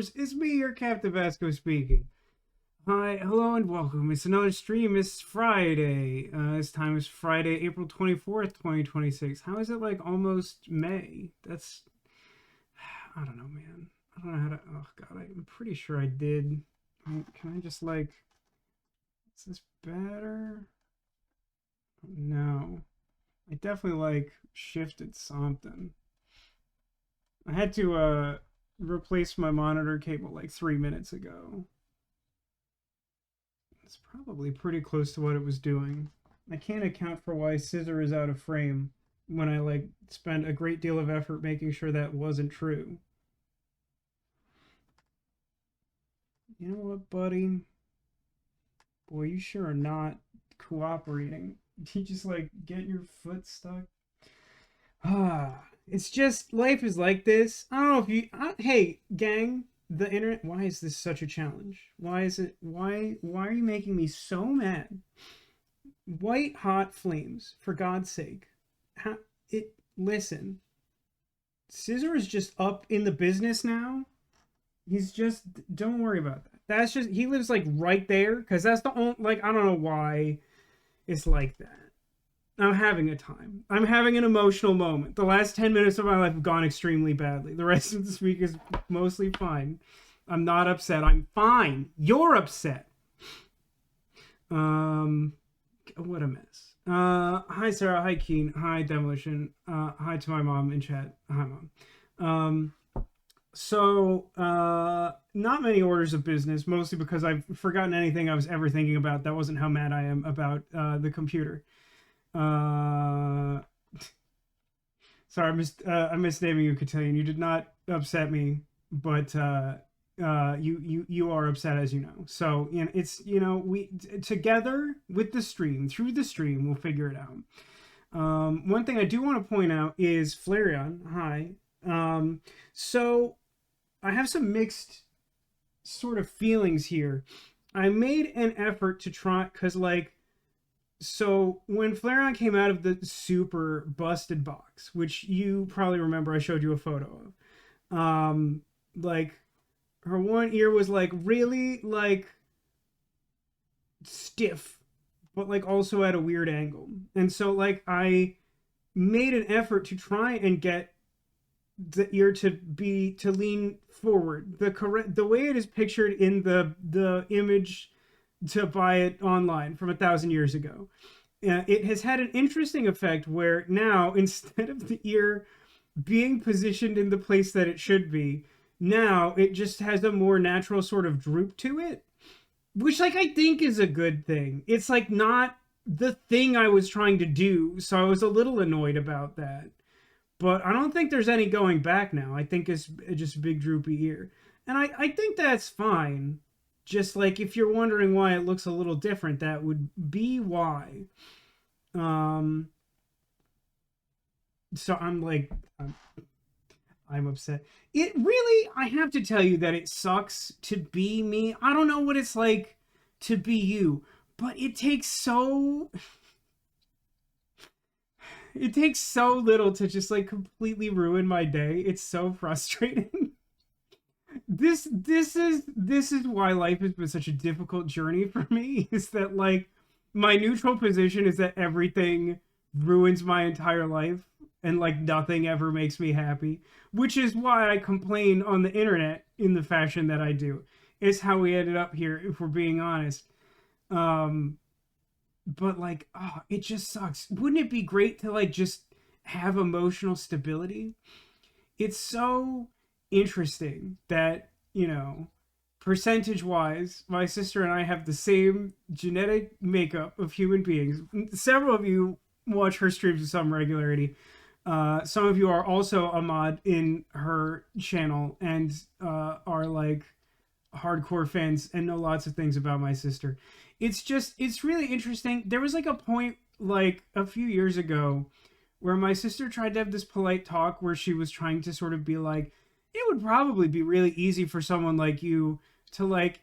viewers, it's me, your Captain Vasco speaking. Hi, hello, and welcome. It's another stream. It's Friday. This time is Friday, April 24th, 2026. How is it like almost May? That's... I don't know, man. I don't know how to... Oh, God, I'm pretty sure I did. Can I just like... Is this better? No. I definitely like shifted something. I had to replace my monitor cable like 3 minutes ago. It's probably pretty close to what it was doing. I can't account for why Scissor is out of frame when I like spent a great deal of effort making sure that wasn't true. You know what, buddy? Boy, you sure are not cooperating. You just like get your foot stuck. It's just life is like this. I don't know if you. Hey, gang, the internet. Why is this such a challenge? Why is it? Why are you making me so mad? White hot flames, for God's sake. Listen. Scissor is just up in the business now. He's just. Don't worry about that. That's just. He lives like right there, because that's the only. Like, I don't know why it's like that. I'm having a time. I'm having an emotional moment. The last 10 minutes of my life have gone extremely badly. The rest of this week is mostly fine. I'm not upset. I'm fine. You're upset. What a mess. Hi Sarah. Hi Keen. Hi Demolition. Hi to my mom in chat. Hi mom. Not many orders of business, mostly because I've forgotten anything I was ever thinking about. That wasn't how mad I am about the computer. Sorry, I missed naming you, Kitten. You did not upset me, but you are upset, as you know. So it's we together with the stream, through the stream, we'll figure it out. One thing I do want to point out is Flareon. Hi. So I have some mixed sort of feelings here. I made an effort to try, because like. So when Flareon came out of the super busted box, which you probably remember I showed you a photo of, like her one ear was like really like stiff, but like also at a weird angle. And so like I made an effort to try and get the ear to lean forward. The way it is pictured in the image to buy it online from 1,000 years ago. It has had an interesting effect where now, instead of the ear being positioned in the place that it should be, now it just has a more natural sort of droop to it, which like I think is a good thing. It's like not the thing I was trying to do, so I was a little annoyed about that. But I don't think there's any going back now. I think it's just a big droopy ear. And I think that's fine. Just like if you're wondering why it looks a little different, that would be why. So I'm like, I'm upset. It really, I have to tell you that it sucks to be me. I don't know what it's like to be you, but it takes so little to just like completely ruin my day. It's so frustrating. This is why life has been such a difficult journey for me, is that like my neutral position is that everything ruins my entire life and like nothing ever makes me happy, which is why I complain on the internet in the fashion that I do. It's how we ended up here, if we're being honest. But like, oh, it just sucks. Wouldn't it be great to like just have emotional stability? It's so interesting that, percentage wise, my sister and I have the same genetic makeup of human beings. Several of you watch her streams with some regularity. Some of you are also a mod in her channel and are like hardcore fans and know lots of things about my sister. It's really interesting. There was like a point like a few years ago where my sister tried to have this polite talk where she was trying to sort of be like, it would probably be really easy for someone like you to like,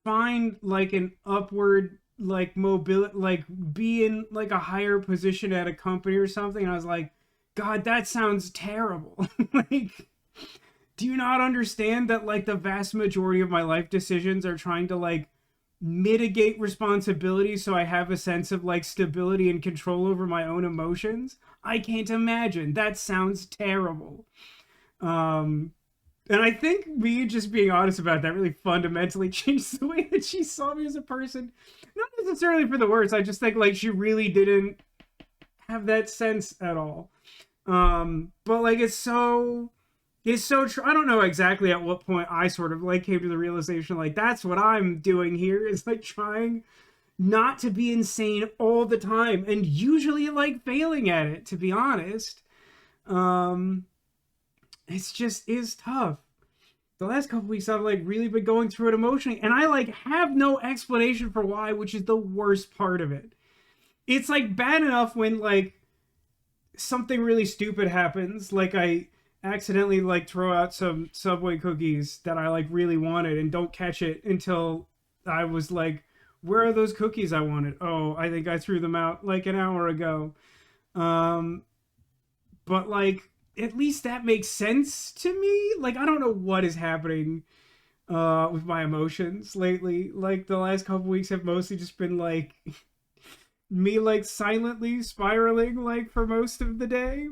find like an upward like mobility, like be in like a higher position at a company or something. And I was like, God, that sounds terrible. Like, Do you not understand that like the vast majority of my life decisions are trying to like mitigate responsibility so I have a sense of like stability and control over my own emotions? I can't imagine. That sounds terrible. Um and I think me just being honest about that really fundamentally changed the way that she saw me as a person. Not necessarily for the worse. I just think like she really didn't have that sense at all. But like it's so true. I don't know exactly at what point I sort of like came to the realization like that's what I'm doing here is like trying not to be insane all the time and usually like failing at it, to be honest. Um it's just is tough. The last couple weeks I've like really been going through it emotionally and I like have no explanation for why, which is the worst part of it. It's like bad enough when like something really stupid happens, like I accidentally like throw out some Subway cookies that I like really wanted and don't catch it until I was like, where are those cookies I wanted? Oh, I think I threw them out like an hour ago. Um but like at least that makes sense to me. Like I don't know what is happening with my emotions lately. Like the last couple weeks have mostly just been like me like silently spiraling like for most of the day.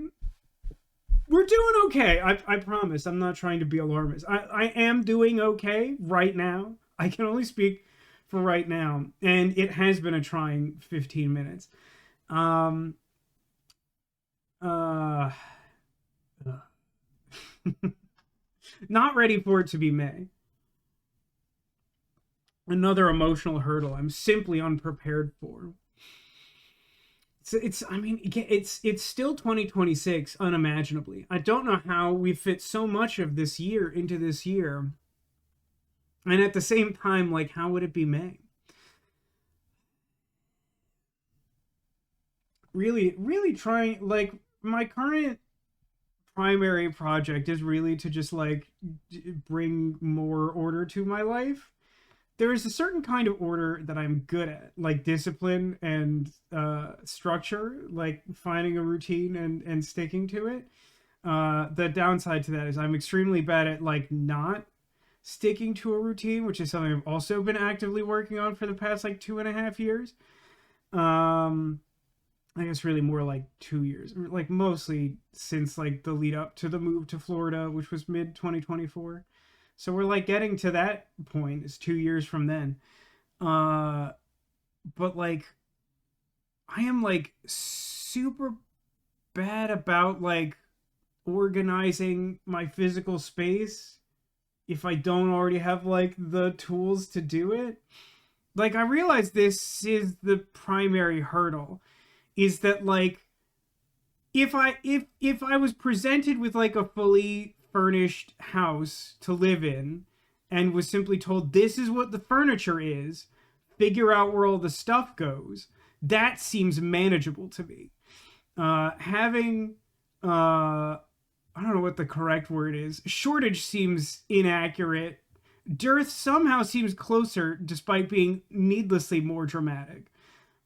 We're doing okay. I promise. I'm not trying to be alarmist. I am doing okay right now. I can only speak for right now. And it has been a trying 15 minutes. Um uh Not ready for it to be May. Another emotional hurdle I'm simply unprepared for. It's I mean it's still 2026 unimaginably. I don't know how we fit so much of this year into this year. And at the same time, like how would it be May? Really trying like my current primary project is really to just like bring more order to my life. There is a certain kind of order that I'm good at, like discipline and structure, like finding a routine and sticking to it. The downside to that is I'm extremely bad at like not sticking to a routine, which is something I've also been actively working on for the past like 2.5 years. Um, I guess really more like 2 years, like mostly since like the lead up to the move to Florida, which was mid 2024. So we're like getting to that point. It's 2 years from then. Uh, but like I am like super bad about like organizing my physical space if I don't already have like the tools to do it. Like I realize this is the primary hurdle is that like if I was presented with like a fully furnished house to live in and was simply told this is what the furniture is, figure out where all the stuff goes, that seems manageable to me. Having I don't know what the correct word is. Shortage seems inaccurate. Dearth somehow seems closer despite being needlessly more dramatic.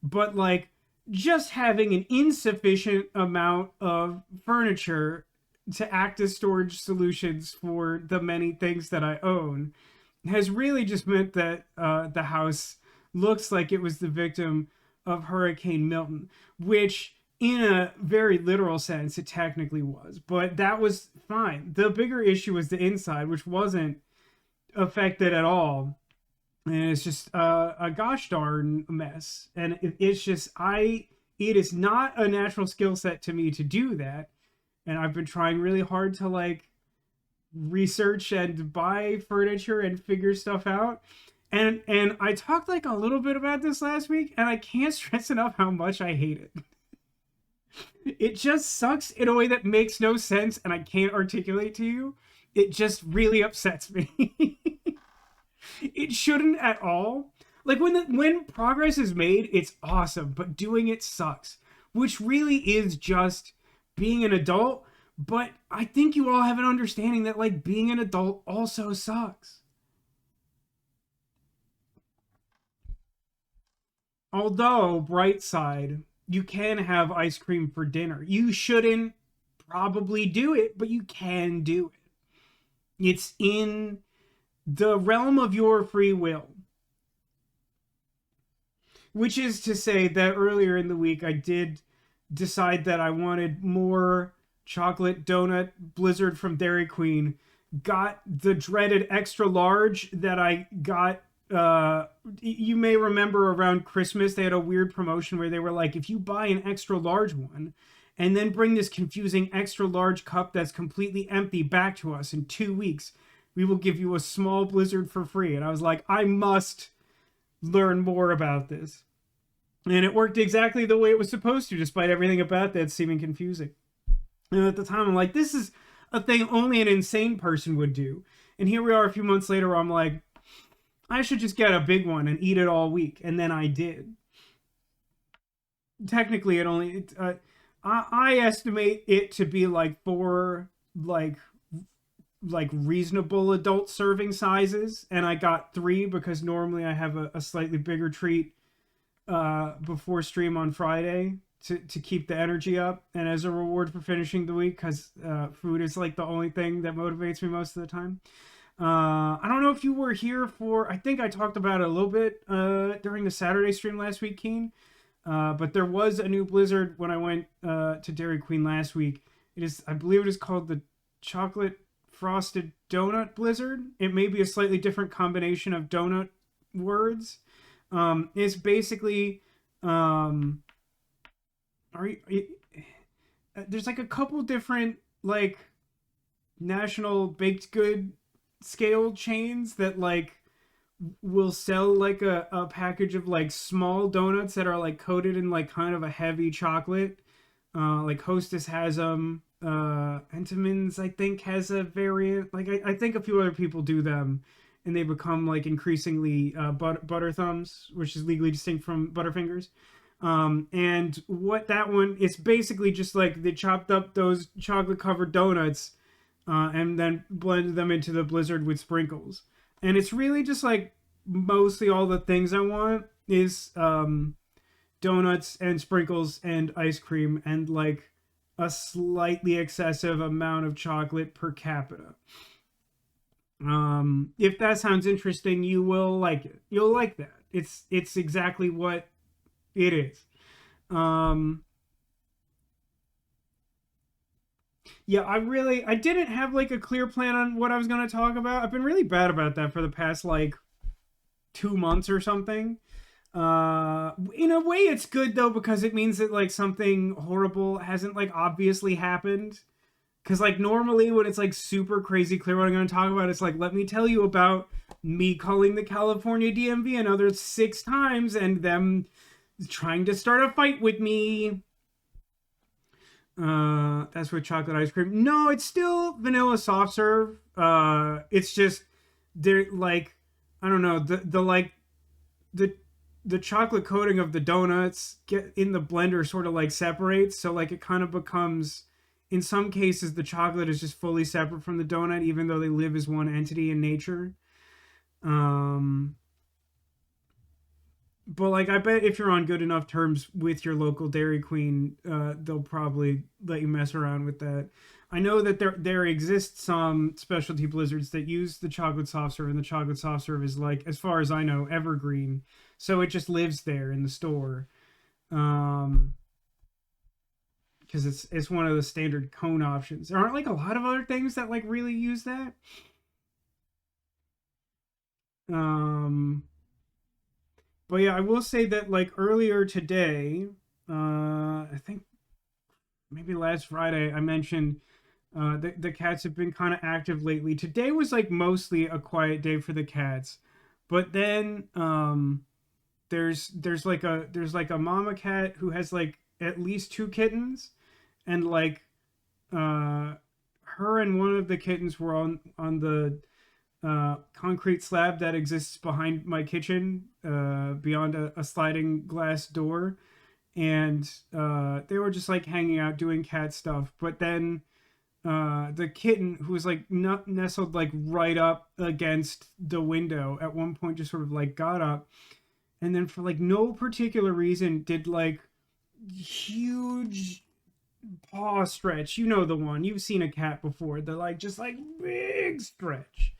But like just having an insufficient amount of furniture to act as storage solutions for the many things that I own has really just meant that the house looks like it was the victim of Hurricane Milton, which in a very literal sense it technically was, but that was fine. The bigger issue was the inside, which wasn't affected at all, and it's just a gosh darn mess. And it's just it is not a natural skill set to me to do that, and I've been trying really hard to like research and buy furniture and figure stuff out. And I talked like a little bit about this last week, and I can't stress enough how much I hate it. It just sucks in a way that makes no sense, and I can't articulate to you. It just really upsets me. It shouldn't at all. Like when progress is made, it's awesome, but doing it sucks. Which really is just being an adult, but I think you all have an understanding that like being an adult also sucks. Although, bright side, you can have ice cream for dinner. You shouldn't probably do it, but you can do it. It's in the realm of your free will. Which is to say that earlier in the week I did decide that I wanted more chocolate donut blizzard from Dairy Queen. Got the dreaded extra large that I got. You may remember around Christmas they had a weird promotion where they were like, if you buy an extra large one and then bring this confusing extra large cup that's completely empty back to us in 2 weeks, we will give you a small blizzard for free. And I was like, I must learn more about this. And it worked exactly the way it was supposed to, despite everything about that seeming confusing. And at the time, I'm like, this is a thing only an insane person would do. And here we are a few months later where I'm like, I should just get a big one and eat it all week. And then I did. Technically, it only... I estimate it to be like 4, like reasonable adult serving sizes. And I got 3 because normally I have a slightly bigger treat before stream on Friday to keep the energy up and as a reward for finishing the week, because food is like the only thing that motivates me most of the time. I don't know if you were here for, I think I talked about it a little bit during the Saturday stream last week, Keen, but there was a new blizzard when I went to Dairy Queen last week. It is, I believe it is called the chocolate frosted donut blizzard. It may be a slightly different combination of donut words. It's basically there's like a couple different like national baked good scale chains that like will sell like a package of like small donuts that are like coated in like kind of a heavy chocolate. Like Hostess has them. Entenmann's I think has a variant. Like I think a few other people do them. And they become like increasingly butter thumbs, which is legally distinct from Butterfingers. And what that one, it's basically just like they chopped up those chocolate covered donuts and then blended them into the blizzard with sprinkles. And it's really just like mostly all the things I want is donuts and sprinkles and ice cream and like a slightly excessive amount of chocolate per capita. If that sounds interesting, you will like it. You'll like that. It's exactly what it is. Yeah, I didn't have like a clear plan on what I was going to talk about. I've been really bad about that for the past like 2 months or something. In a way it's good though, because it means that like something horrible hasn't like obviously happened. Because, like, normally when it's, like, super crazy clear what I'm going to talk about, it's like, let me tell you about me calling the California DMV another 6 times and them trying to start a fight with me. That's with chocolate ice cream. No, it's still vanilla soft serve. It's just, they're, like, I don't know, the chocolate coating of the donuts get in the blender sort of, like, separates. So, like, it kind of becomes... In some cases, the chocolate is just fully separate from the donut, even though they live as one entity in nature. But, like, I bet if you're on good enough terms with your local Dairy Queen, they'll probably let you mess around with that. I know that there exists some specialty blizzards that use the chocolate soft serve, and the chocolate soft serve is, like, as far as I know, evergreen. So it just lives there in the store. Because it's one of the standard cone options. There aren't like a lot of other things that like really use that. But yeah, I will say that like earlier today, I think maybe last Friday, I mentioned the cats have been kind of active lately. Today was like mostly a quiet day for the cats, but then there's like a mama cat who has like at least 2 kittens. And like her and one of the kittens were on the concrete slab that exists behind my kitchen beyond a sliding glass door, and they were just like hanging out doing cat stuff. But then the kitten, who was like nestled like right up against the window, at one point just sort of like got up, and then for like no particular reason did like huge paw stretch. You know the one. You've seen a cat before. The like just like big stretch.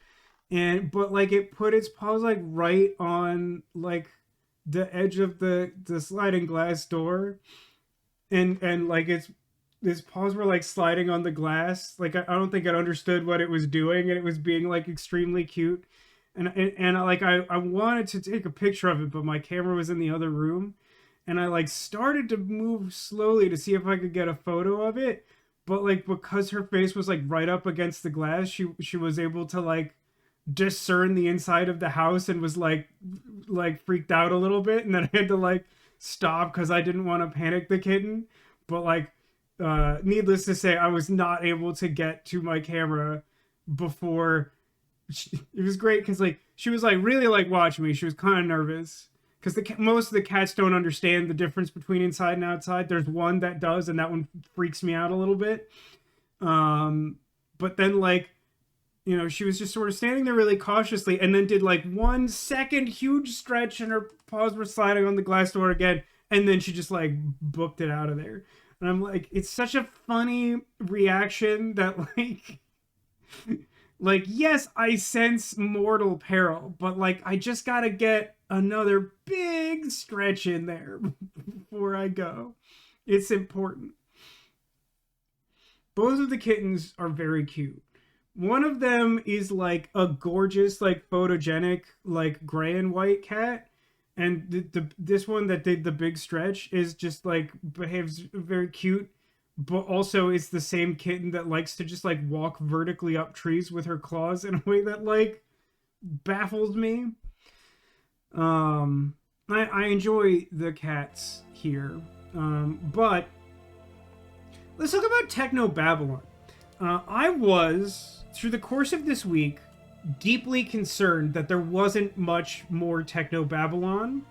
And but like it put its paws like right on like the edge of the sliding glass door, and like its paws were like sliding on the glass. Like I don't think it understood what it was doing, and it was being like extremely cute. And like I wanted to take a picture of it, but my camera was in the other room, and I like started to move slowly to see if I could get a photo of it. But like because her face was like right up against the glass, she was able to like discern the inside of the house and was like freaked out a little bit, and then I had to like stop because I didn't want to panic the kitten. But like needless to say, I was not able to get to my camera before it was great because like she was like really like watching me. She was kind of nervous because most of the cats don't understand the difference between inside and outside. There's one that does, and that one freaks me out a little bit. But then like she was just sort of standing there really cautiously, and then did like 1 second huge stretch, and her paws were sliding on the glass door again, and then she just like booked it out of there. And I'm like, it's such a funny reaction that like yes, I sense mortal peril, but like I just gotta get another big stretch in there before I go. It's important. Both of the kittens are very cute. One of them is like a gorgeous, like photogenic, like gray and white cat, and this one that did the big stretch is just like behaves very cute, but also is the same kitten that likes to just like walk vertically up trees with her claws in a way that like baffles me. I enjoy the cats here, but let's talk about Technobabylon. I was, through the course of this week, deeply concerned that there wasn't much more Technobabylon,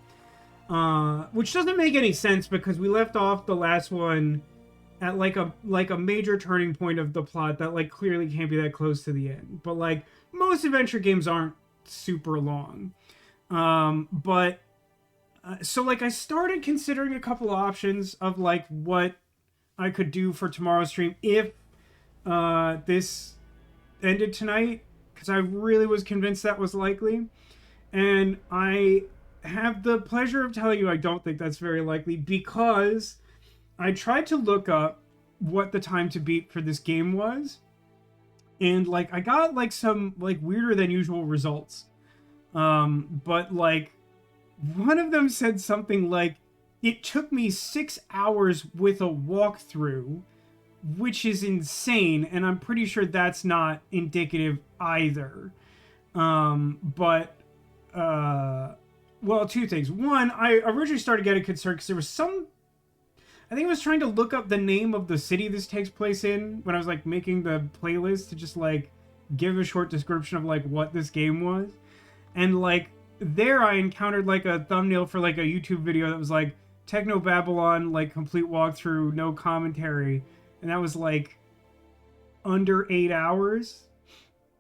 which doesn't make any sense because we left off the last one at like a major turning point of the plot that like clearly can't be that close to the end. But like most adventure games aren't super long. But so like I started considering a couple options of like what I could do for tomorrow's stream if this ended tonight, because I really was convinced that was likely, and I have the pleasure of telling you I don't think that's very likely, because I tried to look up what the time to beat for this game was, and like I got like some like weirder than usual results, but like one of them said something like it took me 6 hours with a walkthrough, which is insane, and I'm pretty sure that's not indicative either. But well, two things. One, I originally started getting concerned because there was I think I was trying to look up the name of the city this takes place in when I was like making the playlist to just like give a short description of like what this game was, and like there I encountered like a thumbnail for like a YouTube video that was like Technobabylon like complete walkthrough, no commentary. And that was like under 8 hours.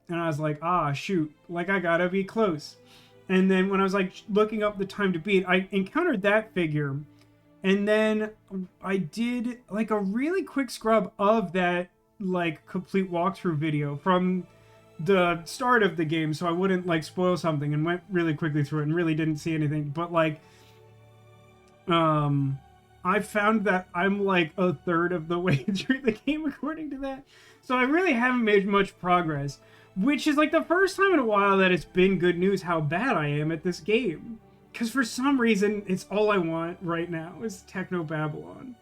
And I was like, ah, shoot, like I gotta be close. And then when I was like looking up the time to beat, I encountered that figure. And then I did like a really quick scrub of that like complete walkthrough video from the start of the game, so I wouldn't like spoil something, and went really quickly through it and really didn't see anything. But like, I found that I'm like a third of the way through the game according to that. So I really haven't made much progress, which is like the first time in a while that it's been good news how bad I am at this game. Because for some reason, it's all I want right now is Technobabylon.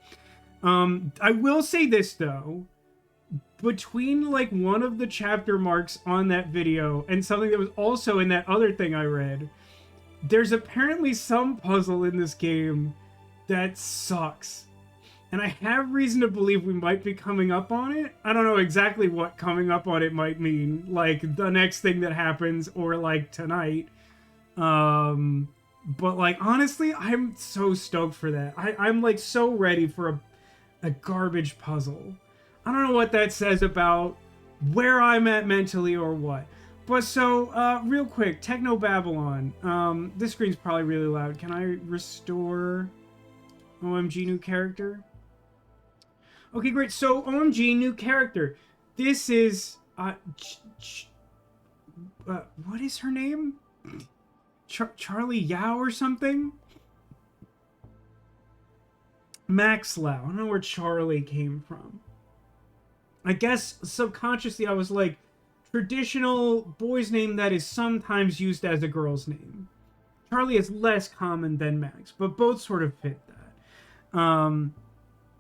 I will say this though, between like one of the chapter marks on that video and something that was also in that other thing I read, there's apparently some puzzle in this game that sucks. And I have reason to believe we might be coming up on it. I don't know exactly what coming up on it might mean. Like the next thing that happens or like tonight. But like honestly, I'm so stoked for that. I'm like so ready for a garbage puzzle. I don't know what that says about where I'm at mentally or what. But so, real quick, Technobabylon. This screen's probably really loud. Can I restore OMG new character? Okay, great. So, OMG, new character. This is what is her name? Charlie Yao or something? Max Lau. I don't know where Charlie came from. I guess subconsciously I was like, traditional boy's name that is sometimes used as a girl's name. Charlie is less common than Max, but both sort of fit that.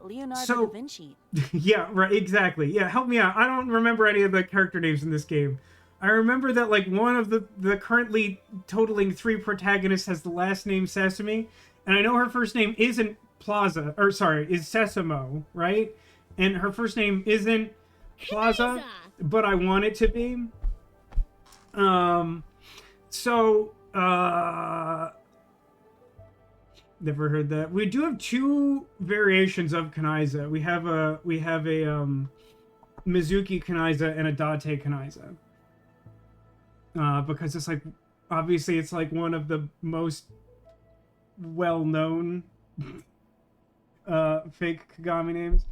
Leonardo da Vinci. Yeah, right, exactly. Yeah, help me out. I don't remember any of the character names in this game. I remember that like one of the currently totaling 3 protagonists has the last name Sesame, and I know her first name isn't Plaza, or sorry, is Sesamo, right? And her first name isn't Plaza, but I want it to be. So, never heard that. We do have 2 variations of Kanaiza. We have a Mizuki Kanaiza and a Date Kanaiza. Because it's like, obviously it's like one of the most well-known fake Kagami names.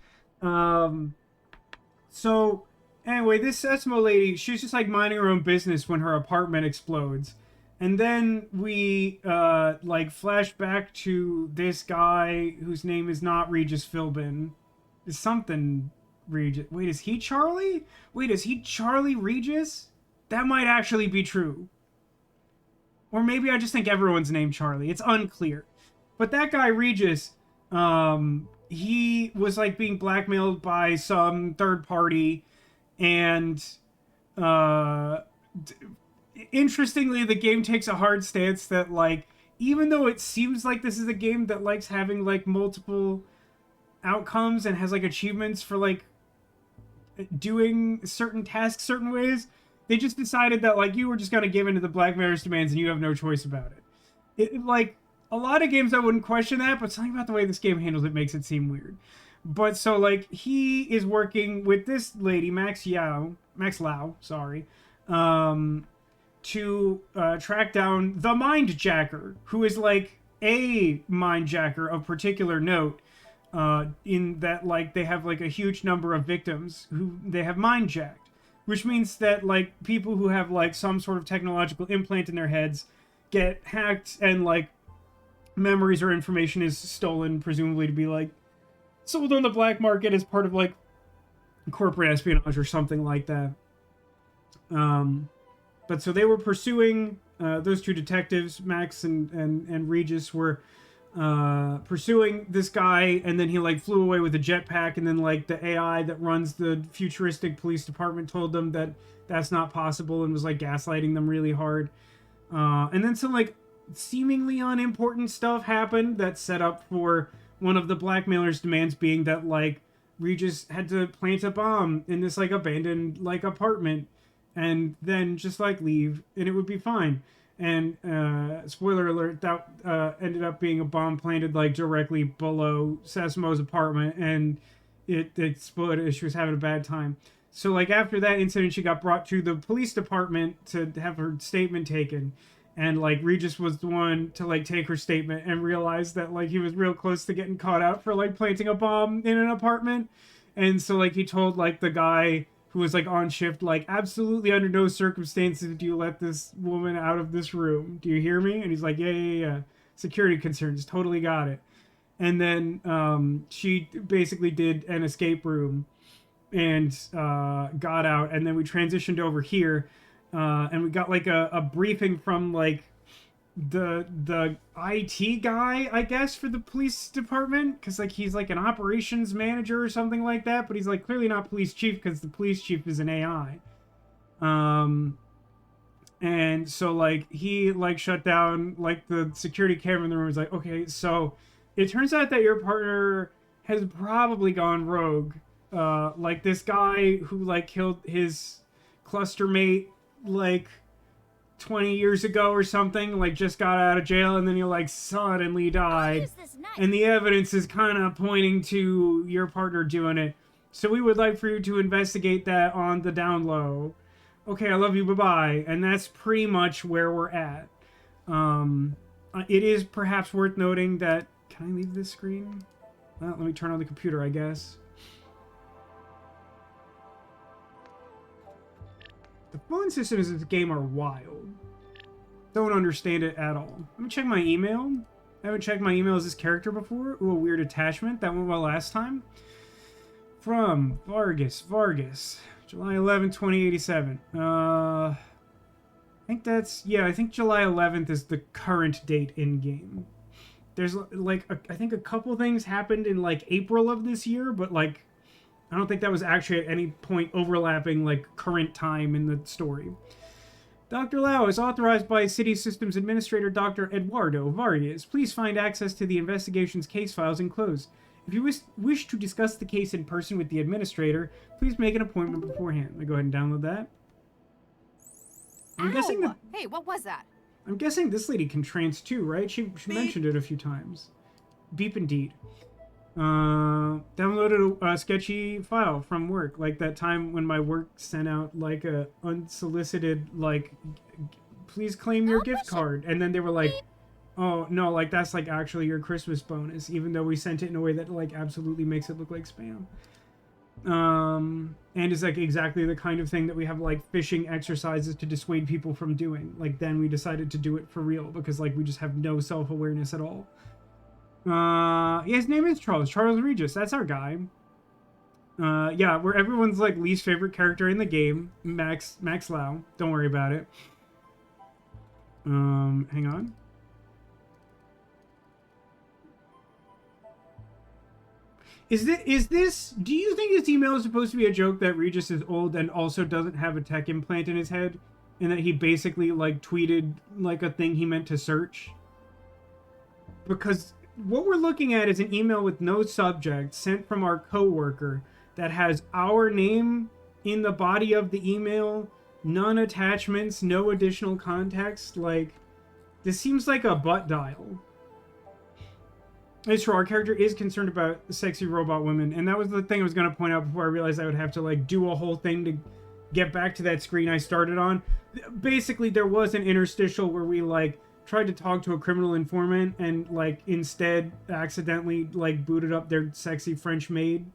So anyway, this Sesamo lady, she's just like minding her own business when her apartment explodes. And then we like flash back to this guy whose name is not Regis Philbin. Is something Regis. Wait, is he Charlie? Wait, is he Charlie Regis? That might actually be true. Or maybe I just think everyone's named Charlie. It's unclear. But that guy Regis, he was like being blackmailed by some third party, and interestingly, the game takes a hard stance that like, even though it seems like this is a game that likes having like multiple outcomes and has like achievements for like doing certain tasks certain ways, they just decided that like you were just gonna give into the blackmailer's demands and you have no choice about it. Like a lot of games I wouldn't question that, but something about the way this game handles it makes it seem weird. But so like he is working with this lady Max Lau, sorry, to track down the Mindjacker, who is like a Mindjacker of particular note. In that like they have like a huge number of victims who they have mindjacked, which means that like people who have like some sort of technological implant in their heads get hacked, and like memories or information is stolen, presumably to be like sold on the black market as part of like corporate espionage or something like that. But so they were pursuing those 2 detectives, Max and Regis were pursuing this guy, and then he like flew away with a jetpack, and then like the AI that runs the futuristic police department told them that that's not possible and was like gaslighting them really hard. And then some like seemingly unimportant stuff happened that set up for one of the blackmailer's demands being that like Regis had to plant a bomb in this like abandoned like apartment and then just like leave and it would be fine. And spoiler alert, that ended up being a bomb planted like directly below Sesamo's apartment, and it exploded. She was having a bad time. So like after that incident, she got brought to the police department to have her statement taken, and like Regis was the one to like take her statement and realize that like he was real close to getting caught out for like planting a bomb in an apartment. And so like he told like the guy who was like on shift, like, absolutely under no circumstances do you let this woman out of this room. Do you hear me? And he's like, yeah. Security concerns, totally got it. And then she basically did an escape room and got out. And then we transitioned over here, and we got like a briefing from like the IT guy, I guess, for the police department, because like he's like an operations manager or something like that, but he's like clearly not police chief because the police chief is an AI. And so like he like shut down like the security camera in the room. Was like, okay, so it turns out that your partner has probably gone rogue. Like this guy who like killed his cluster mate like 20 years ago or something, like just got out of jail, and then he like suddenly died, and the evidence is kind of pointing to your partner doing it, so we would like for you to investigate that on the down low. Okay, I love you, bye-bye. And that's pretty much where we're at. It is perhaps worth noting that, can I leave this screen? Well, let me turn on the computer, I guess. The phone systems of this game are wild. Don't understand it at all. Let me check my email. I haven't checked my email as this character before. Ooh, a weird attachment. That went well last time. From Vargas. July 11, 2087. I think that's... Yeah, I think July 11th is the current date in-game. There's, like, I think a couple things happened in, like, April of this year, but, like, I don't think that was actually at any point overlapping, like, current time in the story. Dr. Lau is authorized by City Systems Administrator Dr. Eduardo Vargas. Please find access to the investigation's case files enclosed. If you wish to discuss the case in person with the administrator, please make an appointment beforehand. Let me go ahead and download that. I'm guessing that... Hey, what was that? I'm guessing this lady can trance too, right? She mentioned it a few times. Beep indeed. Downloaded a sketchy file from work, like that time when my work sent out like a unsolicited like please claim your gift card, and then they were like, oh no, like that's like actually your Christmas bonus, even though we sent it in a way that like absolutely makes it look like spam. And it's like exactly the kind of thing that we have like phishing exercises to dissuade people from doing. Like then we decided to do it for real because like we just have no self-awareness at all. Yeah, his name is Charles Regis. That's our guy. Yeah, we're everyone's like least favorite character in the game, Max Lau. Don't worry about it. Hang on. Is this, do you think this email is supposed to be a joke that Regis is old and also doesn't have a tech implant in his head? And that he basically, like, tweeted, like, a thing he meant to search? Because what we're looking at is an email with no subject sent from our coworker that has our name in the body of the email, none attachments, no additional context. Like, this seems like a butt dial. It's true, our character is concerned about sexy robot women, and that was the thing I was going to point out before I realized I would have to, like, do a whole thing to get back to that screen I started on. Basically, there was an interstitial where we, like, tried to talk to a criminal informant and, like, instead accidentally, like, booted up their sexy French maid,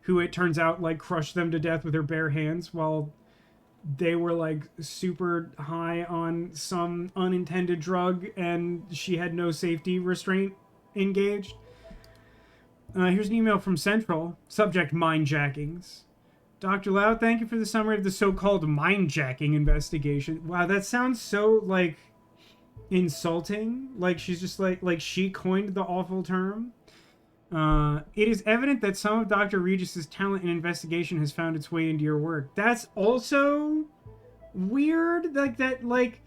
who it turns out, like, crushed them to death with her bare hands while they were, like, super high on some unintended drug, and she had no safety restraint engaged. Here's an email from Central. Subject: mindjackings. Dr. Lau, thank you for the summary of the so-called mindjacking investigation. Wow, that sounds so, like, insulting. Like, she's just like she coined the awful term. It is evident that some of Dr. Regis's talent in investigation has found its way into your work. That's also weird. Like, that, like,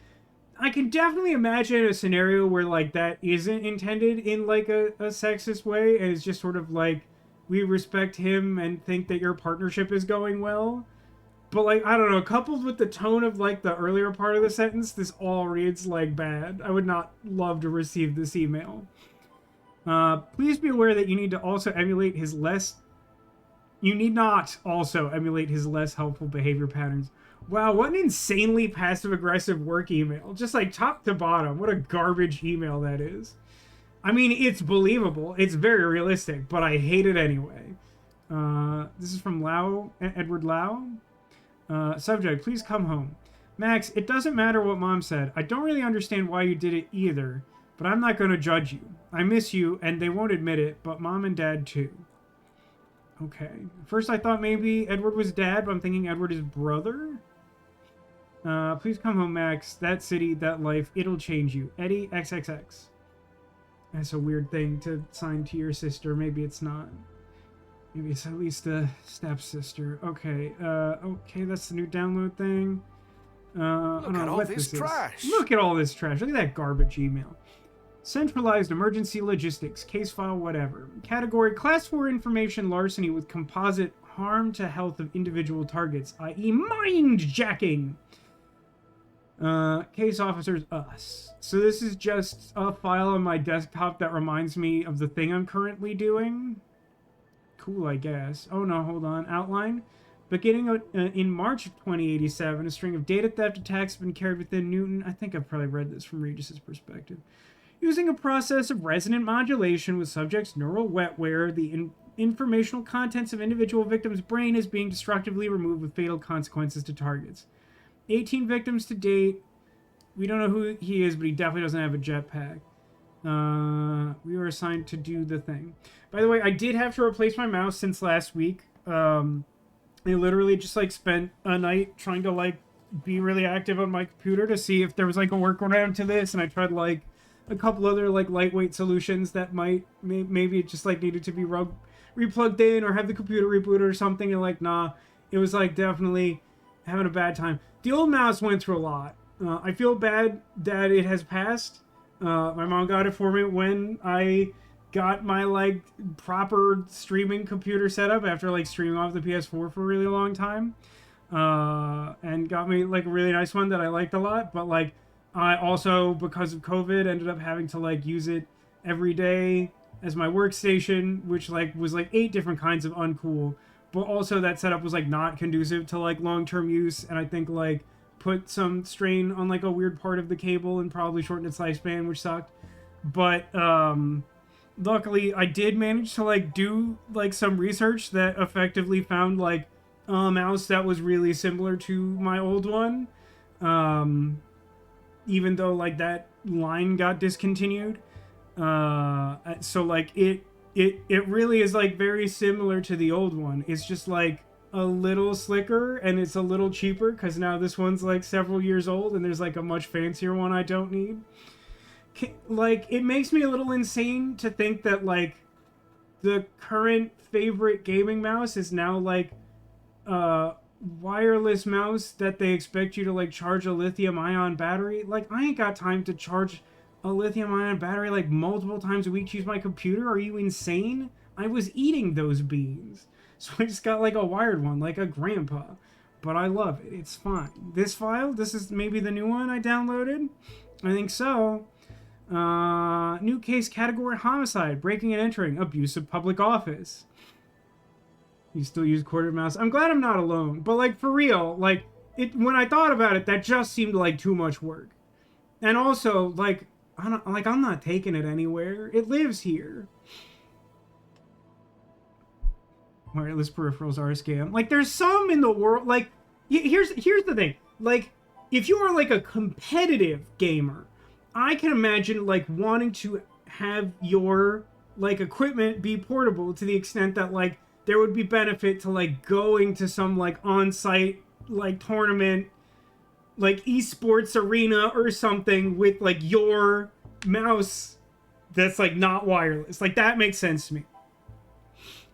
I can definitely imagine a scenario where, like, that isn't intended in, like, a sexist way, and it's just sort of like, we respect him and think that your partnership is going well. But, like, I don't know, coupled with the tone of, like, the earlier part of the sentence, this all reads, like, bad. I would not love to receive this email. Please be aware that you need to also emulate his less... You need not also emulate his less helpful behavior patterns. Wow, what an insanely passive-aggressive work email. Just, like, top to bottom. What a garbage email that is. I mean, it's believable. It's very realistic, but I hate it anyway. This is from Lau, Edward Lau. Subject: please come home. Max, it doesn't matter what Mom said. I don't really understand why you did it either, but I'm not going to judge you. I miss you, and they won't admit it, but Mom and Dad too. Okay. First I thought maybe Edward was Dad, but I'm thinking Edward is brother? Please come home, Max. That city, that life, it'll change you. Eddie XXX. That's a weird thing to sign to your sister. Maybe it's not. Maybe it's at least a stepsister. Okay. Okay, that's the new download thing. Look at all this trash. Look at all this trash. Look at that garbage email. Centralized emergency logistics. Case file, whatever. Category: Class 4 information larceny with composite harm to health of individual targets, i.e. mindjacking. Case officers, us. So this is just a file on my desktop that reminds me of the thing I'm currently doing. Cool, I guess. Oh no, hold on. Outline. Beginning in March of 2087, a string of data theft attacks have been carried within Newton. I think I've probably read this from Regis's perspective. Using a process of resonant modulation with subject's neural wetware, the informational contents of individual victims' brain is being destructively removed with fatal consequences to targets. 18 victims to date. We don't know who he is, but he definitely doesn't have a jetpack. We were assigned to do the thing. By the way, I did have to replace my mouse since last week. I literally just like spent a night trying to like be really active on my computer to see if there was like a workaround to this, and I tried like a couple other like lightweight solutions that might maybe it just like needed to be replugged in or have the computer rebooted or something, and like nah, it was like definitely having a bad time. The old mouse went through a lot. I feel bad that it has passed. My mom got it for me when I got my like proper streaming computer set up after like streaming off the PS4 for a really long time, and got me like a really nice one that I liked a lot. But like I also, because of COVID, ended up having to like use it every day as my workstation, which like was like 8 different kinds of uncool. But also that setup was like not conducive to like long-term use, and I think like put some strain on like a weird part of the cable and probably shortened its lifespan, which sucked. But luckily I did manage to like do like some research that effectively found like a mouse that was really similar to my old one, even though like that line got discontinued. So like it really is like very similar to the old one. It's just like a little slicker and it's a little cheaper because now this one's like several years old and there's like a much fancier one I don't need. Like it makes me a little insane to think that like the current favorite gaming mouse is now like wireless mouse that they expect you to like charge a lithium ion battery. Like I ain't got time to charge a lithium ion battery like multiple times a week to use my computer. Are you insane? I was eating those beans. So I just got like a wired one, like a grandpa. But I love it. It's fine. This file, this is maybe the new one I downloaded. I think so. New case category homicide, breaking and entering, abuse of public office. You still use quarter mouse. I'm glad I'm not alone. But like for real, like it when I thought about it, that just seemed like too much work. And also, like I'm not taking it anywhere. It lives here. Wireless peripherals are a scam. Like, there's some in the world. Like, here's the thing. Like, if you are like a competitive gamer, I can imagine like wanting to have your like equipment be portable to the extent that like there would be benefit to like going to some like on-site like tournament, like esports arena or something with like your mouse that's like not wireless. Like that makes sense to me.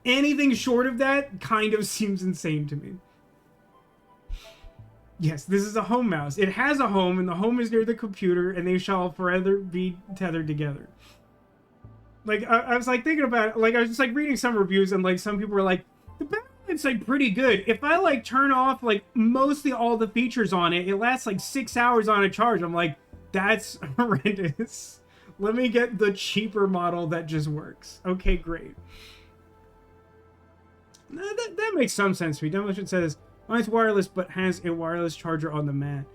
Anything short of that kind of seems insane to me. Yes, this is a home mouse. It has a home, and the home is near the computer, and they shall forever be tethered together. Like, I was like thinking about it, like I was just like reading some reviews, and like some people were like, the battery life's like pretty good. If I like turn off like mostly all the features on it, it lasts like 6 hours on a charge. I'm like, that's horrendous. Let me get the cheaper model that just works. Okay, great. That makes some sense to me. Demolition says, mine's wireless, but has a wireless charger on the mat.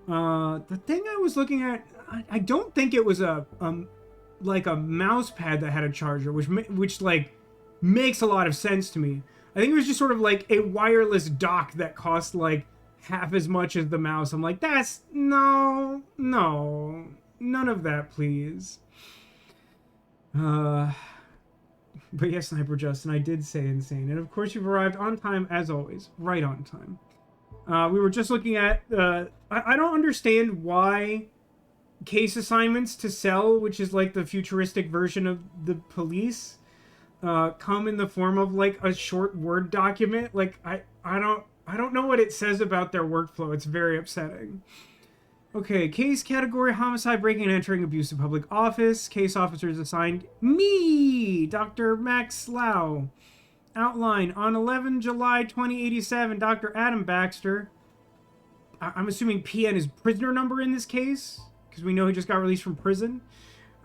The thing I was looking at, I don't think it was like a mouse pad that had a charger, which like makes a lot of sense to me. I think it was just sort of like a wireless dock that cost like half as much as the mouse. I'm like, that's no, none of that, please. But yes, Sniper Justin, I did say insane. And of course you've arrived on time as always. Right on time. We were just looking at... I don't understand why case assignments to sell, which is like the futuristic version of the police, come in the form of like a short Word document. Like, I don't know what it says about their workflow. It's very upsetting. Okay, case category, homicide, breaking and entering, abuse of public office. Case officers assigned me, Dr. Max Lau. Outline, on 11 July 2087, Dr. Adam Baxter, I'm assuming PN is prisoner number in this case, because we know he just got released from prison,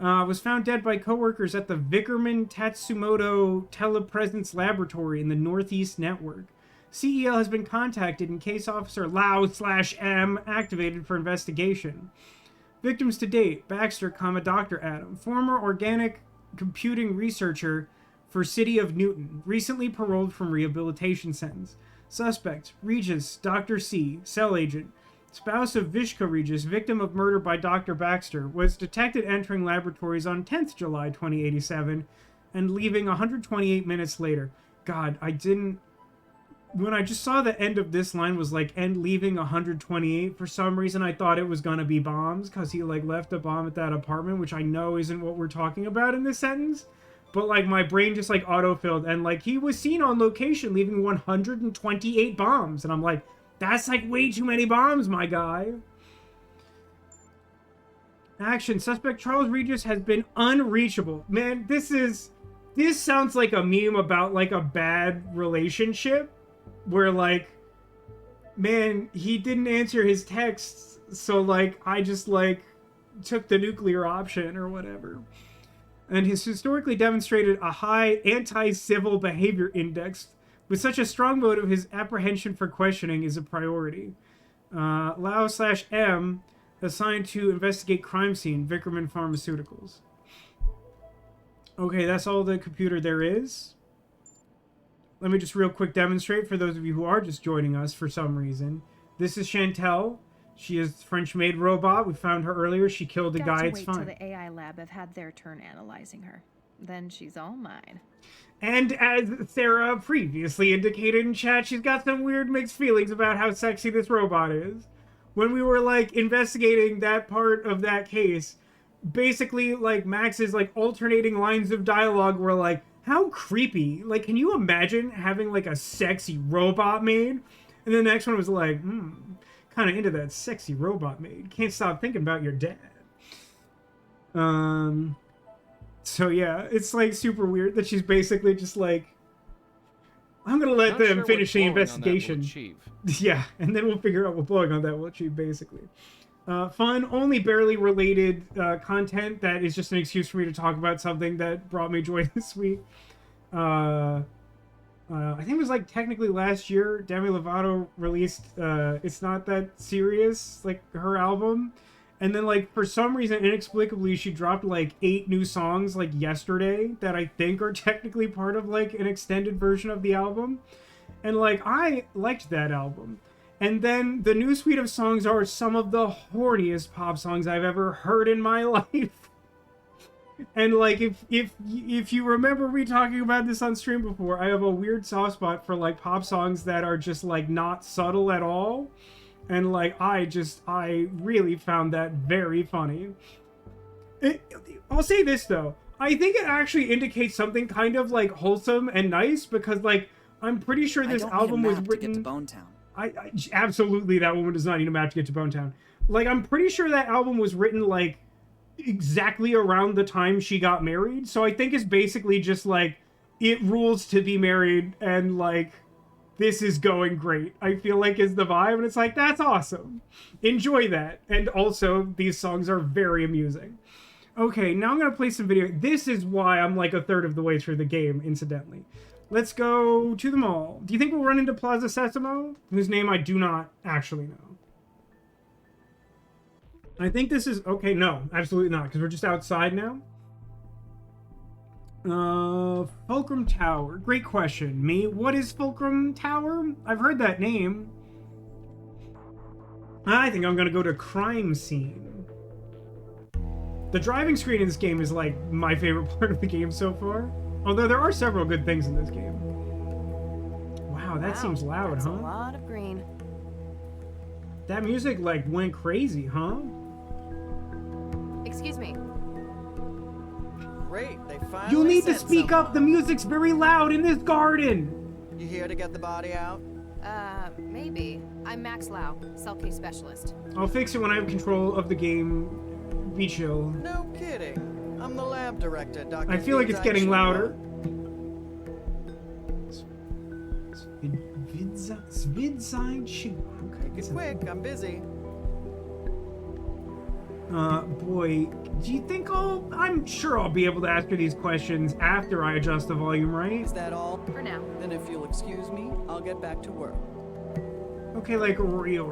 was found dead by coworkers at the Vickerman Tatsumoto Telepresence Laboratory in the Northeast Network. CEL has been contacted and case officer Lau/M activated for investigation. Victims to date, Baxter, Dr. Adam, former organic computing researcher for City of Newton, recently paroled from rehabilitation sentence. Suspect, Regis, Dr. C, cell agent, spouse of Vishka Regis, victim of murder by Dr. Baxter, was detected entering laboratories on 10th July 2087 and leaving 128 minutes later. God, I didn't... When I just saw the end of this line was like, and leaving 128, for some reason I thought it was gonna be bombs, because he like left a bomb at that apartment, which I know isn't what we're talking about in this sentence. But like my brain just like autofilled, and like he was seen on location leaving 128 bombs. And I'm like, that's like way too many bombs, my guy. Action. Suspect Charles Regis has been unreachable. Man, this sounds like a meme about like a bad relationship. Where like, man, he didn't answer his texts, so like I just like took the nuclear option or whatever. And has historically demonstrated a high anti-civil behavior index. With such a strong motive, his apprehension for questioning is a priority. Lao/M, assigned to investigate crime scene, Vickerman Pharmaceuticals. Okay, that's all the computer there is. Let me just real quick demonstrate for those of you who are just joining us for some reason. This is Chantel. She is French-made robot. We found her earlier. She killed a guy. It's fine. Till the AI lab have had their turn analyzing her. Then she's all mine. And as Sarah previously indicated in chat, she's got some weird mixed feelings about how sexy this robot is. When we were like investigating that part of that case, basically like Max's like alternating lines of dialogue were like, how creepy. Like, can you imagine having like a sexy robot maid? And the next one was like, kind of into that sexy robot maid. Can't stop thinking about your dad. So yeah, it's like super weird that she's basically just like, I'm gonna let them finish the investigation. Yeah, and then we'll figure out what blowing on that will achieve, basically. Fun, only barely related content that is just an excuse for me to talk about something that brought me joy this week. I think it was like technically last year, Demi Lovato released It's Not That Serious, like her album. And then like for some reason, inexplicably, she dropped like 8 new songs like yesterday that I think are technically part of like an extended version of the album. And like I liked that album. And then the new suite of songs are some of the horniest pop songs I've ever heard in my life. And like if you remember me talking about this on stream before, I have a weird soft spot for like pop songs that are just like not subtle at all. And like I really found that very funny. I'll say this though, I think it actually indicates something kind of like wholesome and nice, because like I'm pretty sure this album was written to get to Bonetown. I absolutely, that woman does not need a map to get to Bonetown. Like, I'm pretty sure that album was written, like, exactly around the time she got married. So I think it's basically just, like, it rules to be married, and, like, this is going great, I feel like is the vibe. And it's like, that's awesome. Enjoy that. And also, these songs are very amusing. Okay, now I'm going to play some video. This is why I'm, like, a third of the way through the game, incidentally. Let's go to the mall. Do you think we'll run into Plaza Sesamo? Whose name I do not actually know. I think this is... Okay, no. Absolutely not, because we're just outside now. Fulcrum Tower. Great question. Me? What is Fulcrum Tower? I've heard that name. I think I'm going to go to Crime Scene. The driving screen in this game is, like, my favorite part of the game so far. Although there are several good things in this game. Wow, that seems loud, that's huh? A lot of green. That music, like, went crazy, huh? Excuse me. Great, they finally You'll need to sent speak someone. up. The music's very loud in this garden. You here to get the body out? Maybe. I'm Max Lau, cell case specialist. I'll fix it when I have control of the game. Be chill. No kidding. I'm the lab director, Dr. I feel like it's getting louder. Okay, It's quick, I'm busy. Boy, do you think I'm sure I'll be able to ask her these questions after I adjust the volume, right? Is that all? For now. Then if you'll excuse me, I'll get back to work. Okay, like real.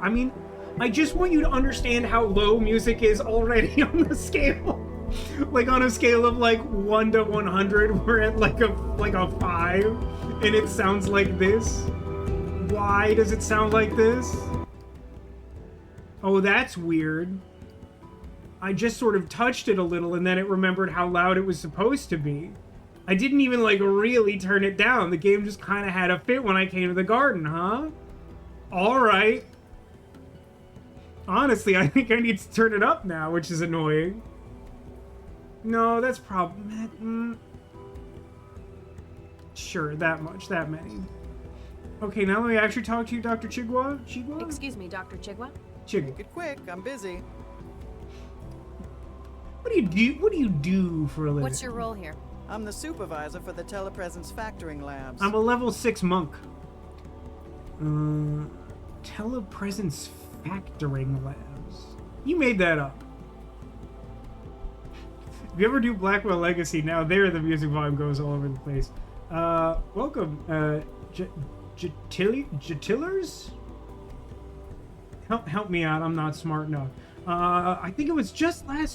I mean, I just want you to understand how low music is already on the scale. Like on a scale of like 1 to 100, we're at like a 5, and it sounds like this. Why does it sound like this? Oh, that's weird. I just sort of touched it a little and then it remembered how loud it was supposed to be. I didn't even, like, really turn it down. The game just kind of had a fit when I came to the garden, huh? Alright. Honestly, I think I need to turn it up now, which is annoying. No, that's probably... Sure, that much, that many. Okay, now let me actually talk to you, Dr. Chigwa. Chigwa? Excuse me, Dr. Chigwa? Chigwa. Make it quick, I'm busy. What do you do? What do you do for a living? What's your role here? I'm the supervisor for the telepresence factoring labs. I'm a level 6 monk. Telepresence factoring labs. You made that up. If you ever do Blackwell Legacy, now there the music volume goes all over the place. Welcome, Jatillers? Help me out, I'm not smart enough. I think it was just I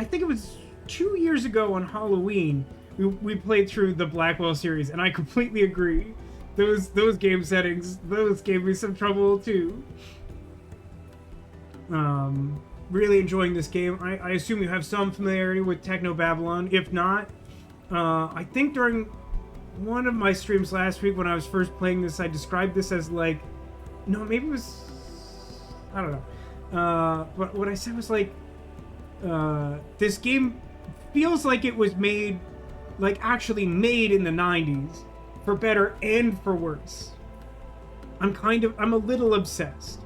think it was 2 years ago on Halloween, we played through the Blackwell series, and I completely agree. Those game settings, those gave me some trouble too. Really enjoying this game. I assume you have some familiarity with Technobabylon. If not, I think during one of my streams last week when I was first playing this, I described this as like, no, maybe it was, I don't know. But what I said was like, this game feels like it was made, like actually made in the 90s, for better and for worse. I'm a little obsessed.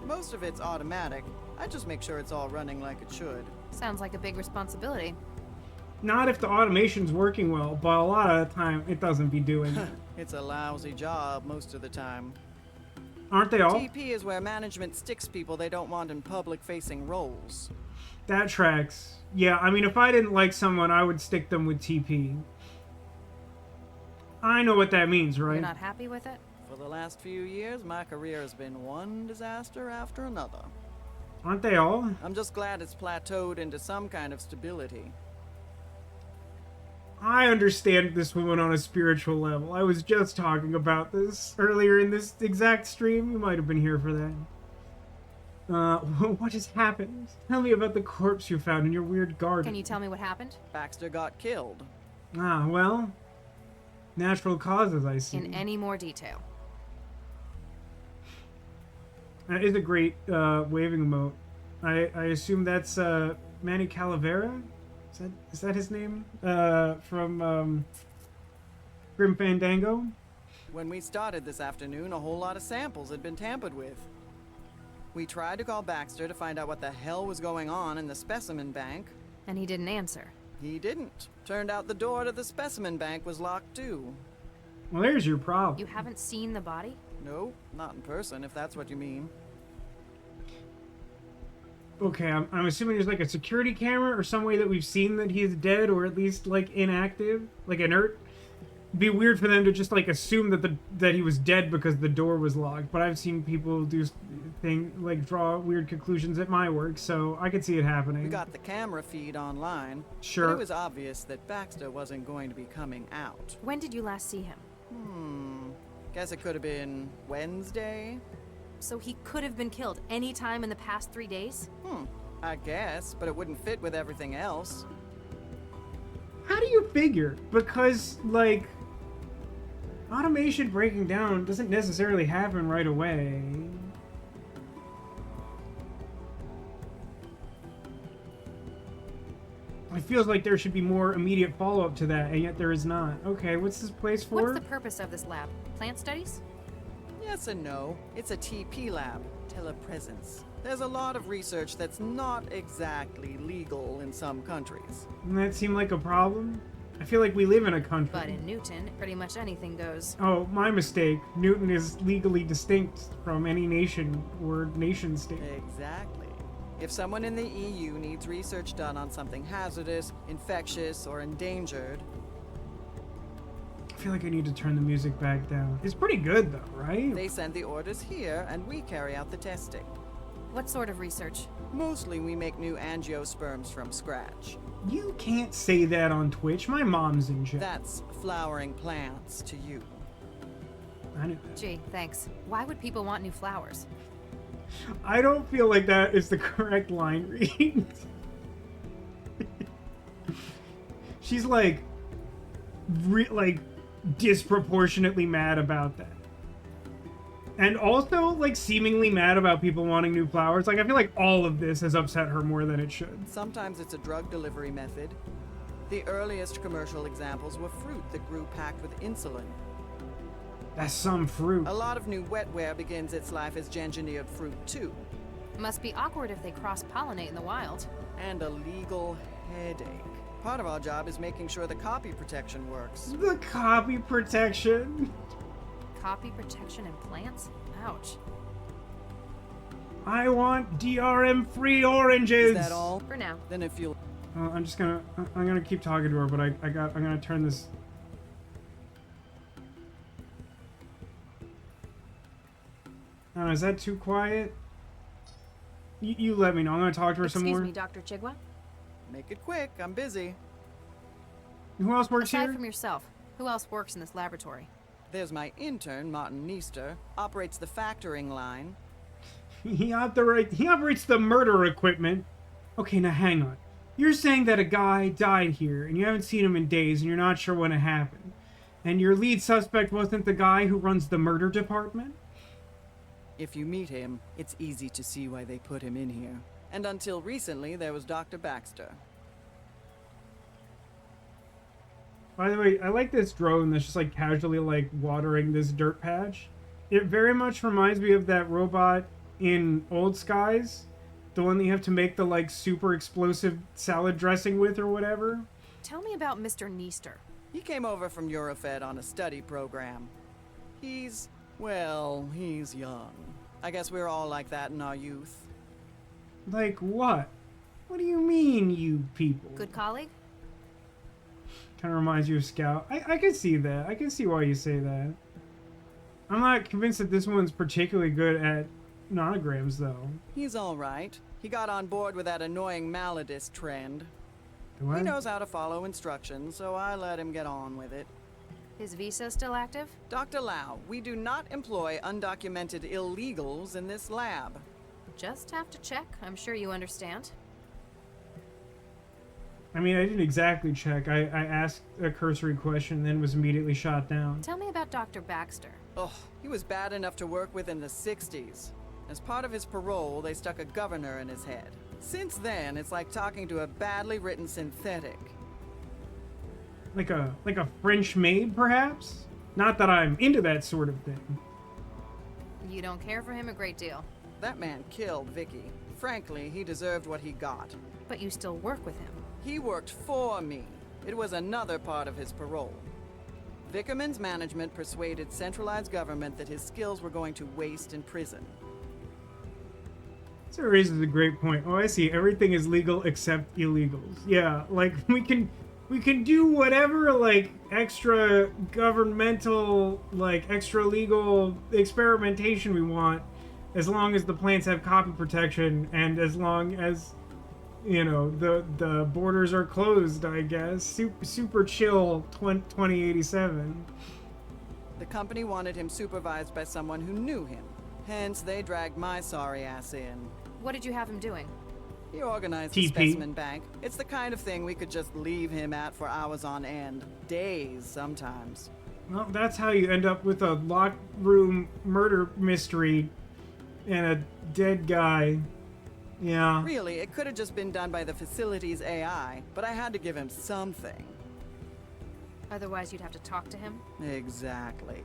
Most of it's automatic. I just make sure it's all running like it should. Sounds like a big responsibility. Not if the automation's working well, but a lot of the time it doesn't be doing it. It's a lousy job most of the time. Aren't they all? TP is where management sticks people they don't want in public-facing roles. That tracks. Yeah, I mean, if I didn't like someone, I would stick them with TP. I know what that means, right? You're not happy with it? For the last few years, my career has been one disaster after another. Aren't they all? I'm just glad it's plateaued into some kind of stability. I understand this woman on a spiritual level. I was just talking about this earlier in this exact stream. You might have been here for that. What has happened? Tell me about the corpse you found in your weird garden. Can you tell me what happened? Baxter got killed. Ah, well, natural causes, I see. In any more detail? That is a great waving emote. I assume that's Manny Calavera? Is that his name? From Grim Fandango? When we started this afternoon, a whole lot of samples had been tampered with. We tried to call Baxter to find out what the hell was going on in the specimen bank. And he didn't answer. He didn't. Turned out the door to the specimen bank was locked too. Well, there's your problem. You haven't seen the body? Nope, not in person, if that's what you mean. Okay, I'm assuming there's like a security camera or some way that we've seen that he's dead or at least like inactive, like inert. It'd be weird for them to just like assume that he was dead because the door was locked. But I've seen people do draw weird conclusions at my work, so I could see it happening. We got the camera feed online. Sure. But it was obvious that Baxter wasn't going to be coming out. When did you last see him? Guess it could have been Wednesday? So he could have been killed any time in the past 3 days? I guess, but it wouldn't fit with everything else. How do you figure? Because, like, automation breaking down doesn't necessarily happen right away. It feels like there should be more immediate follow-up to that, and yet there is not. Okay, what's this place for? What's the purpose of this lab? Plant studies? Yes and no. It's a TP lab, telepresence. There's a lot of research that's not exactly legal in some countries. Doesn't that seem like a problem? I feel like we live in a country. But in Newton, pretty much anything goes. Oh, my mistake. Newton is legally distinct from any nation or nation state. Exactly. If someone in the EU needs research done on something hazardous, infectious, or endangered... I feel like I need to turn the music back down. It's pretty good though, right? They send the orders here, and we carry out the testing. What sort of research? Mostly we make new angiosperms from scratch. You can't say that on Twitch. My mom's in chat. That's flowering plants to you. I knew that. Gee, thanks. Why would people want new flowers? I don't feel like that is the correct line read. She's like, like disproportionately mad about that. And also, like, seemingly mad about people wanting new flowers. Like, I feel like all of this has upset her more than it should. Sometimes it's a drug delivery method. The earliest commercial examples were fruit that grew packed with insulin. That's some fruit. A lot of new wetware begins its life as engineered fruit, too. Must be awkward if they cross-pollinate in the wild. And a legal headache. Part of our job is making sure the copy protection works. The copy protection. Copy protection in plants? Ouch. I want DRM-free oranges. Is that all? For now. Then if you'll... I'm gonna keep talking to her, but I'm gonna turn this. Is that too quiet? You let me know. I'm gonna talk to her some more. Excuse me, Dr. Chigwa? Make it quick, I'm busy. Who else works Aside here? from yourself, who else works in this laboratory? There's my intern, Martin Neester, operates the factoring line. He operates the murder equipment. Okay, now hang on. You're saying that a guy died here, and you haven't seen him in days, and you're not sure when it happened. And your lead suspect wasn't the guy who runs the murder department? If you meet him, it's easy to see why they put him in here. And until recently, there was Dr. Baxter. By the way, I like this drone that's just like casually like watering this dirt patch. It very much reminds me of that robot in Old Skies. The one that you have to make the like super explosive salad dressing with or whatever. Tell me about Mr. Neester. He came over from Eurofed on a study program. He's young. I guess we're all like that in our youth. Like what? What do you mean, you people? Good colleague? Kind of reminds you of Scout. I can see that. I can see why you say that. I'm not convinced that this one's particularly good at nonograms, though. He's all right. He got on board with that annoying Maladist trend. Do I? He knows how to follow instructions, so I let him get on with it. His visa still active? Dr. Lau, we do not employ undocumented illegals in this lab. Just have to check. I'm sure you understand. I mean, I didn't exactly check. I asked a cursory question and then was immediately shot down. Tell me about Dr. Baxter. Ugh, he was bad enough to work with in the 60s. As part of his parole, they stuck a governor in his head. Since then, it's like talking to a badly written synthetic. Like a French maid, perhaps? Not that I'm into that sort of thing. You don't care for him a great deal. That man killed Vicky. Frankly, he deserved what he got. But you still work with him. He worked for me. It was another part of his parole. Vickerman's management persuaded centralized government that his skills were going to waste in prison. This raises a great point. Oh, I see. Everything is legal except illegals. Yeah, like we can do whatever like extra governmental, like extra legal experimentation we want, as long as the plants have copy protection and as long as, you know, the borders are closed, I guess. Super chill 2087. The company wanted him supervised by someone who knew him. Hence, they dragged my sorry ass in. What did you have him doing? He organized TP. the specimen bank. It's the kind of thing we could just leave him at for hours on end. Days, sometimes. Well, that's how you end up with a locked room murder mystery and a dead guy. Yeah. Really, it could have just been done by the facility's AI, but I had to give him something. Otherwise, you'd have to talk to him? Exactly.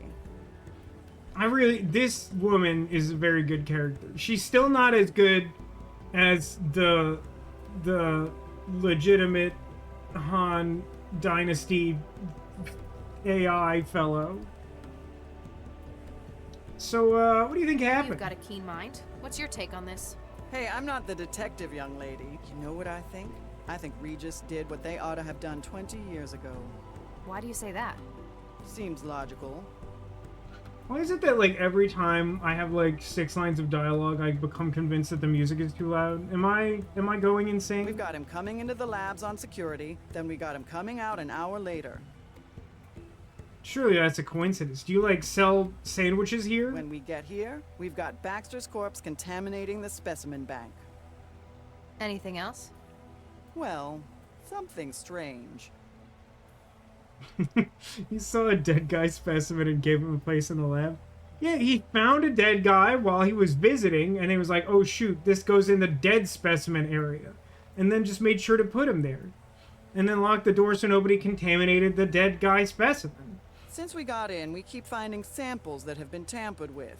This woman is a very good character. She's still not as good as the legitimate Han Dynasty AI fellow. So, what do you think happened? You've got a keen mind. What's your take on this? Hey, I'm not the detective, young lady. You know what I think? I think Regis did what they ought to have done 20 years ago. Why do you say that? Seems logical. Why is it that, like, every time I have, like, 6 lines of dialogue, I become convinced that the music is too loud? Am I going insane? We've got him coming into the labs on security, then we got him coming out an hour later. Surely that's a coincidence. Do you, like, sell sandwiches here? When we get here, we've got Baxter's corpse contaminating the specimen bank. Anything else? Well, something strange. He saw a dead guy specimen and gave him a place in the lab. Yeah, he found a dead guy while he was visiting, and he was like, oh shoot, this goes in the dead specimen area. And then just made sure to put him there. And then locked the door so nobody contaminated the dead guy specimen. Since we got in, we keep finding samples that have been tampered with.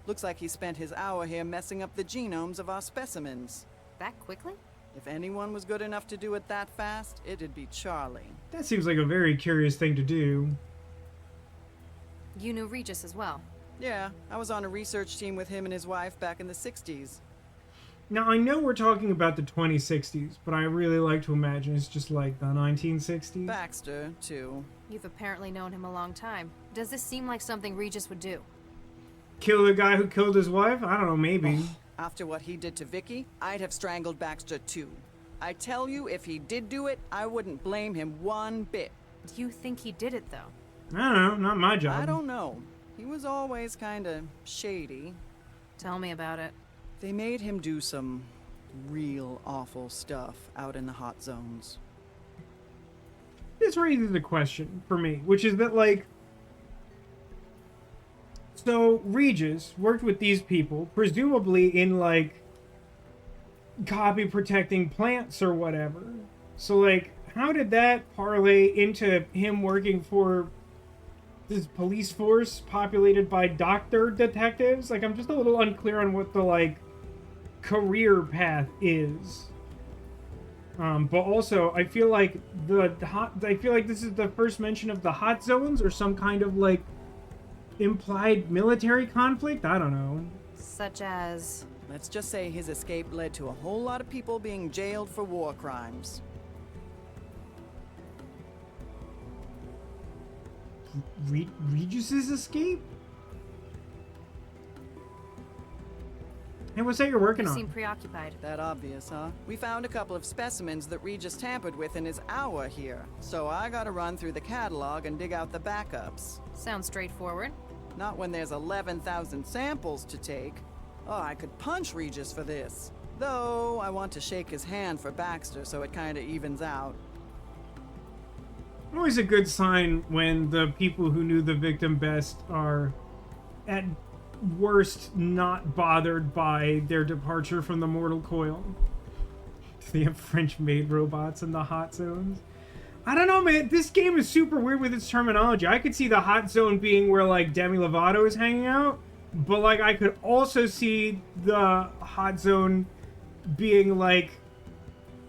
Looks like he spent his hour here messing up the genomes of our specimens. That quickly? If anyone was good enough to do it that fast, it'd be Charlie. That seems like a very curious thing to do. You knew Regis as well. Yeah, I was on a research team with him and his wife back in the 60s. Now, I know we're talking about the 2060s, but I really like to imagine it's just like the 1960s. Baxter, too. You've apparently known him a long time. Does this seem like something Regis would do? Kill the guy who killed his wife? I don't know, maybe. After what he did to Vicky, I'd have strangled Baxter, too. I tell you, if he did do it, I wouldn't blame him one bit. Do you think he did it, though? I don't know, not my job. I don't know. He was always kinda shady. Tell me about it. They made him do some real awful stuff out in the hot zones. This raises a question for me, which is that, like, so Regis worked with these people, presumably in, like, copy protecting plants or whatever. So, like, how did that parlay into him working for this police force populated by doctor detectives? Like, I'm just a little unclear on what the, like, career path is. But also, I feel like this is the first mention of the hot zones or some kind of, like, implied military conflict? I don't know. Such as... Let's just say his escape led to a whole lot of people being jailed for war crimes. Regis's escape? Hey, what's that you're working You on? seem preoccupied. That obvious, huh? We found a couple of specimens that Regis tampered with in his hour here. So I gotta run through the catalog and dig out the backups. Sounds straightforward. Not when there's 11,000 samples to take. Oh, I could punch Regis for this. Though, I want to shake his hand for Baxter so it kinda evens out. Always a good sign when the people who knew the victim best are, at worst, not bothered by their departure from the mortal coil. They have French-made robots in the hot zones. I don't know, man. This game is super weird with its terminology. I could see the hot zone being where, like, Demi Lovato is hanging out, but, like, I could also see the hot zone being, like,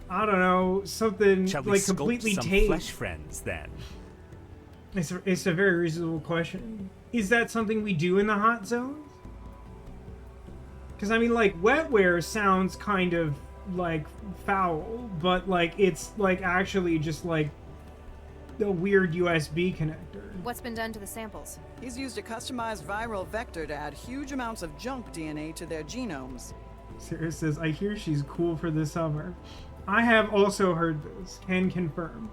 I don't know, something Shall we like sculpt completely some tame. flesh friends then? It's a very reasonable question. Is that something we do in the hot zones? Because, I mean, like, wetware sounds kind of, like, foul, but, like, it's, like, actually just, like, a weird USB connector. What's been done to the samples? He's used a customized viral vector to add huge amounts of junk DNA to their genomes. Sarah says, I hear she's cool for the summer. I have also heard this. Can confirm.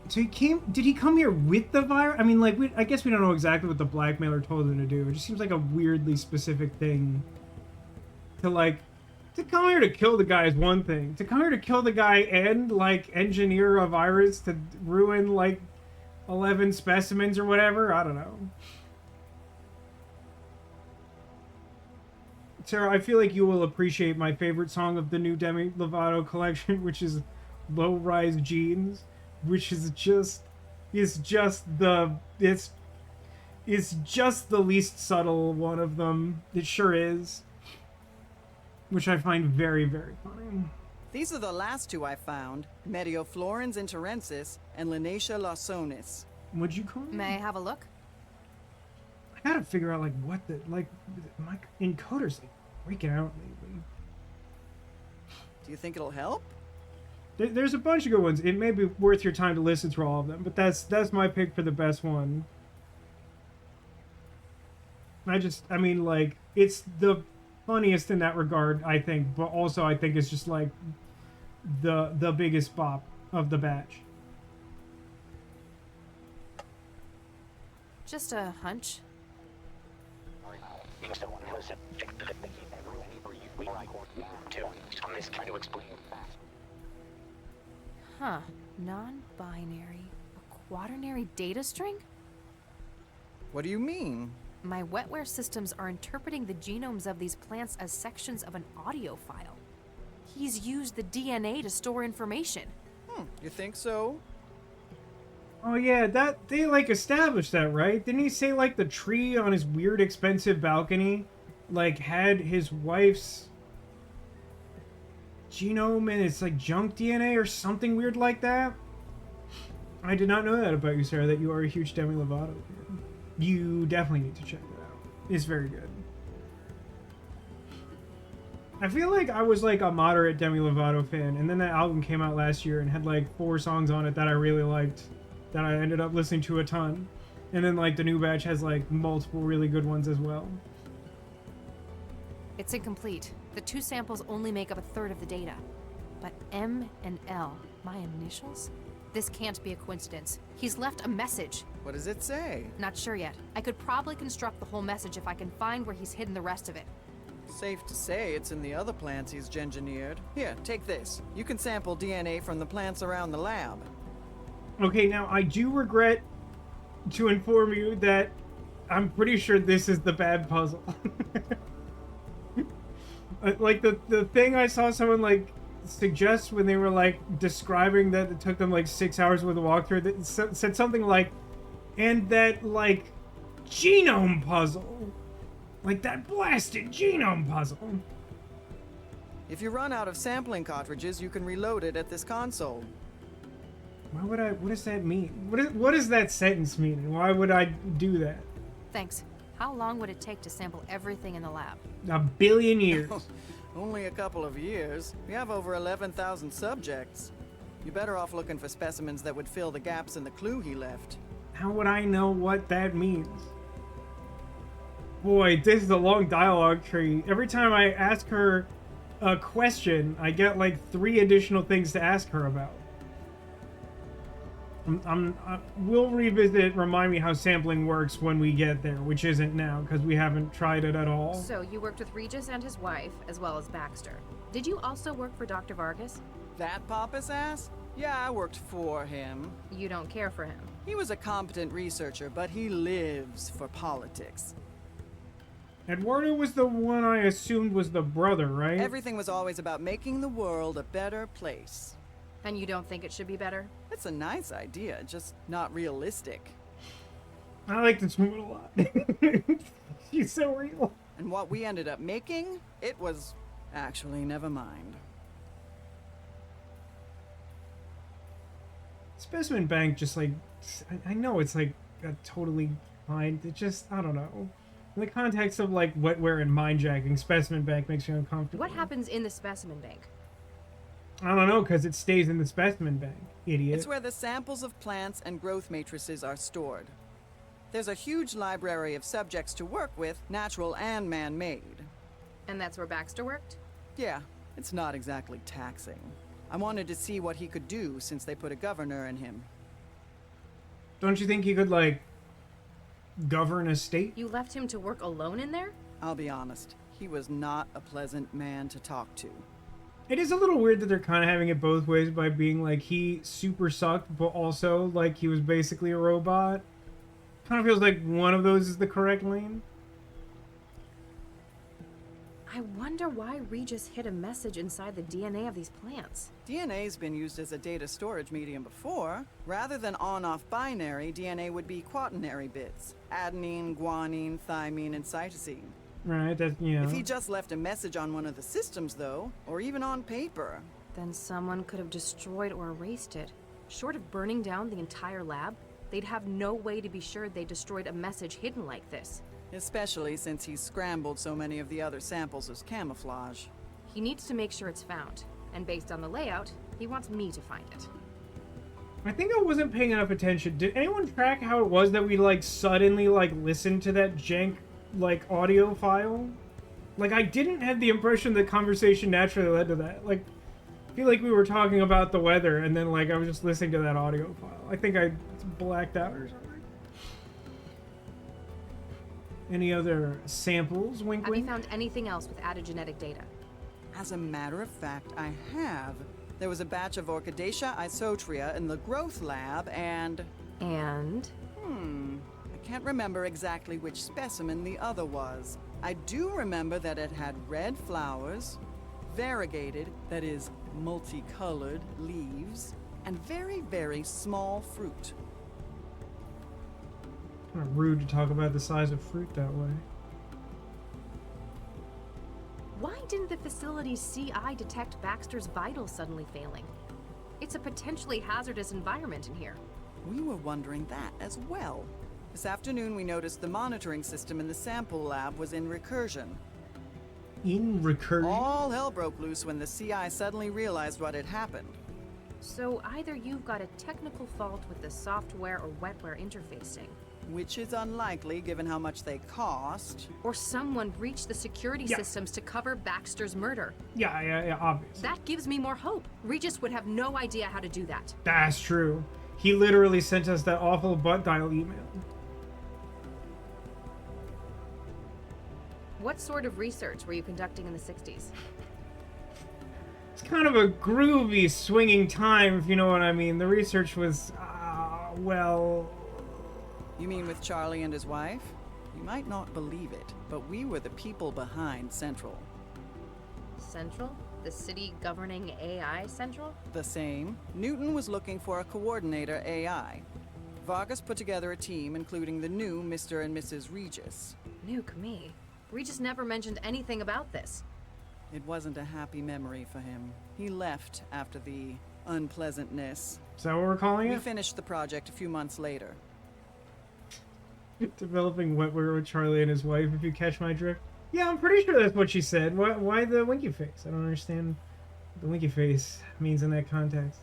So did he come here with the virus? I mean, like, I guess we don't know exactly what the blackmailer told him to do. It just seems like a weirdly specific thing. To come here to kill the guy is one thing. To come here to kill the guy and, like, engineer a virus to ruin, like, 11 specimens or whatever? I don't know. Sarah, I feel like you will appreciate my favorite song of the new Demi Lovato collection, which is Low Rise Jeans, which is just the least subtle one of them. It sure is. Which I find very, very funny. These are the last two I found, Medioflorens interensis and Linacia lawsonis. What'd you call it? May I have a look? I gotta figure out, like, what the, like, my encoder's, like, freaking out lately. Do you think it'll help? There's a bunch of good ones. It may be worth your time to listen to all of them, but that's my pick for the best one. I mean, like, it's the funniest in that regard, I think, but also I think it's just, like, the biggest bop of the batch. Just a hunch. Huh. Non-binary. A quaternary data string? What do you mean? My wetware systems are interpreting the genomes of these plants as sections of an audio file. He's used the DNA to store information. You think so? Oh yeah, that they like established that, right? Didn't he say like the tree on his weird expensive balcony like had his wife's genome and it's like junk DNA or something weird like that? I did not know that about you, Sarah, that you are a huge Demi Lovato fan. You definitely need to check it out. It's very good. I feel like I was like a moderate Demi Lovato fan, and then that album came out last year and had like 4 songs on it that I really liked, that I ended up listening to a ton. And then like the new batch has like multiple really good ones as well. It's incomplete. The 2 samples only make up a third of the data. But M and L, my initials? This can't be a coincidence. He's left a message. What does it say? Not sure yet. I could probably construct the whole message if I can find where he's hidden the rest of it. Safe to say it's in the other plants he's gengineered. Here, take this. You can sample DNA from the plants around the lab. Okay, now I do regret to inform you that I'm pretty sure this is the bad puzzle. Like the thing I saw someone like suggest when they were like describing that it took them like 6 hours with a walkthrough, that said something like, and that like genome puzzle, like that blasted genome puzzle. If you run out of sampling cartridges, you can reload it at this console. Why would I? What does that mean? What does that sentence mean? And why would I do that? Thanks. How long would it take to sample everything in the lab? A billion years. Only a couple of years. We have over 11,000 subjects. You're better off looking for specimens that would fill the gaps in the clue he left. How would I know what that means? Boy, this is a long dialogue tree. Every time I ask her a question, I get like 3 additional things to ask her about. We'll revisit, remind me how sampling works when we get there, which isn't now, because we haven't tried it at all. So you worked with Regis and his wife, as well as Baxter. Did you also work for Dr. Vargas? That pompous ass? Yeah, I worked for him. You don't care for him. He was a competent researcher, but he lives for politics. Eduardo was the one I assumed was the brother, right? Everything was always about making the world a better place. And you don't think it should be better? It's a nice idea, just not realistic. I like this movie a lot. She's so real. And what we ended up making, it was... Actually, never mind. Specimen Bank just like... I know it's like a totally fine... It just... I don't know. In the context of like wetware and mindjacking, Specimen Bank makes me uncomfortable. What happens in the specimen bank? I don't know, because it stays in the Specimen Bank, idiot. It's where the samples of plants and growth matrices are stored. There's a huge library of subjects to work with, natural and man-made. And that's where Baxter worked? Yeah, it's not exactly taxing. I wanted to see what he could do since they put a governor in him. Don't you think he could, like, govern a state? You left him to work alone in there? I'll be honest, he was not a pleasant man to talk to. It is a little weird that they're kind of having it both ways by being like he super sucked, but also like he was basically a robot. Kind of feels like one of those is the correct lane. I wonder why Regis hid a message inside the DNA of these plants. DNA's been used as a data storage medium before. Rather than on-off binary, DNA would be quaternary bits. Adenine, guanine, thymine, and cytosine. Right, that's, you know. If he just left a message on one of the systems, though, or even on paper... Then someone could have destroyed or erased it. Short of burning down the entire lab, they'd have no way to be sure they destroyed a message hidden like this. Especially since he's scrambled so many of the other samples as camouflage. He needs to make sure it's found, and based on the layout, he wants me to find it. I think I wasn't paying enough attention. Did anyone track how it was that we, like, suddenly, like, listened to that jank, like, audio file? Like, I didn't have the impression that conversation naturally led to that. Like, I feel like we were talking about the weather, and then, like, I was just listening to that audio file. I think I blacked out or something. Any other samples? Wink, Have you wink. found anything else with added genetic data? As a matter of fact, I have. There was a batch of Orchidaceae isotria in the growth lab, and... And? I can't remember exactly which specimen the other was. I do remember that it had red flowers, variegated, that is, multicolored leaves, and very, very small fruit. Kind of rude to talk about the size of fruit that way. Why didn't the facility's CI detect Baxter's vitals suddenly failing? It's a potentially hazardous environment in here. We were wondering that as well. This afternoon we noticed the monitoring system in the sample lab was in recursion. In recursion? All hell broke loose when the CI suddenly realized what had happened. So either you've got a technical fault with the software or wetware interfacing, Which is unlikely given how much they cost. or someone breached the security Yeah. systems to cover Baxter's murder. Yeah, obviously. That gives me more hope. Regis would have no idea how to do that. That's true. He literally sent us that awful butt dial email. What sort of research were you conducting in the 60s? It's kind of a groovy, swinging time, if you know what I mean. The research was, well... You mean with Charlie and his wife? You might not believe it, but we were the people behind Central. Central? The city governing AI Central? The same. Newton was looking for a coordinator AI. Vargas put together a team including the new Mr. and Mrs. Regis. Nuke me. Regis never mentioned anything about this. It wasn't a happy memory for him. He left after the unpleasantness. Is that what we're calling We it? finished the project a few months later. Developing wetware with Charlie and his wife, if you catch my drift. Yeah, I'm pretty sure that's what she said. Why the winky face? I don't understand what the winky face means in that context.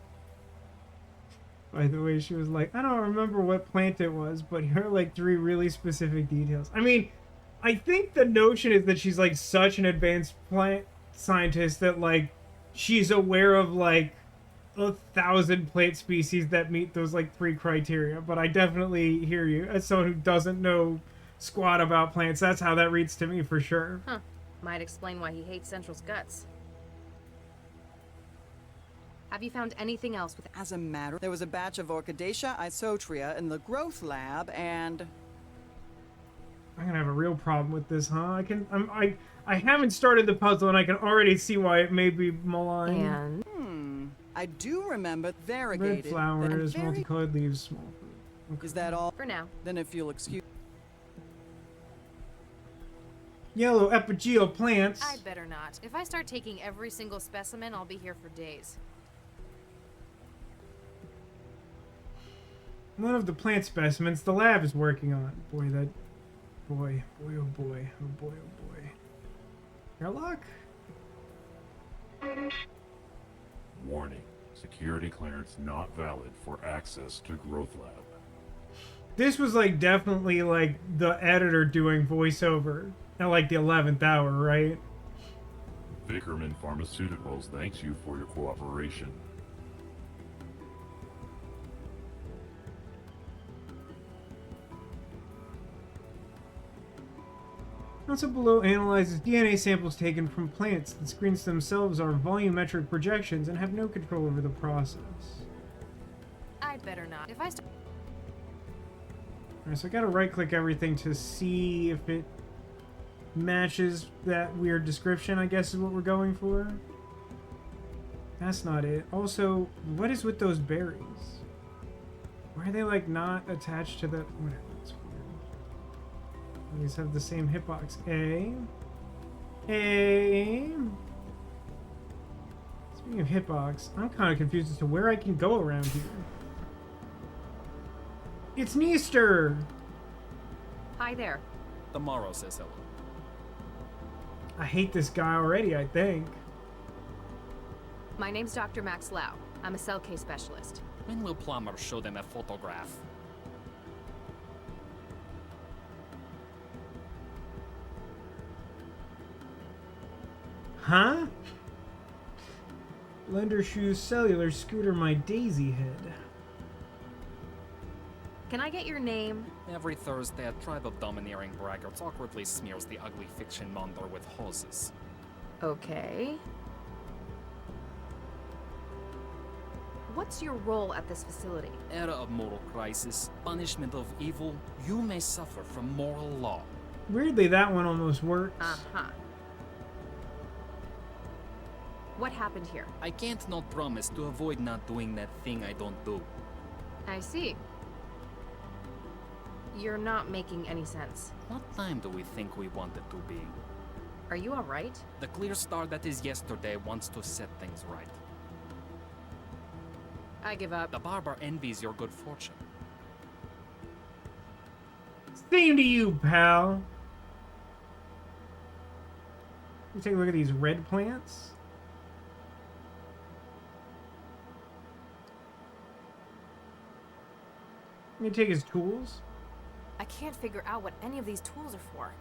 By the way, she was like, I don't remember what plant it was, but here are like 3 really specific details. I mean, I think the notion is that she's like such an advanced plant scientist that like she's aware of like 1,000 plant species that meet those like 3 criteria. But I definitely hear you as someone who doesn't know squat about plants. That's how that reads to me for sure. Huh. Might explain why he hates Central's guts. Have you found anything else with... As a matter, there was a batch of Orchidaceae isotria in the growth lab, and I'm gonna have a real problem with this, huh? I haven't started the puzzle and I can already see why it may be maligned. And... I do remember variegated. Red and flowers, very- multicolored leaves, small fruit. Is that all? For now. Then if you'll excuse... Yellow epigeo plants. I'd better not. If I start taking every single specimen, I'll be here for days. One of the plant specimens the lab is working on. Boy, oh boy, oh boy, oh boy. Airlock? Warning. Security clearance not valid for access to Growth Lab. This was like definitely like the editor doing voiceover at like the 11th hour, right? Vickerman Pharmaceuticals thanks you for your cooperation. Also below analyzes DNA samples taken from plants. The screens themselves are volumetric projections and have no control over the process. I'd better not. If I start... Alright, so I gotta right click everything to see if it matches that weird description, I guess is what we're going for. That's not it. Also, what is with those berries? Why are they like not attached to the... Whatever, that's weird. These have the same hitbox. Speaking of hitbox, I'm kind of confused as to where I can go around here. It's Neaster! Hi there. The Morrow says hello. I hate this guy already, I think. My name's Dr. Max Lau. I'm a cell case specialist. When will Plumber show them a photograph? Huh? Blender Shoes Cellular Scooter My Daisy Head. Can I get your name? Every Thursday, a tribe of domineering braggarts awkwardly smears the ugly fiction monger with hoses. Okay. What's your role at this facility? Era of moral crisis, punishment of evil, you may suffer from moral law. Weirdly, that one almost works. Uh-huh. What happened here? I can't not promise to avoid not doing that thing I don't do. I see. You're not making any sense. What time do we think we want it to be? Are you alright? The clear star that is yesterday wants to set things right. I give up. The barber envies your good fortune. Same to you, pal. You take a look at these red plants. Let me take his tools. I can't figure out what any of these tools are for.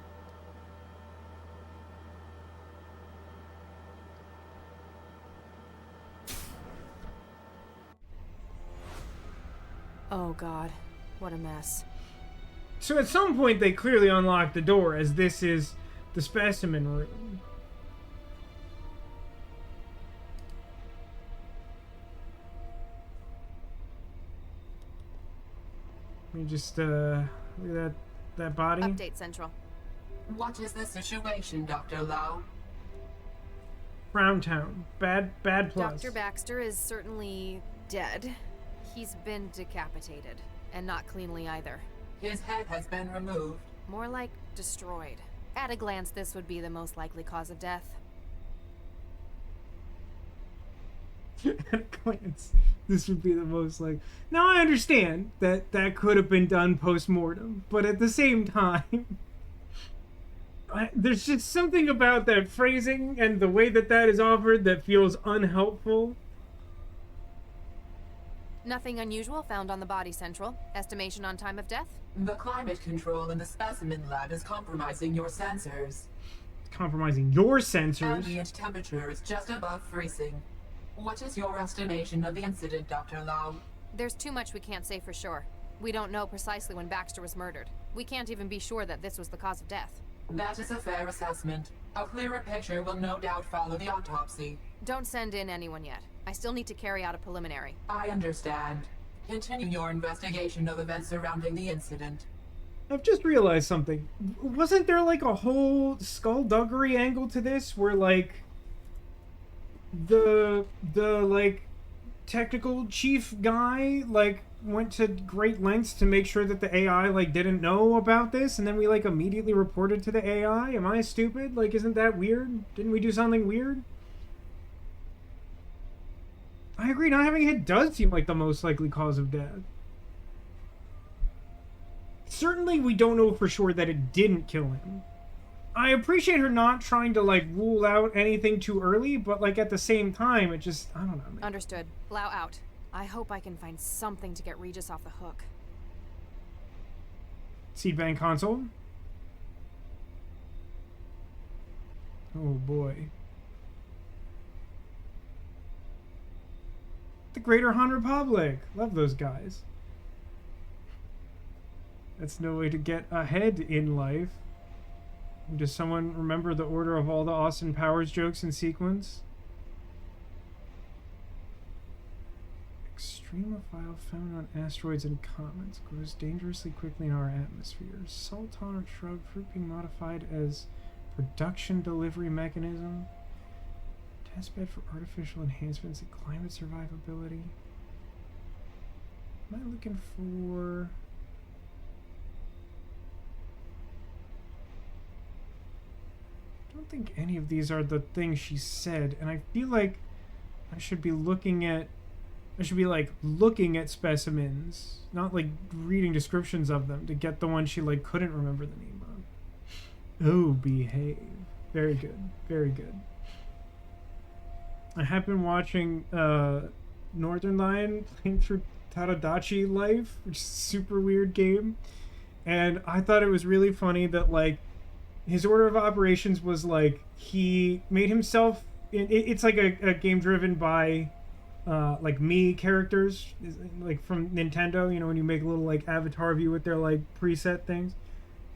Oh god, what a mess. So at some point they clearly unlock the door, as this is the specimen room. Let me just look at that body. Update Central. What is the situation, Dr. Lau? Frown Town. Bad plus. Dr. Baxter is certainly dead. He's been decapitated, and not cleanly either. His head has been removed. More like destroyed. At a glance, this would be the most likely cause of death. At a glance, this would be the most like. Now I understand that that could have been done post-mortem, but at the same time, there's just something about that phrasing and the way that that is offered that feels unhelpful. Nothing unusual found on the body, Central. Estimation on time of death? The climate control in the specimen lab is compromising your sensors. Compromising your sensors. Ambient temperature is just above freezing. What is your estimation of the incident, Dr. Lau? There's too much we can't say for sure. We don't know precisely when Baxter was murdered. We can't even be sure that this was the cause of death. That is a fair assessment. A clearer picture will no doubt follow the autopsy. Don't send in anyone yet. I still need to carry out a preliminary. I understand. Continue your investigation of events surrounding the incident. I've just realized something. Wasn't there like a whole skullduggery angle to this where like the like technical chief guy like went to great lengths to make sure that the AI like didn't know about this, and then we like immediately reported to the AI? Am I stupid? Like, isn't that weird? Didn't we do something weird? I agree, not having a hit does seem like the most likely cause of death. Certainly we don't know for sure that it didn't kill him. I appreciate her not trying to like rule out anything too early, but like at the same time it just, I don't know, man. Understood. Lau out. I hope I can find something to get Regis off the hook. Seed bank console? Oh boy. The Greater Han Republic. Love those guys. That's no way to get ahead in life. Does someone remember the order of all the Austin Powers jokes in sequence? Extremophile found on asteroids and comets grows dangerously quickly in our atmosphere. Salt-tolerant shrub, fruit being modified as production delivery mechanism. Testbed for artificial enhancements and climate survivability. Am I looking for... I don't think any of these are the things she said, and I feel like I should be looking at specimens, not like reading descriptions of them to get the one she like couldn't remember the name of. Oh, behave. Very good. Very good. I have been watching Northern Lion playing through Tadadachi Life, which is a super weird game, and I thought it was really funny that like his order of operations was like he made himself it's like a game driven by like me characters, like from Nintendo. You know, when you make a little like avatar of you with their like preset things,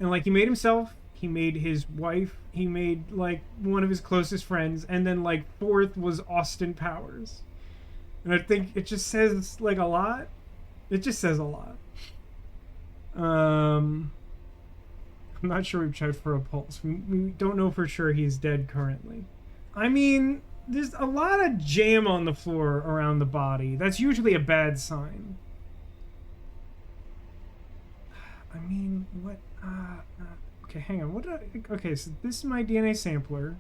and like he made himself, he made his wife, he made like one of his closest friends, and then like fourth was Austin Powers, and I think it just says like a lot. It just says a lot. I'm not sure we've checked for a pulse. We don't know for sure he's dead currently. I mean, there's a lot of jam on the floor around the body. That's usually a bad sign. I mean, what? Okay, hang on. Okay, so this is my DNA sampler.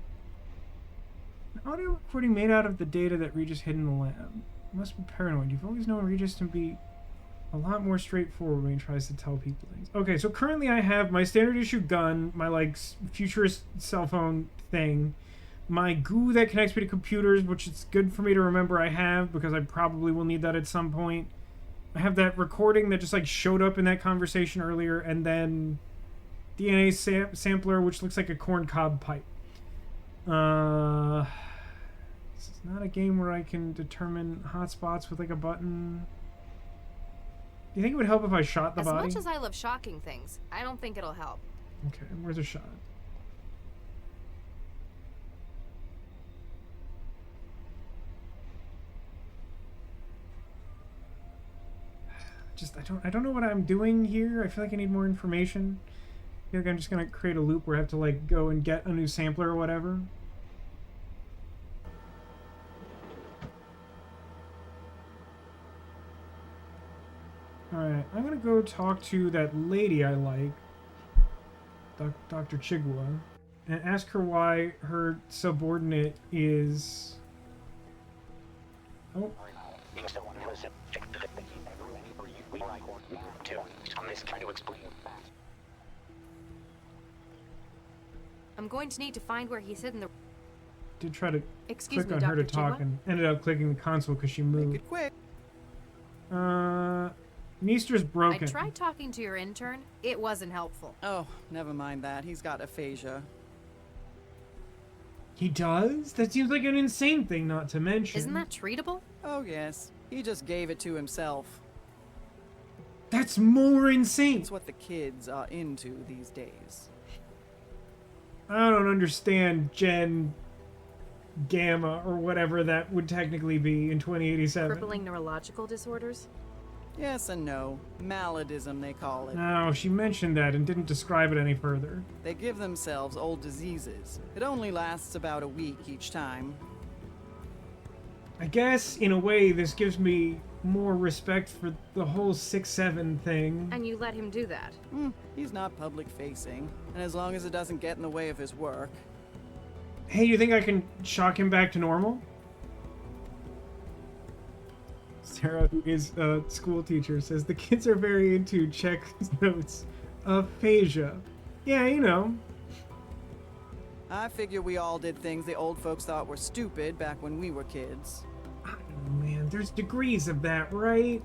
An audio recording made out of the data that Regis hid in the lab. You must be paranoid. You've always known Regis to be a lot more straightforward when he tries to tell people things. Okay, so currently I have my standard issue gun, my like futurist cell phone thing, my goo that connects me to computers, which is good for me to remember I have because I probably will need that at some point. I have that recording that just like showed up in that conversation earlier, and then DNA sampler, which looks like a corncob pipe. This is not a game where I can determine hotspots with like a button. Do you think it would help if I shot the body? As much as I love shocking things, I don't think it'll help. Okay, where's a shot? I don't know what I'm doing here. I feel like I need more information. I feel like I'm just gonna create a loop where I have to like go and get a new sampler or whatever. Alright, I'm gonna go talk to that lady I like, Dr. Chigwa, and ask her why her subordinate is... Oh. I'm going to need to find where he's hidden the... Did try to Excuse click me, on her to Dr. talk Chigwa? and ended up clicking the console because she moved. Make it quick. Meester's broken. I tried talking to your intern. It wasn't helpful. Oh, never mind that. He's got aphasia. He does? That seems like an insane thing not to mention. Isn't that treatable? Oh, yes. He just gave it to himself. That's more insane. It's what the kids are into these days. I don't understand Gen Gamma or whatever that would technically be in 2087. Crippling neurological disorders? Yes and no. Maladism, they call it. No, she mentioned that and didn't describe it any further. They give themselves old diseases. It only lasts about a week each time. I guess, in a way, this gives me more respect for the whole 6-7 thing. And you let him do that? He's not public-facing, and as long as it doesn't get in the way of his work. Hey, you think I can shock him back to normal? Sarah, who is a school teacher, says the kids are very into check notes. Aphasia. Yeah, you know. I figure we all did things the old folks thought were stupid back when we were kids. I don't know, man. There's degrees of that, right?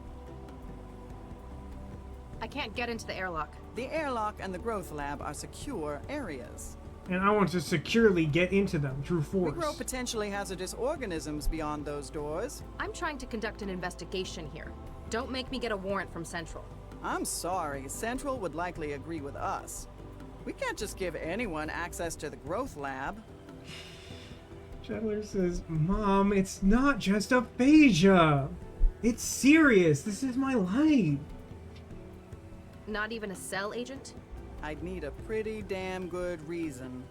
I can't get into the airlock. The airlock and the growth lab are secure areas. And I want to securely get into them through force. We grow potentially hazardous organisms beyond those doors. I'm trying to conduct an investigation here. Don't make me get a warrant from Central. I'm sorry, Central would likely agree with us. We can't just give anyone access to the growth lab. Chandler says, Mom, it's not just aphasia. It's serious. This is my life. Not even a cell agent? I'd need a pretty damn good reason.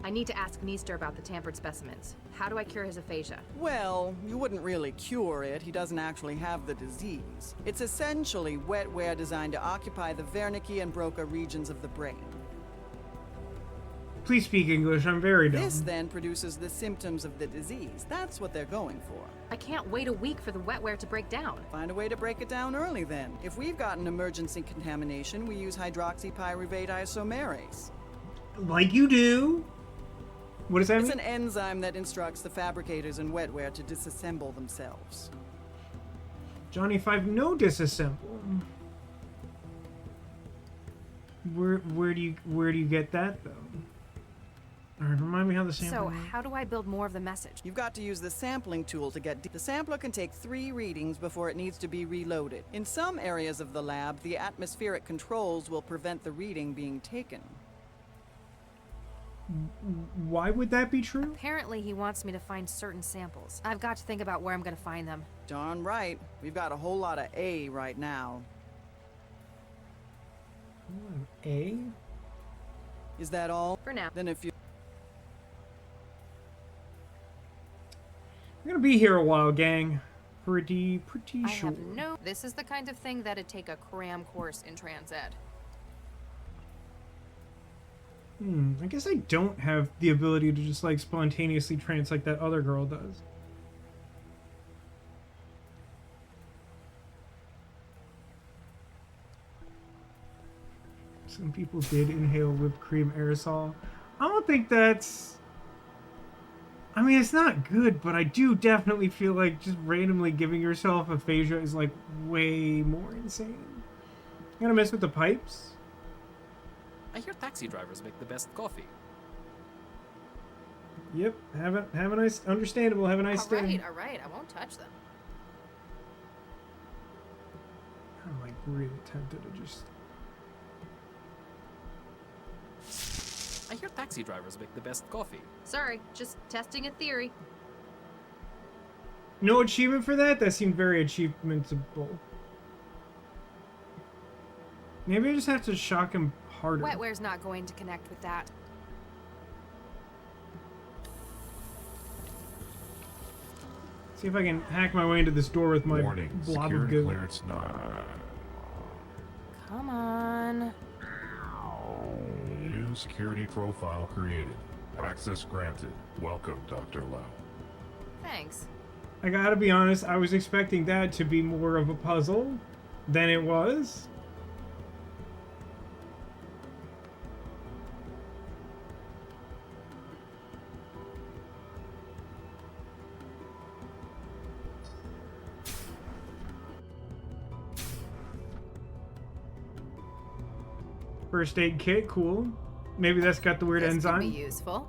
I need to ask Meester about the tampered specimens. How do I cure his aphasia? Well, you wouldn't really cure it. He doesn't actually have the disease. It's essentially wetware designed to occupy the Wernicke and Broca regions of the brain. Please speak English. I'm very dumb. This then produces the symptoms of the disease. That's what they're going for. I can't wait a week for the wetware to break down. Find a way to break it down early then. If we've got an emergency contamination, we use hydroxypyruvate isomerase. Like you do. What does that mean? It's an enzyme that instructs the fabricators in wetware to disassemble themselves. Johnny 5, no disassemble. Where do you get that though? Alright, remind me how the So, sampling how do I build more of the message? You've got to use the sampling tool to get... The sampler can take 3 readings before it needs to be reloaded. In some areas of the lab, the atmospheric controls will prevent the reading being taken. Why would that be true? Apparently, he wants me to find certain samples. I've got to think about where I'm gonna find them. Darn right. We've got a whole lot of A right now. A? Is that all? For now. Then if you... I'm gonna be here a while, gang. Pretty I sure. have no... This is the kind of thing that'd take a cram course in trans ed. I guess I don't have the ability to just like spontaneously trance like that other girl does. Some people did inhale whipped cream aerosol. I don't think that's... I mean, it's not good, but I do definitely feel like just randomly giving yourself aphasia is like way more insane. You gonna mess with the pipes? I hear taxi drivers make the best coffee. Yep, have a nice, understandable, have a nice day. All right, I won't touch them. I'm like really tempted to just... I hear taxi drivers make the best coffee. Sorry, just testing a theory. No achievement for that? That seemed very achievementable. Maybe I just have to shock him harder. Wetware's not going to connect with that. See if I can hack my way into this door with my Warning, blob of security goo. clearance not. Come on. New security profile created. Access granted. Welcome, Dr. Lau. Thanks. I gotta be honest, I was expecting that to be more of a puzzle than it was. First aid kit, cool. Maybe that's got the weird This enzyme. could be useful.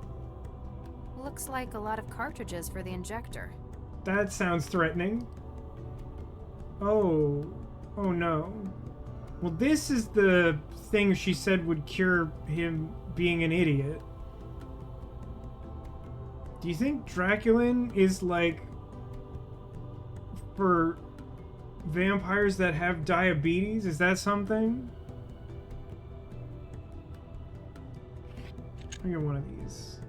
Looks like a lot of cartridges for the injector. That sounds threatening. Oh no. Well, this is the thing she said would cure him being an idiot. Do you think Draculin is like for vampires that have diabetes? Is that something? I get one of these.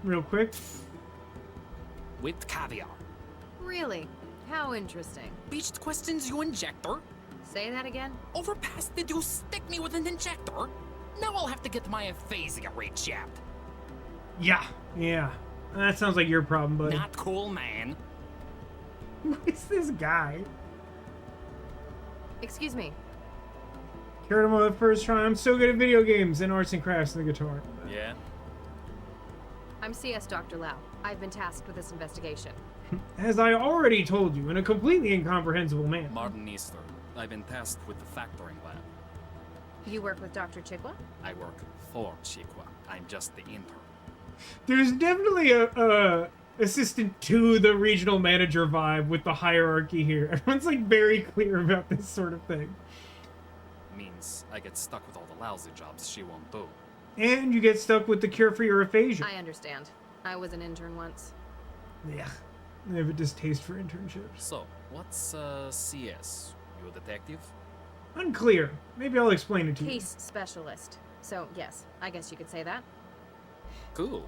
Real quick. With caviar. Really? How interesting. Beached questions, you injector? Say that again? Overpass did you stick me with an injector? Now I'll have to get my aphasia rechecked. Yeah. That sounds like your problem, buddy. Not cool, man. Who is this guy? Excuse me. Cured him on the first try. I'm so good at video games and arts and crafts and the guitar. Yeah? I'm CS Dr. Lau. I've been tasked with this investigation. As I already told you in a completely incomprehensible manner. Martin Easter. I've been tasked with the factoring lab. You work with Dr. Chikwa? I work for Chikwa. I'm just the intern. There's definitely a assistant to the regional manager vibe with the hierarchy here. Everyone's like very clear about this sort of thing. Means I get stuck with all the lousy jobs she won't do. And you get stuck with the cure for your aphasia. I understand. I was an intern once. Yeah. I have a distaste for internships. So, what's CS? You a detective? Unclear. Maybe I'll explain it to you. Case specialist. So, yes, I guess you could say that. Cool.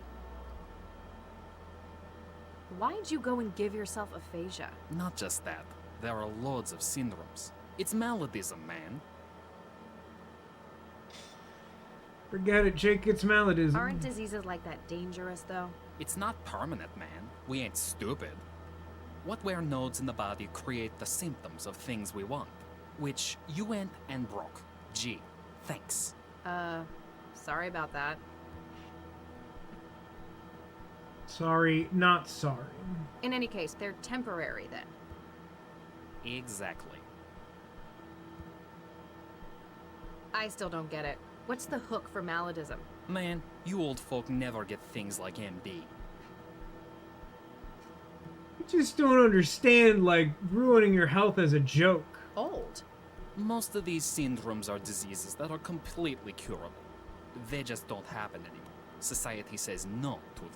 Why'd you go and give yourself aphasia? Not just that. There are loads of syndromes. It's maladies, man. Forget it, Jake. It's maladies. Aren't diseases like that dangerous, though? It's not permanent, man. We ain't stupid. Wetware nodes in the body create the symptoms of things we want, which you went and broke. Gee, thanks. Sorry about that. Sorry, not sorry. In any case, they're temporary then. Exactly. I still don't get it. What's the hook for malladism? Man, you old folk never get things like MD. I just don't understand, like, ruining your health as a joke. Old. Most of these syndromes are diseases that are completely curable. They just don't happen anymore. Society says no to them.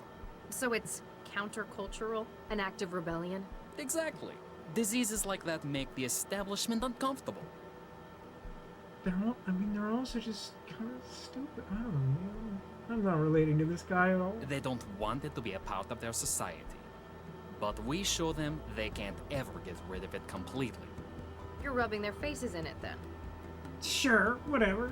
So it's countercultural? An act of rebellion? Exactly. Diseases like that make the establishment uncomfortable. They're also just kind of stupid. I don't know, man. I'm not relating to this guy at all. They don't want it to be a part of their society. But we show them they can't ever get rid of it completely. You're rubbing their faces in it then. Sure, whatever.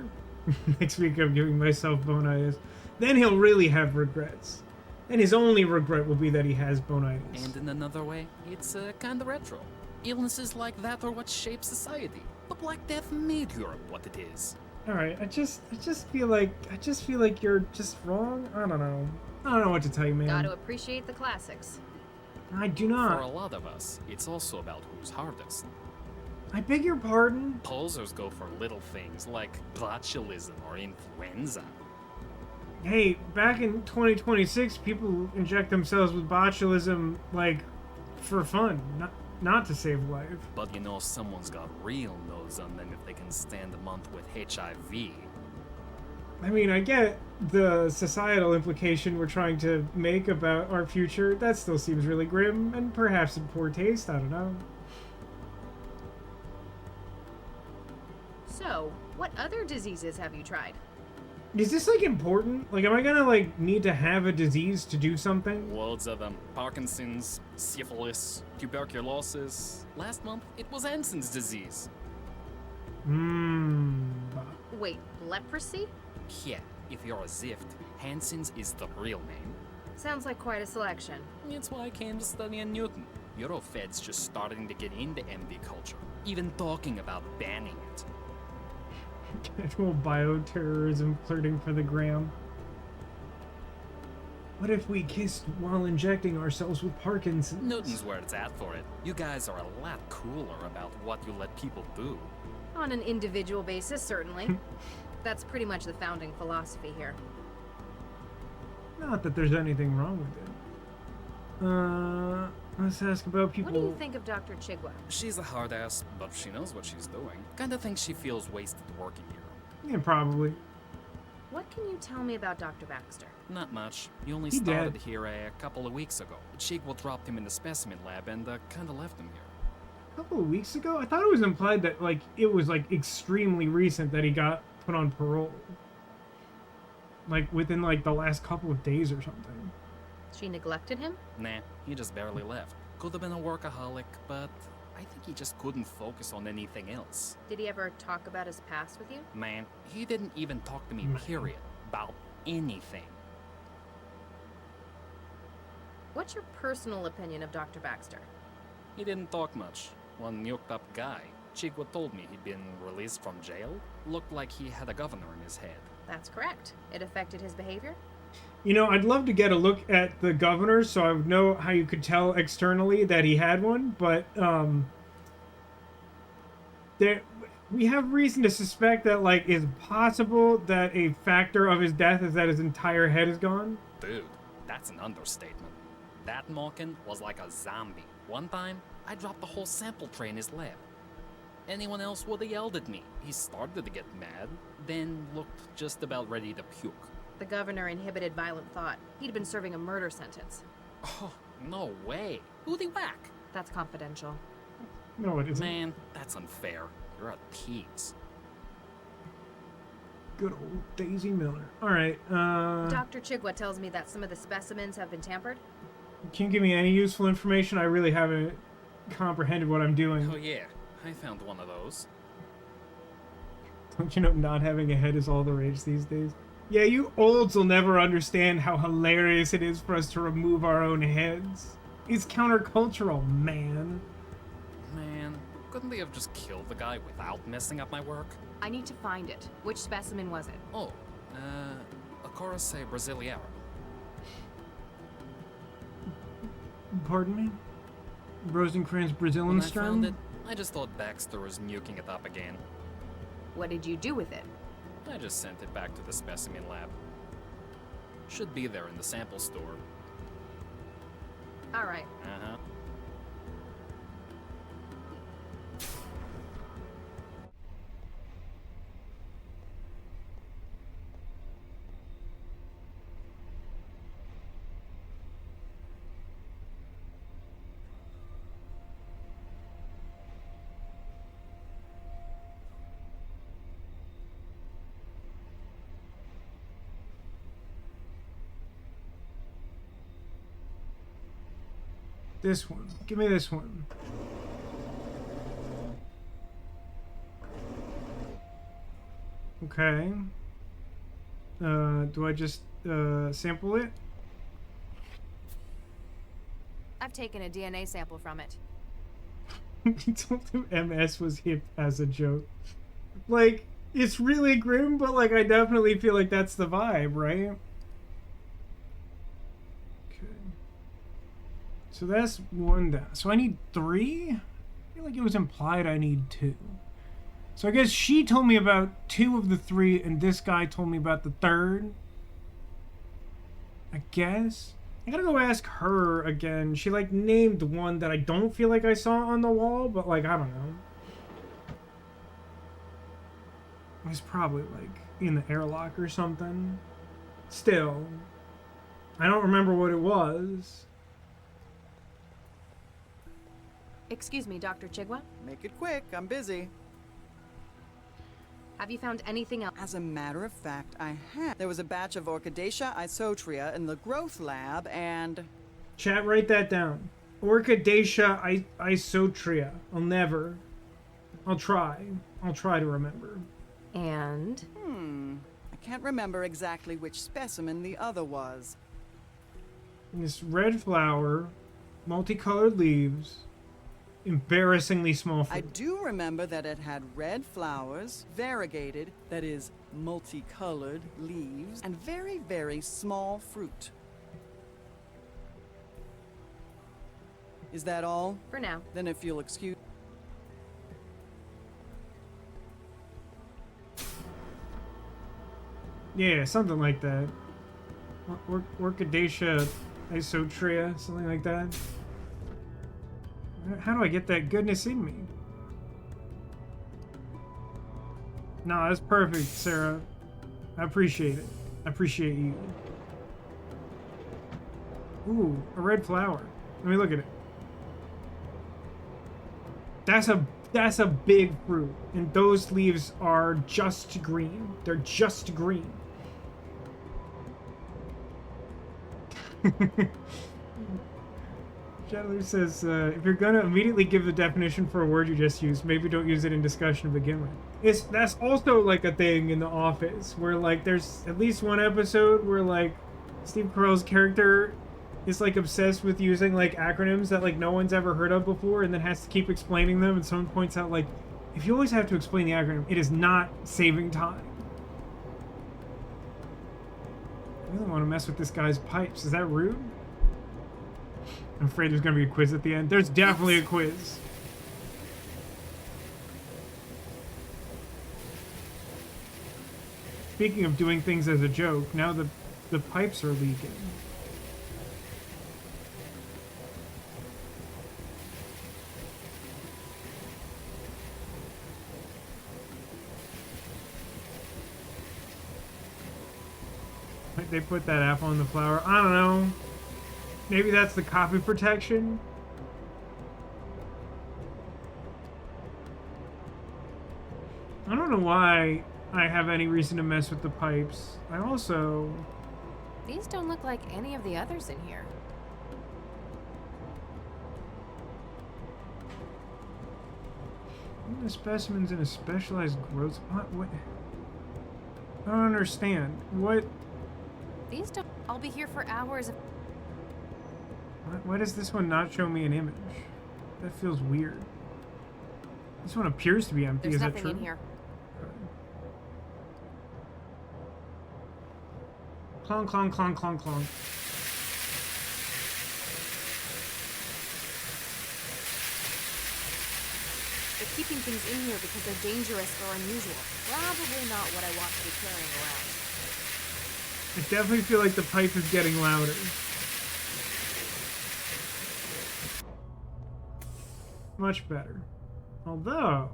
Next week I'm giving myself bonitis. Then he'll really have regrets. And his only regret will be that he has bonitis. And in another way, it's kinda retro. Illnesses like that are what shape society. The Black Death made Europe what it is. Alright, I just feel like you're just wrong. I don't know what to tell you, man. Gotta appreciate the classics. I do For a not. lot of us, it's also about who's hardest. I beg your pardon? Posers go for little things like botulism or influenza. Hey, back in 2026, people inject themselves with botulism, like, for fun, not to save life. But you know someone's got real nose on them if they can stand a month with HIV. I mean, I get the societal implication we're trying to make about our future. That still seems really grim, and perhaps in poor taste, I don't know. So, what other diseases have you tried? Is this, like, important? Like, am I gonna, like, need to have a disease to do something? Loads of them. Parkinson's, syphilis, tuberculosis. Last month, it was Hansen's disease. Wait, leprosy? Yeah, if you're a Zift, Hansen's is the real name. Sounds like quite a selection. It's why I came to study in Newton. Eurofed's just starting to get into MD culture, even talking about banning it. Casual bioterrorism flirting for the gram. What if we kissed while injecting ourselves with Parkinson's? Newton's where it's at for it. You guys are a lot cooler about what you let people do. On an individual basis, certainly. That's pretty much the founding philosophy here. Not that there's anything wrong with it. Let's ask about people. What do you think of Dr. Chigwa? She's a hard ass, but she knows what she's doing. Kinda thinks she feels wasted working here. Yeah, probably. What can you tell me about Dr. Baxter? Not much. He only He started dead. here a couple of weeks ago. Chigwa dropped him in the specimen lab and kinda left him here. A couple of weeks ago? I thought it was implied that, like, it was, like, extremely recent that he got put on parole. Like, within, like, the last couple of days or something. She neglected him? Nah, he just barely left. Could have been a workaholic, but I think he just couldn't focus on anything else. Did he ever talk about his past with you? Man, he didn't even talk to me, period, about anything. What's your personal opinion of Dr. Baxter? He didn't talk much. One yoked up guy. Chigwa told me he'd been released from jail. Looked like he had a governor in his head. That's correct. It affected his behavior? You know, I'd love to get a look at the governor so I would know how you could tell externally that he had one, but, we have reason to suspect that, like, it's possible that a factor of his death is that his entire head is gone. Dude, that's an understatement. That Malkin was like a zombie. One time, I dropped the whole sample tray in his lab. Anyone else would have yelled at me. He started to get mad, then looked just about ready to puke. The governor inhibited violent thought. He'd been serving a murder sentence. Oh, no way. Who'd he whack? That's confidential. No, it isn't. Man, that's unfair. You're a tease. Good old Daisy Miller. Alright, Dr. Chigwa tells me that some of the specimens have been tampered. can you give me any useful information? I really haven't comprehended what I'm doing. Oh yeah, I found one of those. Don't you know not having a head is all the rage these days? Yeah, you olds will never understand how hilarious it is for us to remove our own heads. It's countercultural, man. Man, couldn't they have just killed the guy without messing up my work? I need to find it. Which specimen was it? Oh, Acorus brasiliara. Pardon me? Rosencrantz When I Brasilienstern? found it, I just thought Baxter was nuking it up again. What did you do with it? I just sent it back to the specimen lab. Should be there in the sample store. All right. Uh-huh. This one. Give me this one. Okay. Do I just sample it? I've taken a DNA sample from it. He told him MS was hip as a joke. Like, it's really grim, but like I definitely feel like that's the vibe, right? Okay. So that's one down. So I need 3? I feel like it was implied I need 2. So I guess she told me about 2 of the 3, and this guy told me about the 3rd. I guess. I gotta go ask her again. She, like, named one that I don't feel like I saw on the wall, but, like, I don't know. It was probably, like, in the airlock or something. Still. I don't remember what it was. Excuse me, Dr. Chigwa? Make it quick, I'm busy. Have you found anything else? As a matter of fact, I have. There was a batch of Orchidaceae isotria in the growth lab, and... Chat, write that down. Orchidaceae isotria. I'll try. I'll try to remember. And? I can't remember exactly which specimen the other was. This red flower, multicolored leaves, embarrassingly small fruit. I do remember that it had red flowers, variegated, that is, multicolored leaves, and very, very small fruit. Is that all? For now. Then if you'll excuse... Yeah, something like that. Orchidaceae isotria, something like that. How do I get that goodness in me? No, that's perfect, Sarah. I appreciate it. I appreciate you. Ooh, a red flower. Let me look at it. That's a big fruit, and those leaves are just green. They're just green. Chandler says, if you're gonna immediately give the definition for a word you just used, maybe don't use it in discussion to begin with. That's also like a thing in The Office, where like there's at least one episode where like Steve Carell's character is like obsessed with using like acronyms that like no one's ever heard of before, and then has to keep explaining them, and someone points out like, if you always have to explain the acronym, it is not saving time. I really want to mess with this guy's pipes. Is that rude? I'm afraid there's going to be a quiz at the end. There's definitely a quiz. Speaking of doing things as a joke, now the pipes are leaking. They put that apple in the flower. I don't know. Maybe that's the copy protection? I don't know why I have any reason to mess with the pipes. I also... These don't look like any of the others in here. The specimens in a specialized growth spot? What? I don't understand. What? These don't... I'll be here for hours if... Why does this one not show me an image? That feels weird. This one appears to be empty. There's Is that nothing true? in here. Clonk, clonk, clonk, clonk, clonk. They're keeping things in here because they're dangerous or unusual. Probably not what I want to be carrying around. I definitely feel like the pipe is getting louder. Much better. Although,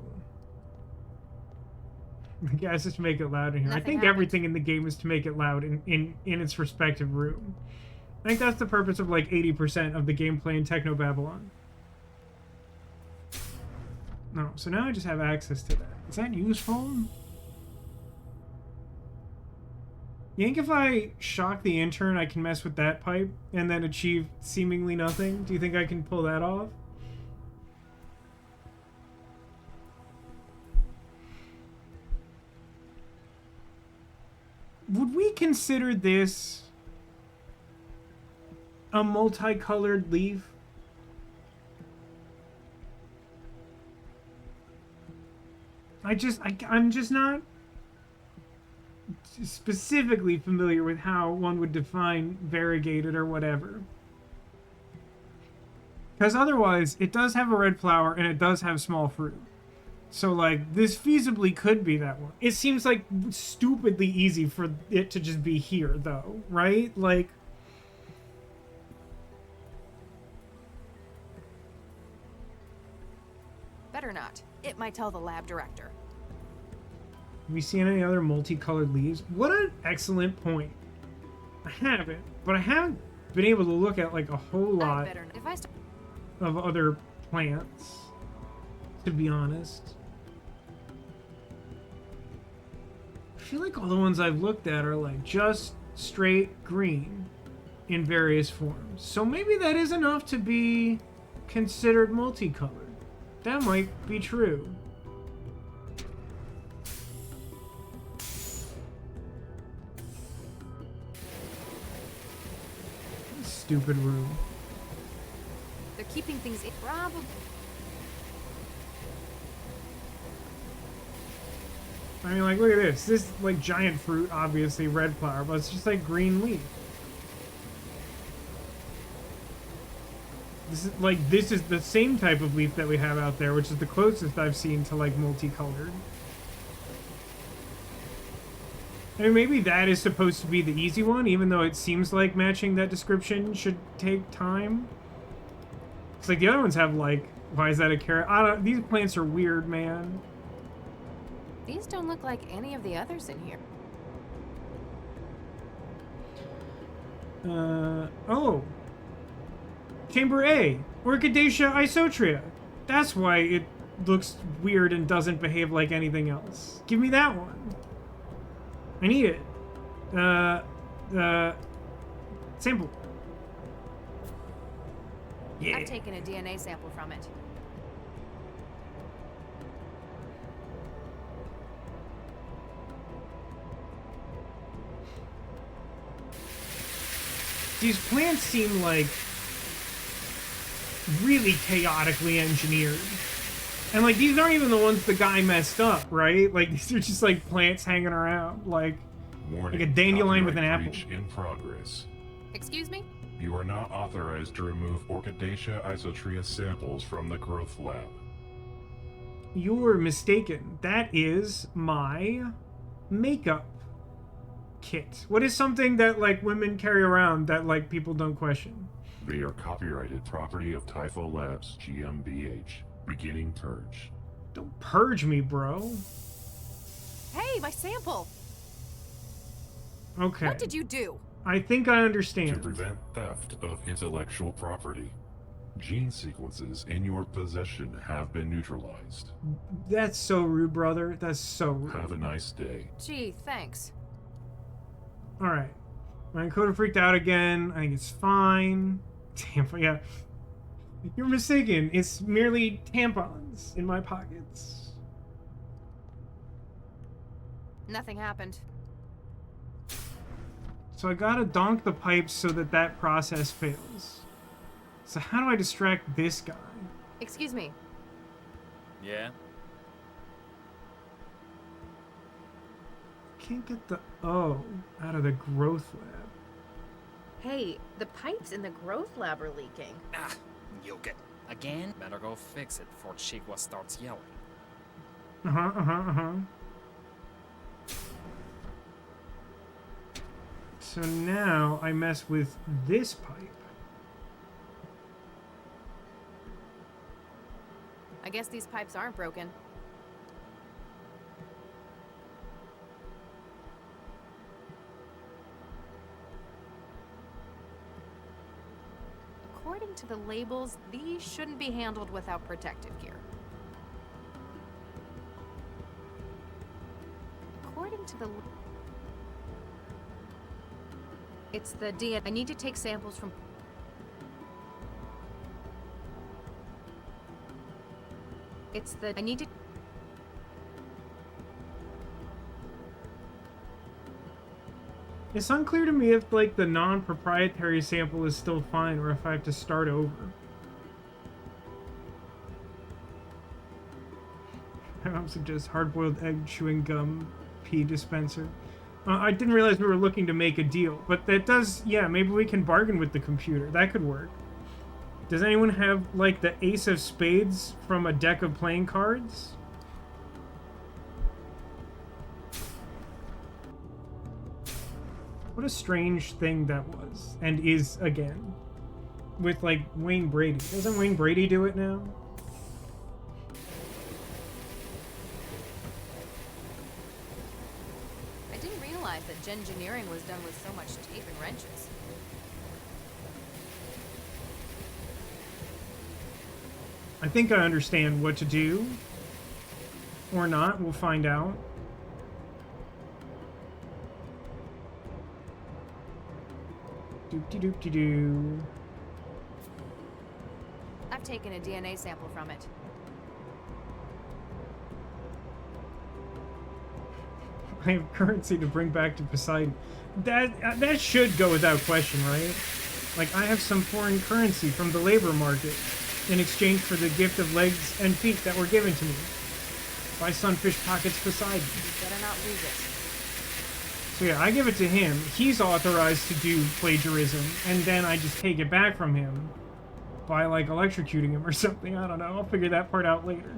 the guys just make it loud in here. Nothing I think happened. everything in the game is to make it loud in its respective room. I think that's the purpose of like 80% of the gameplay in Technobabylon. No, so now I just have access to that. Is that useful? You think if I shock the intern, I can mess with that pipe and then achieve seemingly nothing? Do you think I can pull that off? Would we consider this a multicolored leaf? I'm just not specifically familiar with how one would define variegated or whatever. Because otherwise, it does have a red flower and it does have small fruit. So, like, this feasibly could be that one. It seems, like, stupidly easy for it to just be here, though, right? Like... Better not. It might tell the lab director. Have you seen any other multicolored leaves? What an excellent point. I haven't, but I haven't been able to look at, like, a whole lot If I of other plants, to be honest. I feel like all the ones I've looked at are like just straight green in various forms. So maybe that is enough to be considered multicolored. That might be true. Stupid room. They're keeping things in. Probably. I mean, like, look at this. This, like, giant fruit, obviously red flower, but it's just, like, green leaf. This is the same type of leaf that we have out there, which is the closest I've seen to, like, multicolored. I mean, maybe that is supposed to be the easy one, even though it seems like matching that description should take time. It's like the other ones have, like, why is that a carrot? I don't, these plants are weird, man. These don't look like any of the others in here. Oh. Chamber A. Orchidaceae isotria. That's why it looks weird and doesn't behave like anything else. Give me that one. I need it. Sample. Yeah. I've taken a DNA sample from it. These plants seem like really chaotically engineered. And like these aren't even the ones the guy messed up, right? Like these are just like plants hanging around, like Warning, a dandelion with an copyright apple. breach in progress. Excuse me? You are not authorized to remove Orchidaceae isotria samples from the growth lab. You're mistaken. That is my makeup kit. What is something that like women carry around that like people don't question? They are copyrighted property of Typho Labs GmbH. Beginning purge. Don't purge me, bro. Hey, my sample! Okay. What did you do? I think I To understand. prevent theft of intellectual property, gene sequences in your possession have been neutralized. That's so rude, brother. That's so rude. Have a nice day. Gee, thanks. Alright. My encoder freaked out again. I think it's fine. Tampon, yeah. You're mistaken. It's merely tampons in my pockets. Nothing happened. So I gotta donk the pipes so that that process fails. So how do I distract this guy? Excuse me. Yeah? Can't get the O out of the growth lab. Hey, the pipes in the growth lab are leaking. Ah, yoke it. Again? Better go fix it before Chiqua starts yelling. So now I mess with this pipe. I guess these pipes aren't broken. According to the labels, these shouldn't be handled without protective gear. According to the... It's the DNA. I need to take samples from... It's the... I need to... It's unclear to me if, like, the non-proprietary sample is still fine or if I have to start over. I suggest hard-boiled egg chewing gum pea dispenser. I didn't realize we were looking to make a deal, but that does... Yeah, maybe we can bargain with the computer. That could work. Does anyone have, like, the ace of spades from a deck of playing cards? What a strange thing that was, and is again. With, like, Wayne Brady. Doesn't Wayne Brady do it now? I didn't realize that gengineering was done with so much tape and wrenches. I think I understand what to do. Or not, we'll find out. Doop-de-doop-de-doo. I've taken a DNA sample from it. I have currency to bring back to Poseidon. That should go without question, right? Like, I have some foreign currency from the labor market in exchange for the gift of legs and feet that were given to me by Sunfish Pockets Poseidon. You better not lose it. So yeah, I give it to him. He's authorized to do plagiarism, and then I just take it back from him by, like, electrocuting him or something. I don't know. I'll figure that part out later.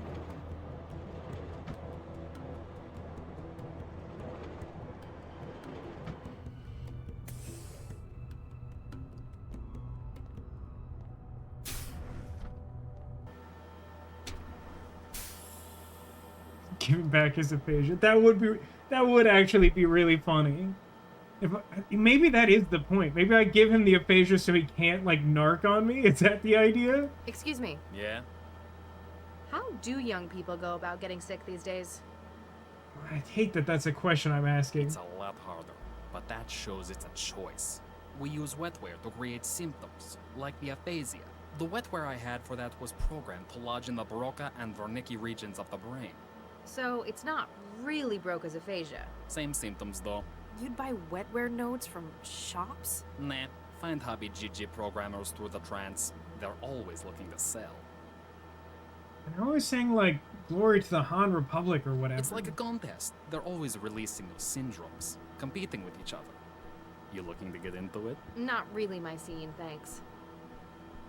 Give him back his aphasia. That would actually be really funny. Maybe that is the point. Maybe I give him the aphasia so he can't, like, narc on me? Is that the idea? Excuse me. Yeah? How do young people go about getting sick these days? I hate that that's a question I'm asking. It's a lot harder, but that shows it's a choice. We use wetware to create symptoms, like the aphasia. The wetware I had for that was programmed to lodge in the Broca and Wernicke regions of the brain. So it's not really Broca's aphasia. Same symptoms, though. You'd buy wetware nodes from shops? Nah, find hobby GG programmers through the trance. They're always looking to sell. They're always saying, like, glory to the Han Republic or whatever. It's like a contest. They're always releasing new syndromes, competing with each other. You looking to get into it? Not really my scene, thanks.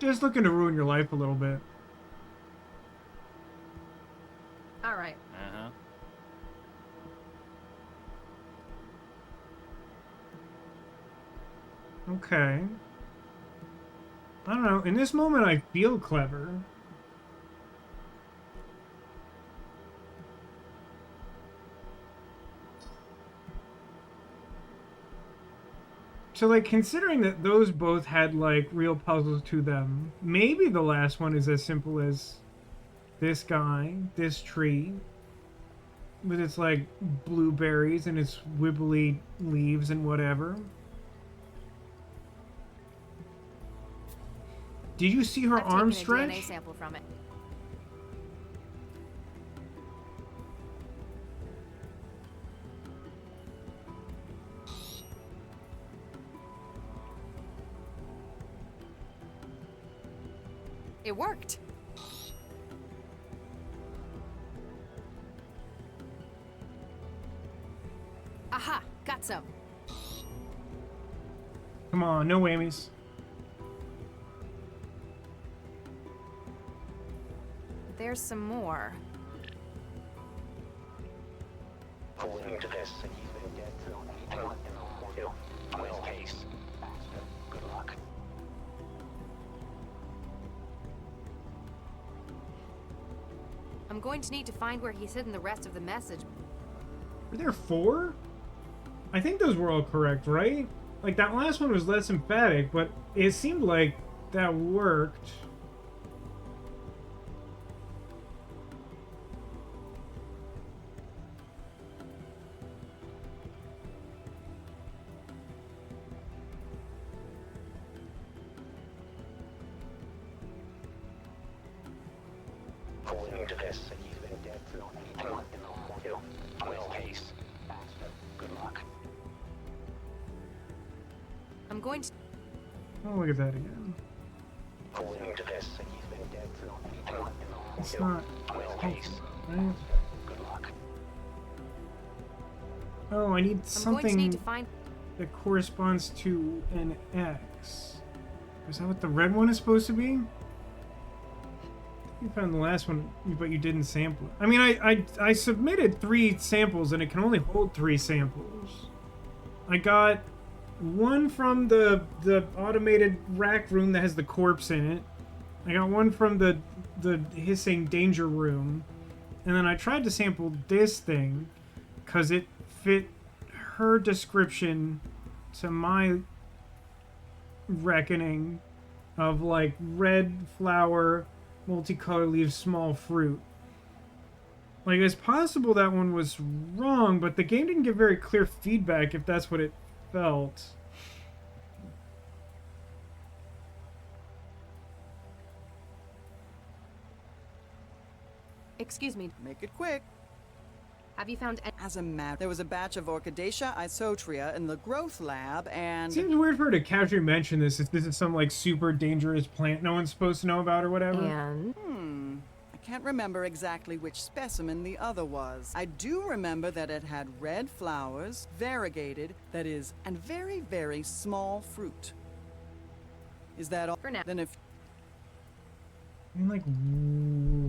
Just looking to ruin your life a little bit. Alright. Uh-huh. Okay. I don't know. In this moment, I feel clever. So, like, considering that those both had, like, real puzzles to them, maybe the last one is as simple as this guy, this tree, with its, like, blueberries and its wibbly leaves and whatever. Did you see her arm stretch? I've taken a DNA sample from it. It worked. Aha, got some. Come on, no whammies. There's some more. According to this, he's been dead for worst case. Good luck. I'm going to need to find where he's hidden the rest of the message. Were there 4? I think those were all correct, right? Like, that last one was less emphatic, but it seemed like that worked. According to this, he's been dead for worst case. Good luck. I'm going to... Oh, look at that again. According to this, he's been dead for It's not worst case. right? Good luck. Oh, I need I'm going to something need to find... that corresponds to an X. Is that what the red one is supposed to be? You found the last one, but you didn't sample it. I mean, I submitted 3 samples, and it can only hold 3 samples. I got one from the automated rack room that has the corpse in it. I got one from the hissing danger room. And then I tried to sample this thing, because it fit her description to my reckoning of, like, red flower, multicolored leaves, small fruit. Like, it's possible that one was wrong, but the game didn't give very clear feedback if that's what it felt. Excuse me. Make it quick. Have you found... As a matter, there was a batch of Orchidaceae isotria in the growth lab, and... Seems weird for her to casually mention this if this is some, like, super dangerous plant no one's supposed to know about or whatever. And... I can't remember exactly which specimen the other was. I do remember that it had red flowers, variegated, that is, and very, very small fruit. Is that all? For now. Then if... I mean, like,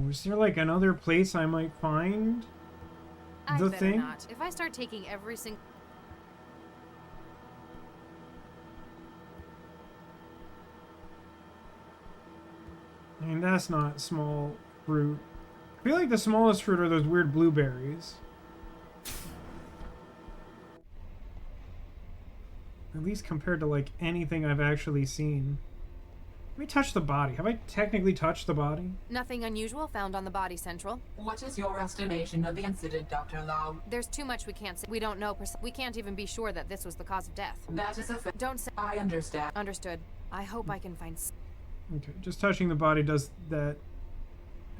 is there, like, another place I might find I the better thing? not. If I start taking every single... I mean, that's not small fruit. I feel like the smallest fruit are those weird blueberries. At least compared to, like, anything I've actually seen. Let me touch the body. Have I technically touched the body? Nothing unusual found on the body central. What is your estimation of the incident, Dr. Lau? There's too much we can't say. We don't know. We can't even be sure that this was the cause of death. That is a fact. Don't say... I understand. Understood. I hope I can find... Okay, just touching the body does that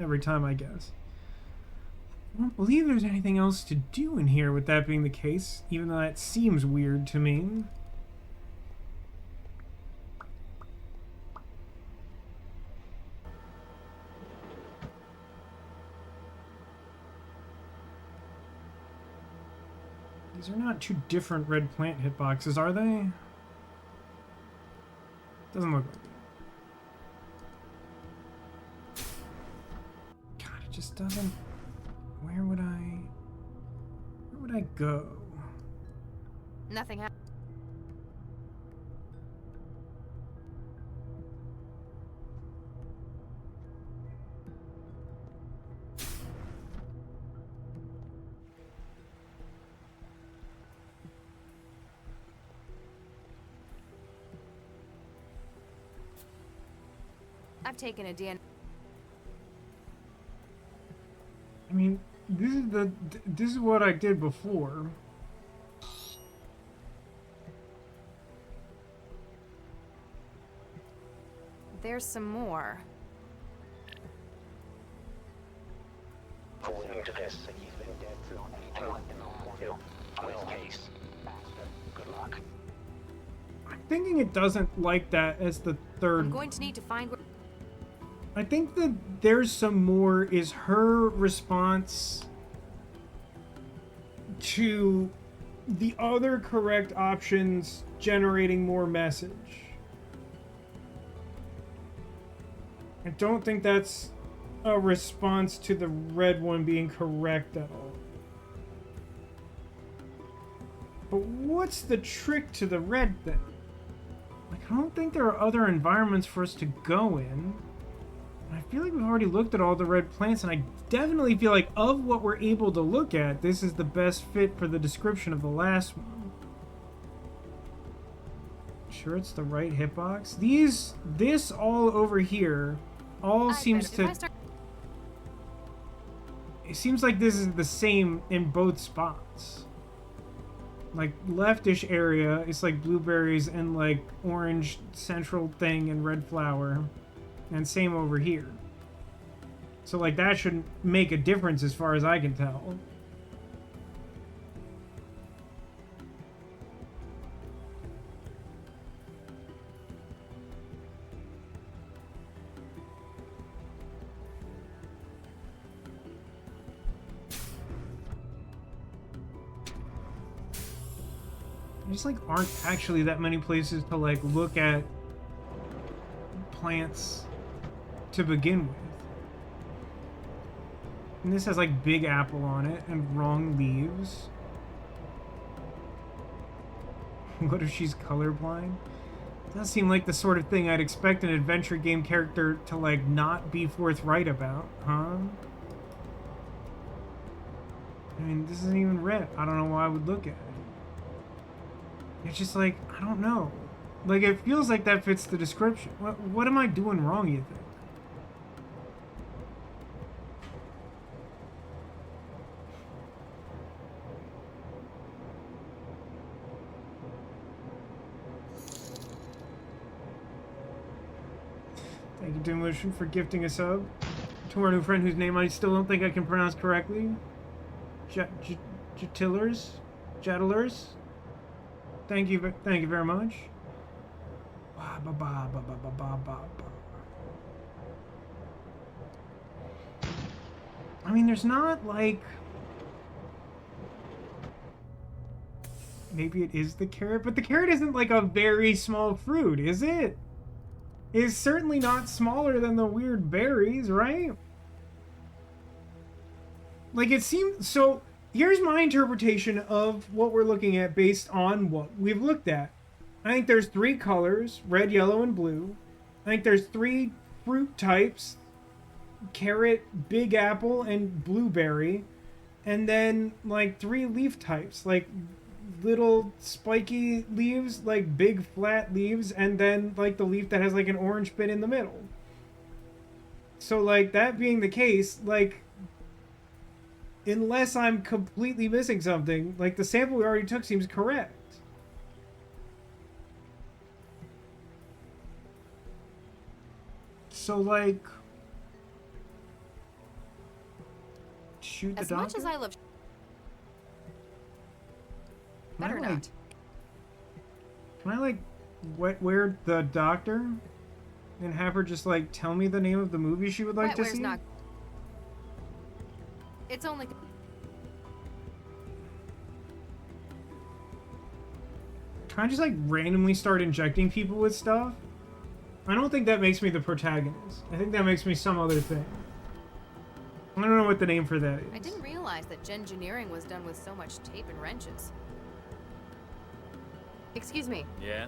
every time, I guess. I don't believe there's anything else to do in here with that being the case, even though that seems weird to me. These are not 2 different red plant hitboxes, are they? Doesn't look like it. God, it just doesn't... Where would I go? Nothing happened. I've taken a DNA. I mean, this is what I did before. There's some more. According to this, he's been dead for worst case. Good luck. I'm thinking it doesn't like that as the third. I'm going to need to find where... I think that there's some more is her response to the other correct options generating more message. I don't think that's a response to the red one being correct at all. But what's the trick to the red thing? Like, I don't think there are other environments for us to go in. I feel like we've already looked at all the red plants, and I definitely feel like of what we're able to look at, this is the best fit for the description of the last one. Sure it's the right hitbox? This all over here, all seems to... It seems like this is the same in both spots. Like, leftish area is like blueberries and like orange central thing and red flower. And same over here. So like that shouldn't make a difference as far as I can tell. There just like aren't actually that many places to like look at plants to begin with. And this has like Big Apple on it and wrong leaves. What if she's colorblind? Doesn't seem like the sort of thing I'd expect an adventure game character to like not be forthright about, huh? I mean, this isn't even red. I don't know why I would look at it. It's just like, I don't know. Like, it feels like that fits the description. What am I doing wrong, you think? Thank you, Demolition, for gifting a sub. To our new friend whose name I still don't think I can pronounce correctly. Jatillers? Jattlers? Thank you very much. I mean, there's not like... Maybe it is the carrot, but the carrot isn't like a very small fruit, is it? It's certainly not smaller than the weird berries, right? Like, it seems... So, here's my interpretation of what we're looking at based on what we've looked at. I think there's 3 colors, red, yellow, and blue. I think there's 3 fruit types, carrot, big apple, and blueberry. And then, like, 3 leaf types, like little spiky leaves, like big flat leaves, and then, like, the leaf that has, like, an orange bit in the middle. So, like, that being the case, like, unless I'm completely missing something, like, the sample we already took seems correct. So, like, shoot the doctor? As much as I love... Better not. Can I, like, wetware the doctor? And have her just, like, tell me the name of the movie she would like to see? Not... It's only... Can I just, like, randomly start injecting people with stuff? I don't think that makes me the protagonist. I think that makes me some other thing. I don't know what the name for that is. I didn't realize that gengineering was done with so much tape and wrenches. Excuse me. Yeah?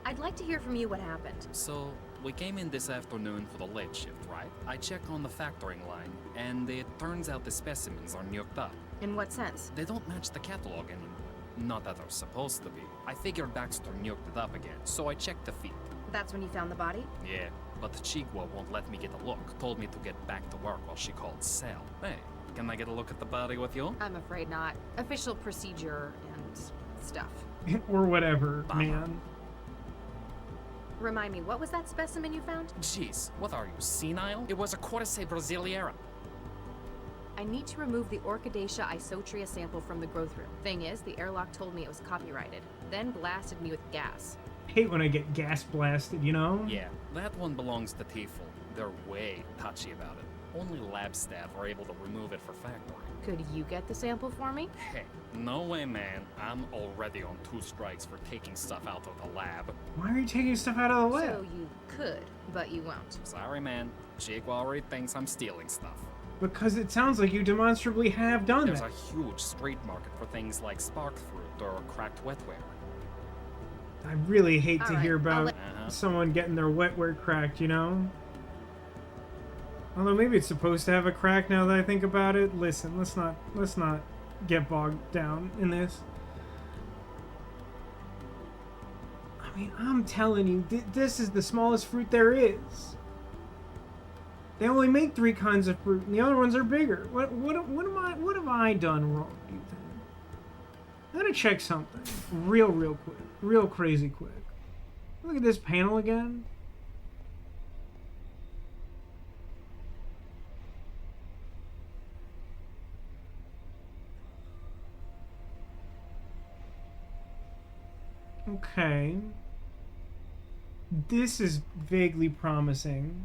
I'd like to hear from you what happened. So, we came in this afternoon for the late shift, right? I check on the factoring line, and it turns out the specimens are nuked up. In what sense? They don't match the catalog anymore. Not that they're supposed to be. I figured Baxter nuked it up again, so I checked the feed. That's when you found the body? Yeah, but Chigwa won't let me get a look. Told me to get back to work while she called Sal. Hey, can I get a look at the body with you? I'm afraid not. Official procedure and stuff. Or whatever, Bummer. man. Remind me, what was that specimen you found? Jeez, what are you, senile? It was a Cordyceps brasiliera. I need to remove the Orchidaceae isotria sample from the growth room. Thing is, the airlock told me it was copyrighted, then blasted me with gas. I hate when I get gas blasted, you know? Yeah, that one belongs to Tiefel. They're way touchy about it. Only lab staff are able to remove it for factory. Could you get the sample for me? Hey, no way, man. I'm already on 2 strikes for taking stuff out of the lab. Why are you taking stuff out of the lab? So you could, but you won't. Sorry, man. Jake already thinks I'm stealing stuff. Because it sounds like you demonstrably have done There's that. a huge street market for things like spark fruit or cracked wetware. I really hate to All hear right, I'll about let- someone getting their wetware cracked, you know? Although maybe it's supposed to have a crack now that I think about it. Listen, let's not get bogged down in this. I mean, I'm telling you, this is the smallest fruit there is. They only make 3 kinds of fruit, and the other ones are bigger. What have I done wrong, do you think? I gotta check something real quick, real crazy quick. Look at this panel again. Okay. This is vaguely promising.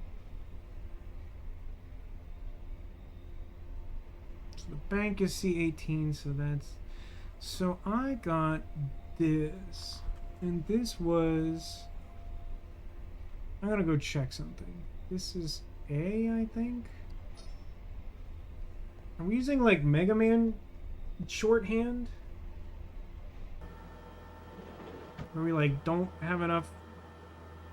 So the bank is C18, so that's... So I got this. And this was... I'm gonna go check something. This is A, I think? Are we using, like, Mega Man shorthand? Where we, like, don't have enough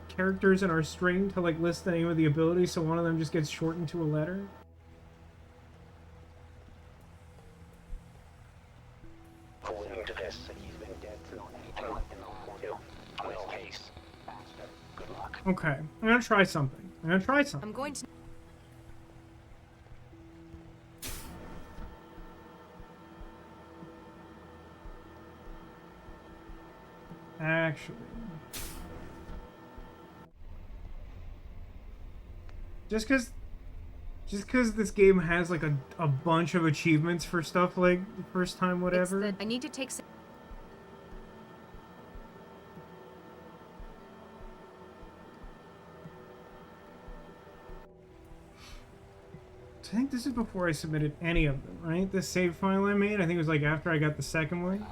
characters in our string to, like, list the name of the ability, so one of them just gets shortened to a letter? According to this, he's been dead for on this case. Good luck. Okay, I'm gonna try something. I'm going to... Actually, just because this game has like a bunch of achievements for stuff like first time whatever. I need to take... I think this is before I submitted any of them, right? This save file I made, I think it was like after I got the second one.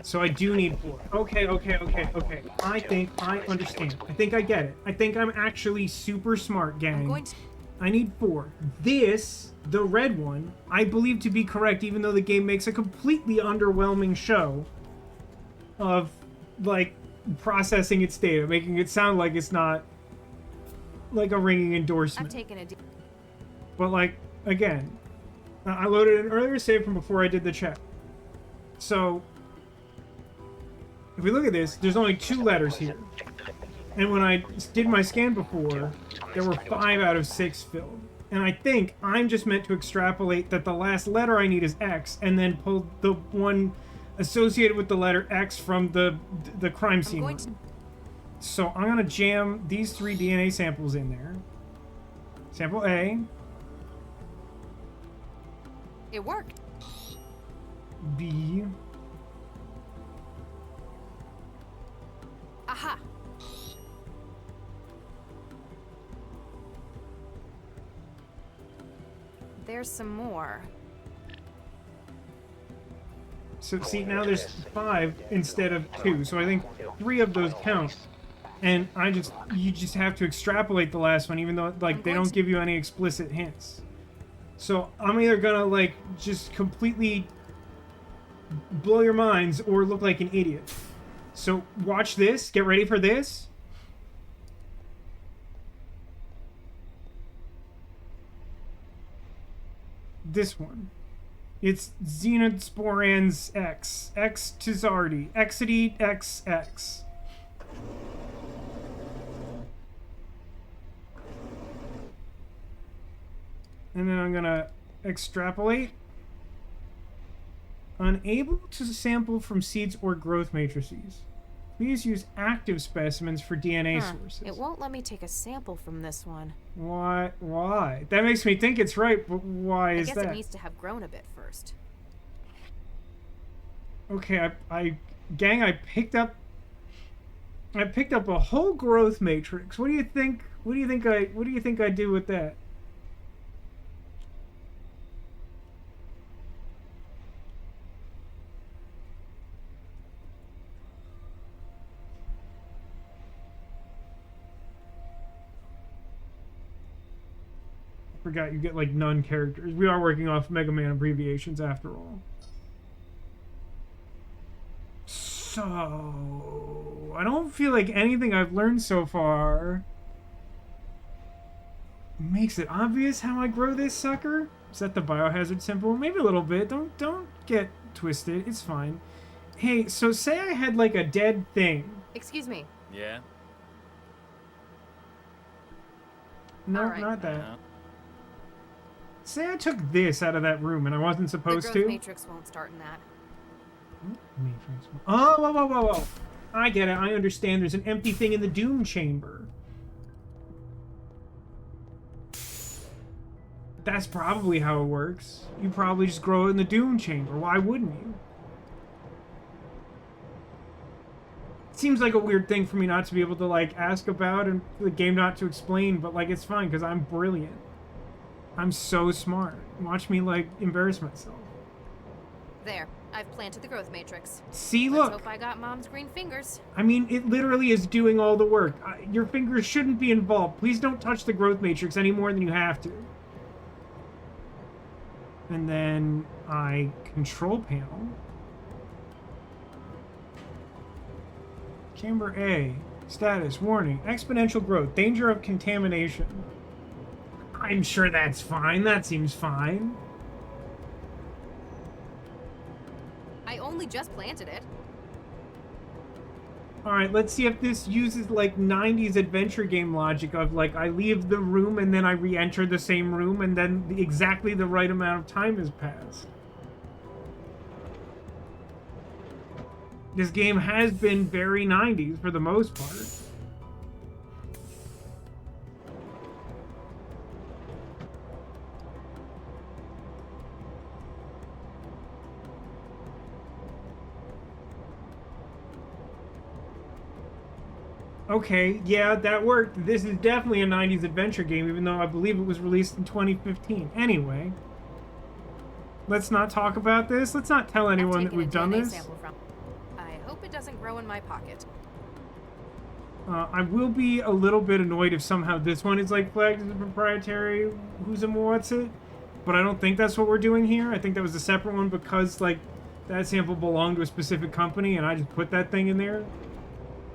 So I do need 4. Okay. I think I understand. I think I get it. I think I'm actually super smart, gang. I need 4. This, the red one, I believe to be correct, even though the game makes a completely underwhelming show of, like, processing its data, making it sound like it's not, like, a ringing endorsement. I've taken a... But, like, again, I loaded an earlier save from before I did the check. So, if we look at this, there's only 2 letters here. And when I did my scan before, there were 5 out of 6 filled. And I think I'm just meant to extrapolate that the last letter I need is X, and then pull the one associated with the letter X from the crime scene one. So I'm going to jam these 3 DNA samples in there. Sample A. It worked. B. Aha. There's some more. So see, now there's 5 instead of 2. So I think 3 of those count. And you just have to extrapolate the last one, even though like they don't give you any explicit hints. So I'm either gonna like just completely blow your minds or look like an idiot. So watch this. Get ready for this. This one. It's Xenosporans X. X Tizardi. Exity XX. And then I'm gonna extrapolate. Unable to sample from seeds or growth matrices. Please use active specimens for DNA sources. It won't let me take a sample from this one. Why? Why? That makes me think it's right, but why is that? I guess it needs to have grown a bit first. Okay, gang, I picked up a whole growth matrix. What do you think I do with that? Forgot you get, like, none characters. We are working off Mega Man abbreviations after all. So... I don't feel like anything I've learned so far makes it obvious how I grow this sucker. Is that the biohazard symbol? Maybe a little bit. Don't get twisted. It's fine. Hey, so say I had, like, a dead thing. Excuse me. Yeah? No, Alright. not that. Say I took this out of that room and I wasn't supposed the growth to. matrix won't start in that. Matrix. Oh, whoa, whoa, whoa, whoa. I get it. I understand. There's an empty thing in the Doom Chamber. That's probably how it works. You probably just grow it in the Doom Chamber. Why wouldn't you? It seems like a weird thing for me not to be able to, like, ask about and the game not to explain, but, like, it's fine because I'm brilliant. I'm so smart. Watch me, like, embarrass myself. There. I've planted the growth matrix. See, Let's look. hope I got Mom's green fingers. I mean, it literally is doing all the work. Your fingers shouldn't be involved. Please don't touch the growth matrix any more than you have to. And then control panel. Chamber A. Status, warning, exponential growth, danger of contamination. I'm sure that's fine. That seems fine. I only just planted it. Alright, let's see if this uses, like, 90s adventure game logic of, like, I leave the room and then I re-enter the same room and then exactly the right amount of time has passed. This game has been very 90s for the most part. Okay, yeah, that worked. This is definitely a 90s adventure game, even though I believe it was released in 2015. Anyway, let's not talk about this. Let's not tell anyone that we've done this. I hope it doesn't grow in my pocket. I will be a little bit annoyed if somehow this one is, like, flagged as a proprietary who's and what's it, but I don't think that's what we're doing here. I think that was a separate one because, like, that sample belonged to a specific company and I just put that thing in there.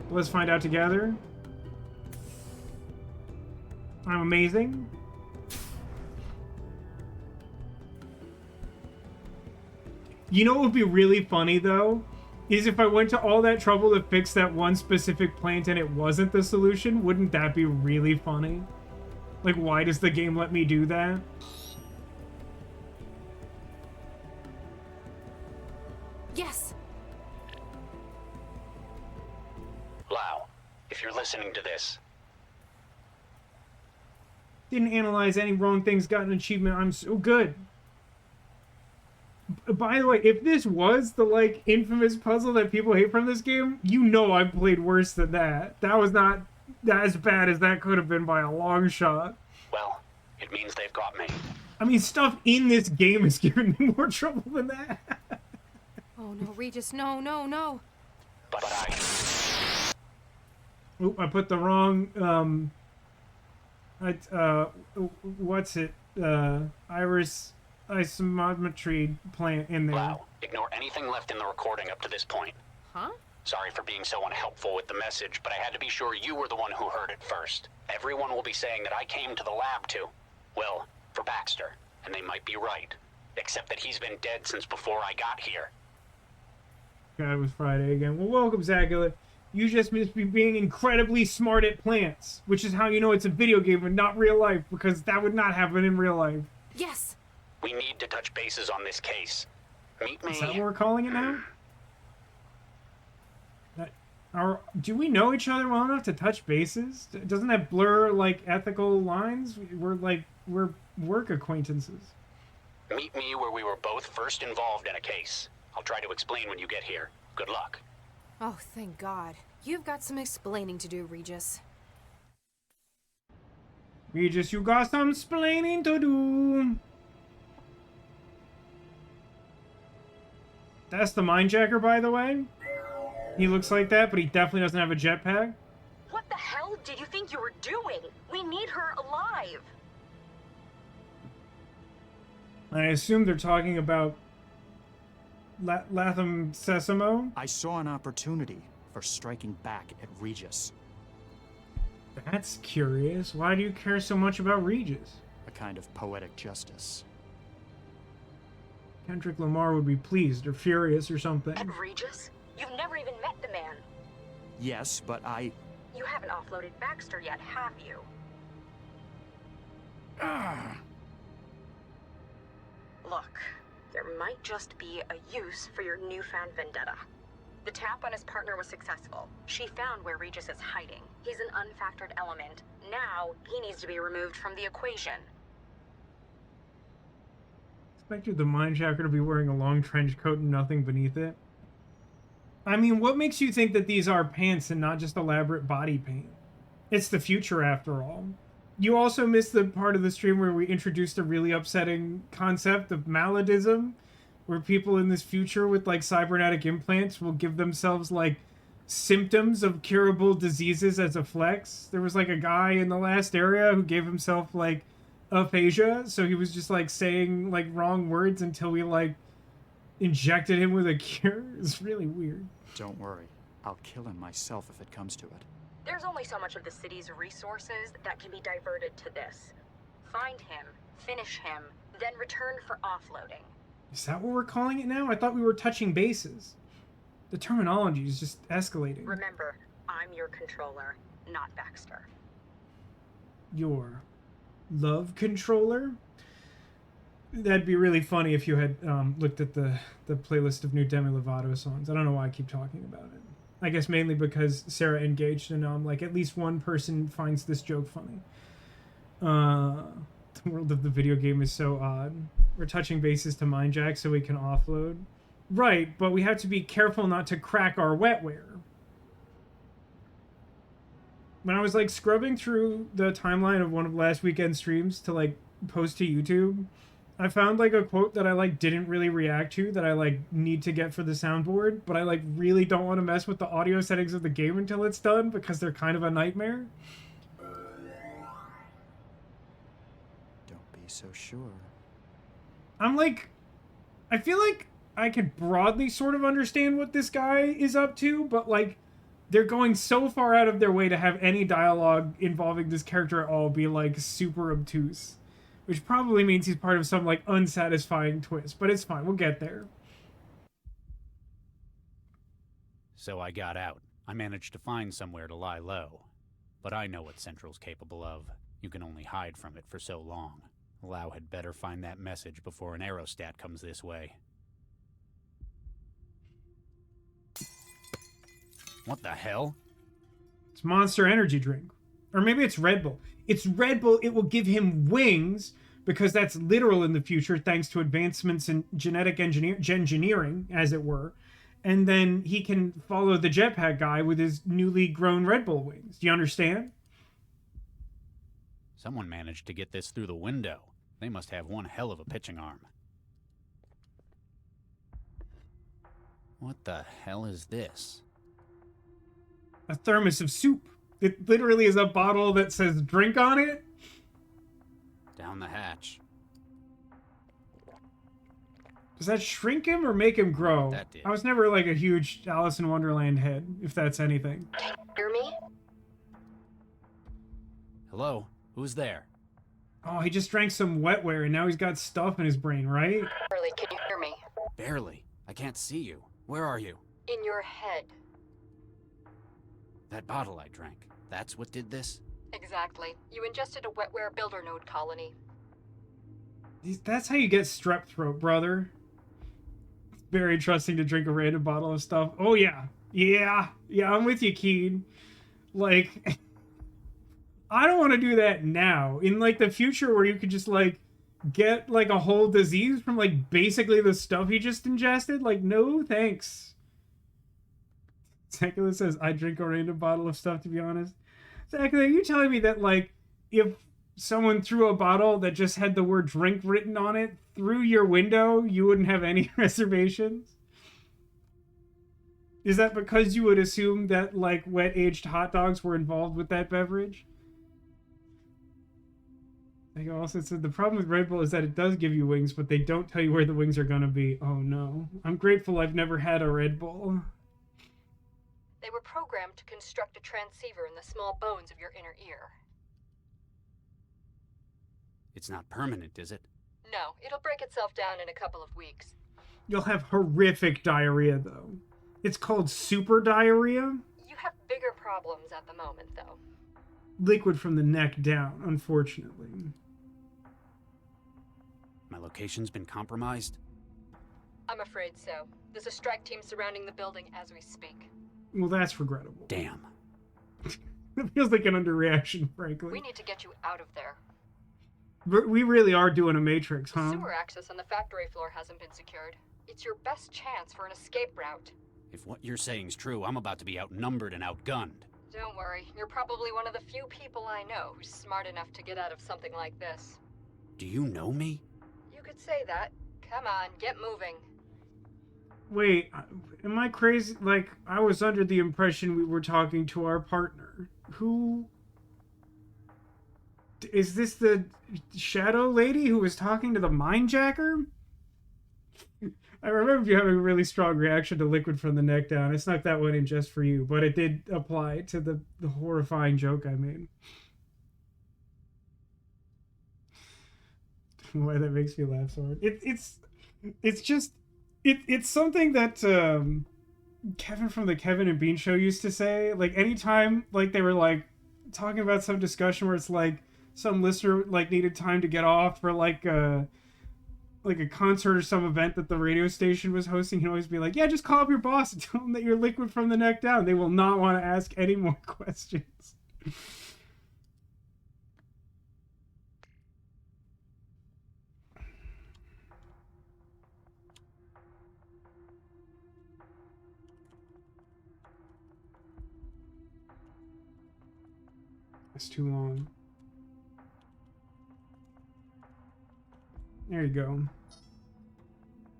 Let's find out together. I'm amazing. You know what would be really funny, though? Is if I went to all that trouble to fix that one specific plant and it wasn't the solution. Wouldn't that be really funny? Like, why does the game let me do that? Yes! Lau, if you're listening to this. Didn't analyze any wrong things, got an achievement. I'm so good. By the way, if this was the, like, infamous puzzle that people hate from this game, you know I've played worse than that. That was not as bad as that could have been by a long shot. Well, it means they've got me. I mean, stuff in this game is giving me more trouble than that. Oh no, Regis, no, no, no. But Oop, I put the wrong, what's it? Iris isometry plant in there. Lau, ignore anything left in the recording up to this point. Huh? Sorry for being so unhelpful with the message, but I had to be sure you were the one who heard it first. Everyone will be saying that I came to the lab to, well, for Baxter, and they might be right. Except that he's been dead since before I got here. God, it was Friday again. Well, welcome, Zagula. You just must be being incredibly smart at plants, which is how you know it's a video game and not real life, because that would not happen in real life. Yes! We need to touch bases on this case. Meet me. Is that what we're calling it now? Do we know each other well enough to touch bases? Doesn't that blur, like, ethical lines? We're work acquaintances. Meet me where we were both first involved in a case. I'll try to explain when you get here. Good luck. Oh, thank God. You've got some explaining to do, Regis. Regis, you got some explaining to do. That's the Mindjacker, by the way. He looks like that, but he definitely doesn't have a jetpack. What the hell did you think you were doing? We need her alive. I assume they're talking about Latham Sesamo. I saw an opportunity for striking back at Regis. That's curious. Why do you care so much about Regis? A kind of poetic justice. Kendrick Lamar would be pleased or furious or something. At Regis? You've never even met the man. Yes, but I... You haven't offloaded Baxter yet, have you? Look, there might just be a use for your newfound vendetta. The tap on his partner was successful. She found where Regis is hiding. He's an unfactored element. Now, he needs to be removed from the equation. Expected the Mindjacker to be wearing a long trench coat and nothing beneath it. I mean, what makes you think that these are pants and not just elaborate body paint? It's the future, after all. You also missed the part of the stream where we introduced a really upsetting concept of maladiism, where people in this future with, like, cybernetic implants will give themselves, like, symptoms of curable diseases as a flex. There was, like, a guy in the last area who gave himself, like, aphasia, so he was just, like, saying, like, wrong words until we, like, injected him with a cure. It's really weird. Don't worry. I'll kill him myself if it comes to it. There's only so much of the city's resources that can be diverted to this. Find him, finish him, then return for offloading. Is that what we're calling it now? I thought we were touching bases. The terminology is just escalating. Remember, I'm your controller, not Baxter. Your love controller? That'd be really funny if you had looked at the playlist of new Demi Lovato songs. I don't know why I keep talking about it. I guess mainly because Sarah engaged and like at least one person finds this joke funny. The world of the video game is so odd. We're touching bases to Mindjack so we can offload. Right, but we have to be careful not to crack our wetware. When I was like scrubbing through the timeline of one of last weekend's streams to like post to YouTube, I found like a quote that I like didn't really react to that I like need to get for the soundboard, but I like really don't want to mess with the audio settings of the game until it's done because they're kind of a nightmare. Don't be so sure. I'm like, I feel like I could broadly sort of understand what this guy is up to, but like they're going so far out of their way to have any dialogue involving this character at all be like super obtuse. Which probably means he's part of some, like, unsatisfying twist. But it's fine. We'll get there. So I got out. I managed to find somewhere to lie low. But I know what Central's capable of. You can only hide from it for so long. Lau had better find that message before an aerostat comes this way. What the hell? It's Monster Energy drink. Or maybe it's Red Bull. It's Red Bull. It will give him wings because that's literal in the future thanks to advancements in genetic engineering, as it were. And then he can follow the jetpack guy with his newly grown Red Bull wings. Do you understand? Someone managed to get this through the window. They must have one hell of a pitching arm. What the hell is this? A thermos of soup. It literally is a bottle that says drink on it. Down the hatch. Does that shrink him or make him grow? That did. I was never like a huge Alice in Wonderland head, if that's anything. Hear me? Hello? Who's there? Oh, he just drank some wetware and now he's got stuff in his brain, right? Barely, can you hear me? Barely. I can't see you. Where are you? In your head. That bottle I drank. That's what did this? Exactly. You ingested a wetware builder node colony. That's how you get strep throat, brother. It's very trusting to drink a random bottle of stuff. Oh, yeah. Yeah, I'm with you, Keen. Like, I don't want to do that now. In, like, the future where you could just, like, get, like, a whole disease from, like, basically the stuff he just ingested. Like, no thanks. Zachary says, I drink a random bottle of stuff, to be honest. Zachary, are you telling me that, like, if someone threw a bottle that just had the word drink written on it through your window, you wouldn't have any reservations? Is that because you would assume that, like, wet-aged hot dogs were involved with that beverage? They also said the problem with Red Bull is that it does give you wings, but they don't tell you where the wings are gonna be. Oh no. I'm grateful I've never had a Red Bull. They were programmed to construct a transceiver in the small bones of your inner ear. It's not permanent, is it? No, it'll break itself down in a couple of weeks. You'll have horrific diarrhea, though. It's called super diarrhea. You have bigger problems at the moment, though. Liquid from the neck down, unfortunately. My location's been compromised? I'm afraid so. There's a strike team surrounding the building as we speak. Well, that's regrettable. Damn. It feels like an underreaction, frankly. We need to get you out of there. We really are doing a Matrix, huh? Sewer access on the factory floor hasn't been secured. It's your best chance for an escape route. If what you're saying's true, I'm about to be outnumbered and outgunned. Don't worry, you're probably one of the few people I know who's smart enough to get out of something like this. Do you know me? You could say that. Come on, get moving. Wait, am I crazy? Like, I was under the impression we were talking to our partner. Who... Is this the shadow lady who was talking to the Mindjacker? I remember you having a really strong reaction to liquid from the neck down. I snuck that one in just for you, but it did apply to the horrifying joke I made. Why that makes me laugh so hard. It's something that Kevin from the Kevin and Bean Show used to say. Like, anytime like they were like talking about some discussion where it's like some listener like needed time to get off for like a concert or some event that the radio station was hosting, he'd always be like, yeah, just call up your boss and tell them that you're liquid from the neck down. They will not want to ask any more questions. It's too long. There you go.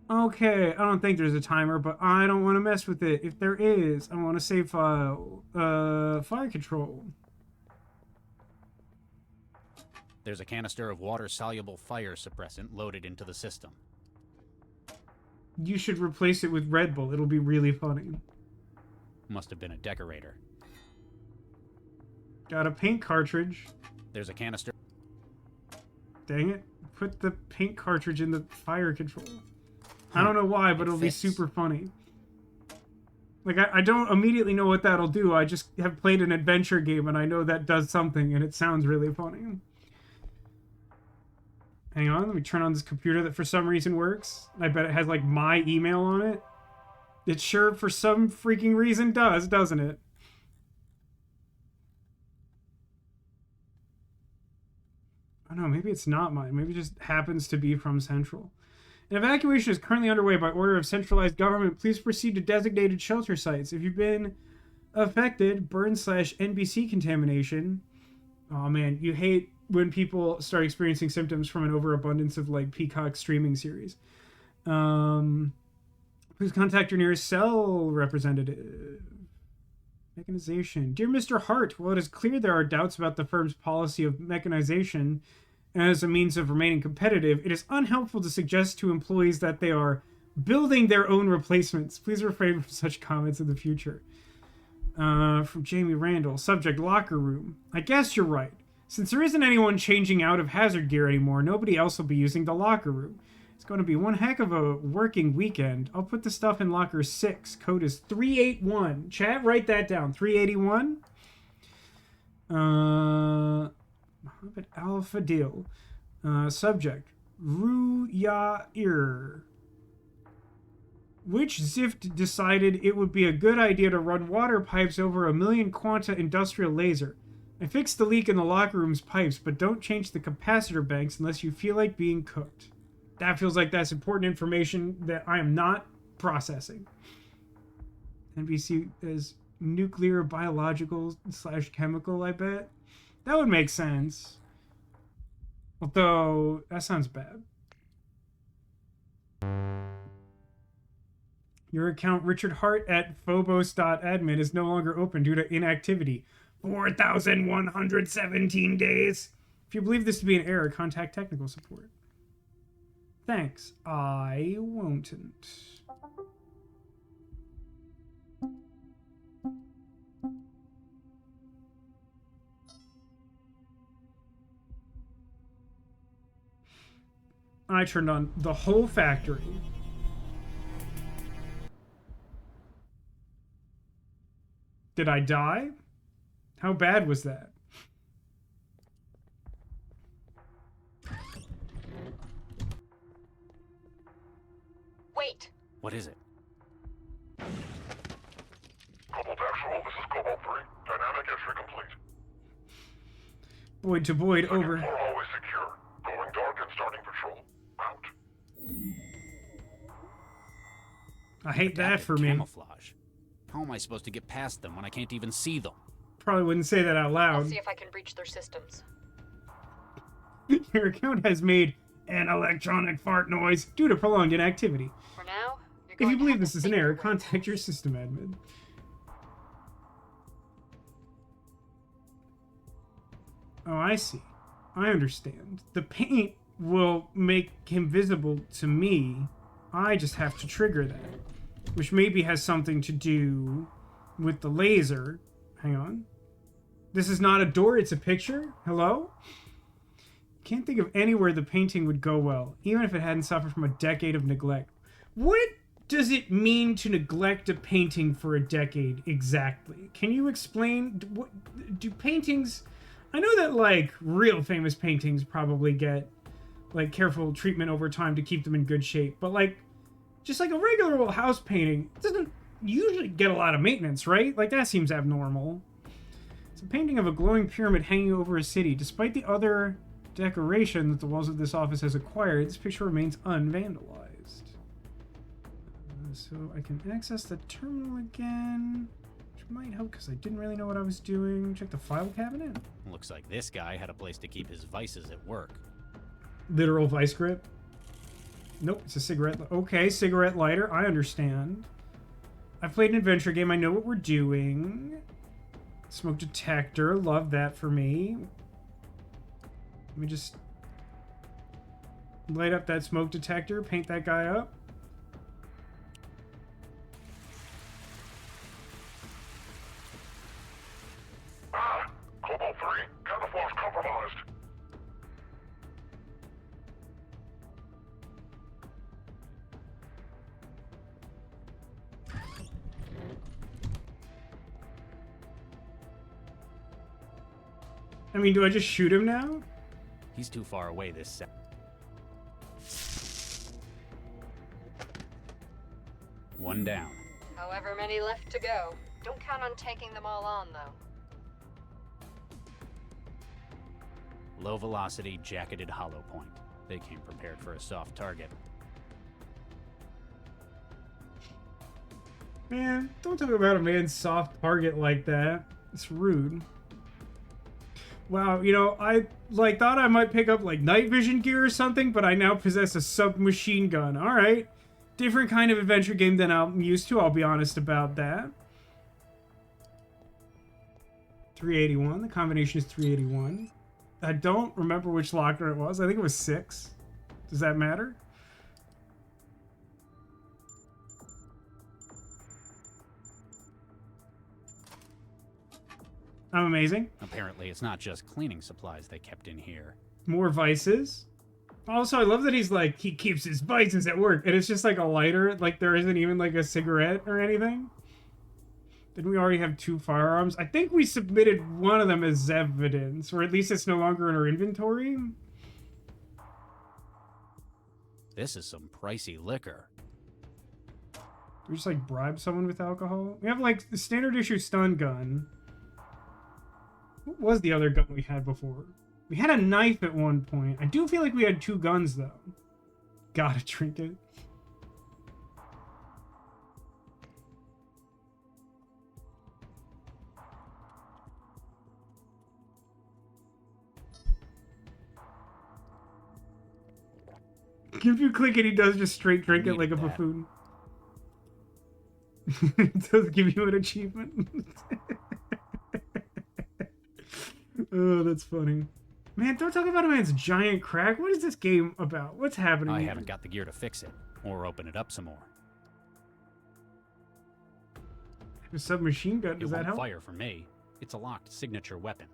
Okay, I don't think there's a timer, but I don't want to mess with it. If there is, I want to save file. Fire control. There's a canister of water-soluble fire suppressant loaded into the system. You should replace it with Red Bull. It'll be really funny. Must have been a decorator. Got a paint cartridge. There's a canister. Dang it. Put the paint cartridge in the fire control. I don't know why, but it'll be super funny. Like, I don't immediately know what that'll do. I just have played an adventure game, and I know that does something, and it sounds really funny. Hang on, let me turn on this computer that for some reason works. I bet it has, like, my email on it. It sure, for some freaking reason, does, doesn't it? Oh no, maybe it's not mine. Maybe it just happens to be from Central. An evacuation is currently underway by order of centralized government. Please proceed to designated shelter sites. If you've been affected, burn/NBC contamination. Oh man, you hate when people start experiencing symptoms from an overabundance of like Peacock streaming series. Please contact your nearest cell representative. Mechanization. Dear Mr. Hart, while it is clear there are doubts about the firm's policy of mechanization as a means of remaining competitive, it is unhelpful to suggest to employees that they are building their own replacements. Please refrain from such comments in the future. From Jamie Randall. Subject, locker room. I guess you're right. Since there isn't anyone changing out of hazard gear anymore, nobody else will be using the locker room. It's going to be one heck of a working weekend. I'll put the stuff in locker 6. Code is 381. Chat, write that down. 381. Mohammed Al Fadil. Subject, Ruyair. Which Zift decided it would be a good idea to run water pipes over a 1,000,000 quanta industrial laser? I fixed the leak in the locker room's pipes, but don't change the capacitor banks unless you feel like being cooked. That feels like that's important information that I am not processing. NBC is nuclear, biological / chemical, I bet. That would make sense. Although, that sounds bad. Your account, Richard Hart at phobos.admin, is no longer open due to inactivity. 4,117 days. If you believe this to be an error, contact technical support. Thanks. I won't. I turned on the whole factory. Did I die? How bad was that? Wait. What is it? Cobalt Actual, this is Cobalt 3. Dynamic entry complete. Boyd to Boyd, over. Floor hallway secure. Going dark and starting patrol. Out. I hate that for me. Camouflage. How am I supposed to get past them when I can't even see them? Probably wouldn't say that out loud. I'll see if I can breach their systems. Your account has made an electronic fart noise due to prolonged inactivity. For now, If you believe this is an error, contact your system admin. Oh, I see. I understand. The paint will make him visible to me. I just have to trigger that. Which maybe has something to do with the laser. Hang on. This is not a door, it's a picture? Hello? Can't think of anywhere the painting would go well, even if it hadn't suffered from a decade of neglect. What does it mean to neglect a painting for a decade exactly? Can you explain? Do paintings... I know that, like, real famous paintings probably get, like, careful treatment over time to keep them in good shape. But, like, just like a regular old house painting doesn't usually get a lot of maintenance, right? Like, that seems abnormal. It's a painting of a glowing pyramid hanging over a city. Despite the other decoration that the walls of this office has acquired, this picture remains unvandalized. So I can access the terminal again, which might help because I didn't really know what I was doing. Check the file cabinet. Looks like this guy had a place to keep his vices at work. Literal vice grip. Nope, it's a cigarette. Okay, cigarette lighter. I understand. I've played an adventure game. I know what we're doing. Smoke detector. Love that for me. Let me just light up that smoke detector. Paint that guy up. Cobalt 3. Camouflage compromised. I mean, do I just shoot him now? He's too far away this set. One down. However many left to go. Don't count on taking them all on, though. Low velocity, jacketed hollow point. They came prepared for a soft target. Man, don't talk about a man's soft target like that. It's rude. Wow, you know, I thought I might pick up like night vision gear or something, but I now possess a submachine gun. All right. Different kind of adventure game than I'm used to, I'll be honest about that. 381. The combination is 381. I don't remember which locker it was. I think it was 6. Does that matter? I'm amazing. Apparently, it's not just cleaning supplies they kept in here. More vices. Also, I love that he's like, he keeps his vices at work. And it's just like a lighter. Like, there isn't even like a cigarette or anything. Didn't we already have 2 firearms? I think we submitted one of them as evidence. Or at least it's no longer in our inventory. This is some pricey liquor. Do we just like bribe someone with alcohol? We have like the standard issue stun gun. What was the other gun we had before? We had a knife at one point. I do feel like we had 2 guns, though. Got a trinket. If you click it, he does just straight drink it like a buffoon. It does give you an achievement. Oh, that's funny. Man, don't talk about a man's giant crack. What is this game about? What's happening I here? haven't got the gear to fix it, or open it up some more. A submachine gun, does it that won't help? fire for me. It's a locked signature weapon.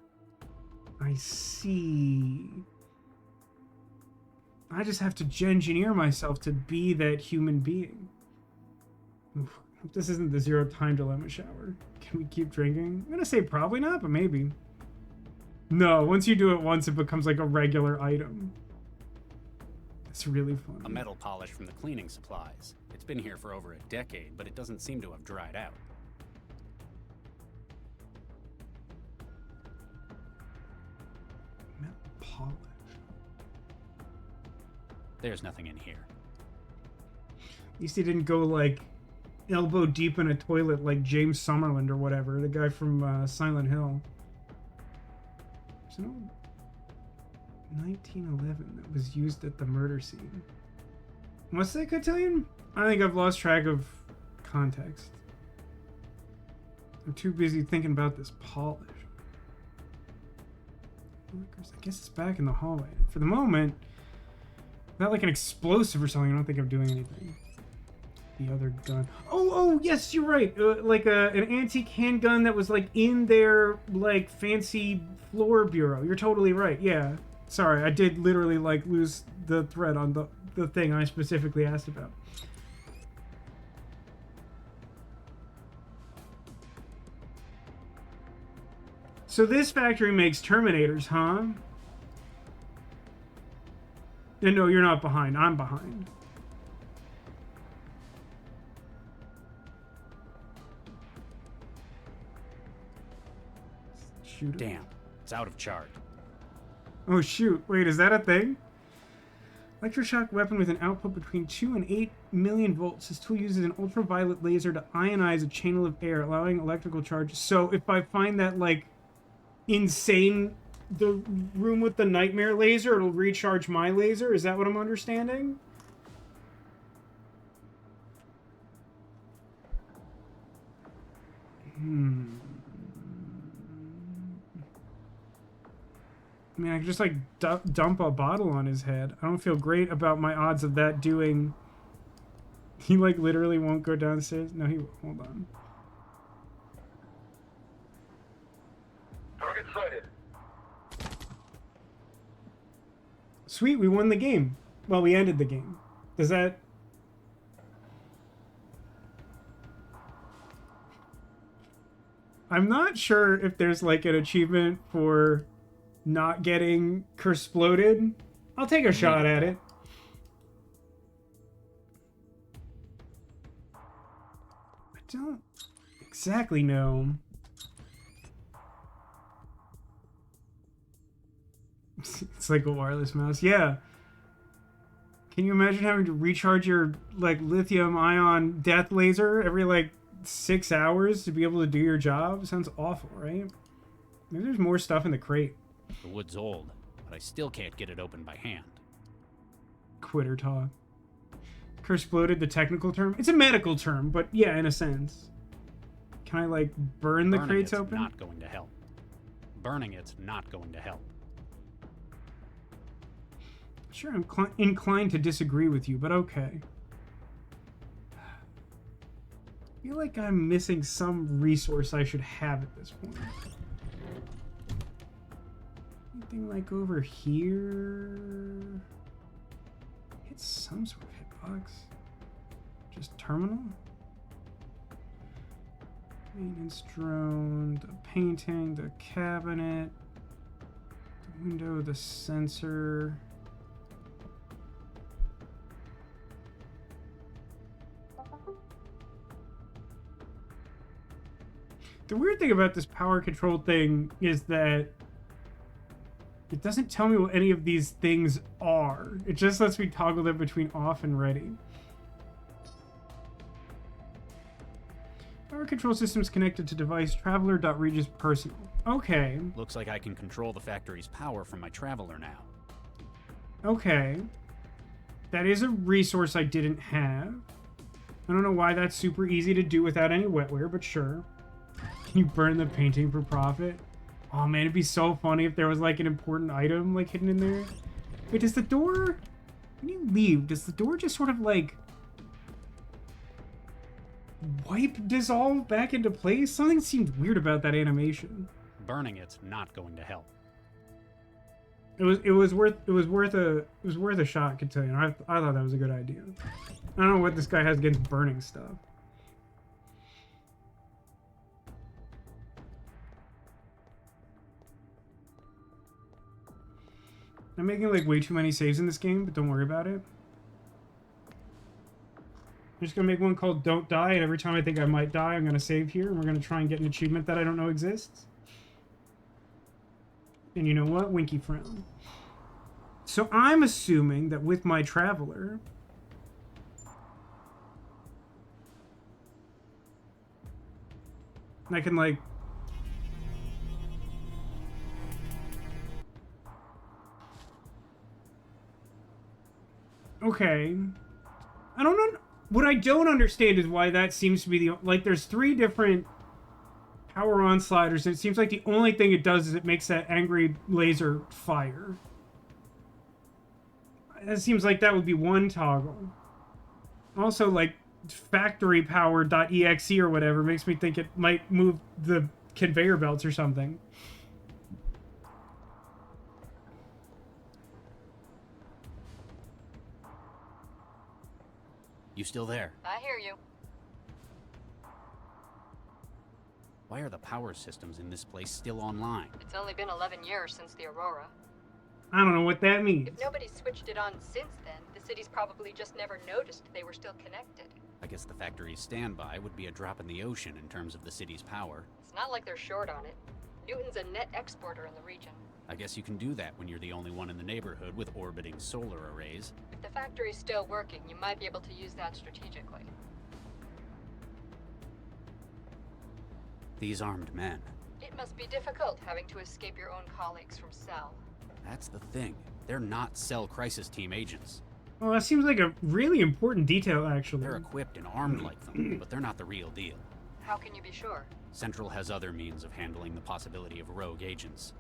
I see. I just have to engineer myself to be that human being. Oof. This isn't the zero time dilemma shower. Can we keep drinking? I'm gonna say probably not, but maybe. No, once you do it once, it becomes like a regular item. It's really fun. A metal polish from the cleaning supplies. It's been here for over a decade, but it doesn't seem to have dried out. Metal polish. There's nothing in here. At least he didn't go like elbow deep in a toilet like James Summerland or whatever, the guy from Silent Hill. There's an old 1911 that was used at the murder scene. What's that, Cotillion? I think I've lost track of context. I'm too busy thinking about this polish. I guess it's back in the hallway. For the moment, not like an explosive or something. I don't think I'm doing anything. The other gun. Oh, yes, you're right. Like an antique handgun that was like in their like fancy floor bureau. You're totally right. Yeah. Sorry, I did literally like lose the thread on the thing I specifically asked about. So this factory makes Terminators, huh? No, you're not behind. I'm behind. Shoot. Damn, it's out of charge. Oh shoot, wait, is that a thing? Electroshock weapon with an output between 2 and 8 million volts. This tool uses an ultraviolet laser to ionize a channel of air, allowing electrical charges. So if I find that, like, insane, the room with the nightmare laser, it'll recharge my laser? Is that what I'm understanding? I mean, I could just, like, dump a bottle on his head. I don't feel great about my odds of that doing... He, like, literally won't go downstairs? No, he... Hold on. Target sighted. Sweet, we won the game. Well, we ended the game. Does that... I'm not sure if there's, like, an achievement for... not getting cursploded. I'll take a shot at it. I don't exactly know. It's like a wireless mouse. Yeah. Can you imagine having to recharge your like lithium ion death laser every like 6 hours to be able to do your job? Sounds awful, right? Maybe there's more stuff in the crate. The wood's old, but I still can't get it open by hand. Quitter talk. Cursploded, the technical term? It's a medical term, but yeah, in a sense. Can I, like, burn the crates open? Not going to help. Burning it's not going to help. Sure, I'm inclined to disagree with you, but okay. I feel like I'm missing some resource I should have at this point. Anything like over here? Hit some sort of hitbox. Just terminal? Maintenance drone, the painting, the cabinet, the window, the sensor. The weird thing about this power control thing is that it doesn't tell me what any of these things are. It just lets me toggle them between off and ready. Power control systems connected to device traveler.regis personal. Okay. Looks like I can control the factory's power from my traveler now. Okay. That is a resource I didn't have. I don't know why that's super easy to do without any wetware, but sure. Can you burn the painting for profit? Oh man, it'd be so funny if there was like an important item like hidden in there. Wait, does the door... When you leave, does the door just sort of like... dissolve back into place? Something seemed weird about that animation. Burning it's not going to help. It was worth a shot, I could tell you. I thought that was a good idea. I don't know what this guy has against burning stuff. I'm making like way too many saves in this game, but don't worry about it. I'm just gonna make one called Don't Die, and every time I think I might die, I'm gonna save here, and we're gonna try and get an achievement that I don't know exists. And you know what? Winky frown. So I'm assuming that with my traveler, I can like... Okay. I don't know. What I don't understand is why that seems to be the... Like, there's 3 different power on sliders, and it seems like the only thing it does is it makes that angry laser fire. It seems like that would be one toggle. Also, like, factory power.exe or whatever makes me think it might move the conveyor belts or something. You still there? I hear you. Why are the power systems in this place still online? It's only been 11 years since the Aurora. I don't know what that means. If nobody switched it on since then, the city's probably just never noticed they were still connected. I guess the factory's standby would be a drop in the ocean in terms of the city's power. It's not like they're short on it. Newton's a net exporter in the region. I guess you can do that when you're the only one in the neighborhood with orbiting solar arrays. If the factory's still working, you might be able to use that strategically. These armed men. It must be difficult having to escape your own colleagues from Cell. That's the thing. They're not Cell Crisis Team agents. Well, that seems like a really important detail, actually. They're equipped and armed like them, but they're not the real deal. How can you be sure? Central has other means of handling the possibility of rogue agents.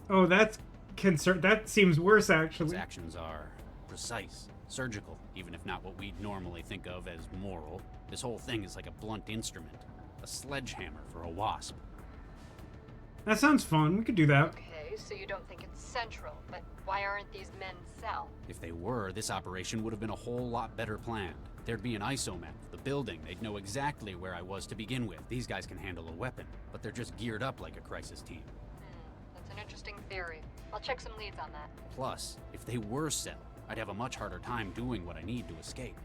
Oh, that's that seems worse, actually. His actions are precise, surgical, even if not what we'd normally think of as moral. This whole thing is like a blunt instrument, a sledgehammer for a wasp. That sounds fun. We could do that. Okay, so you don't think it's Central, but why aren't these men Cell? If they were, this operation would have been a whole lot better planned. There'd be an ISO map of the building. They'd know exactly where I was to begin with. These guys can handle a weapon, but they're just geared up like a crisis team. That's an interesting theory. I'll check some leads on that. Plus, if they were Cell, I'd have a much harder time doing what I need to escape.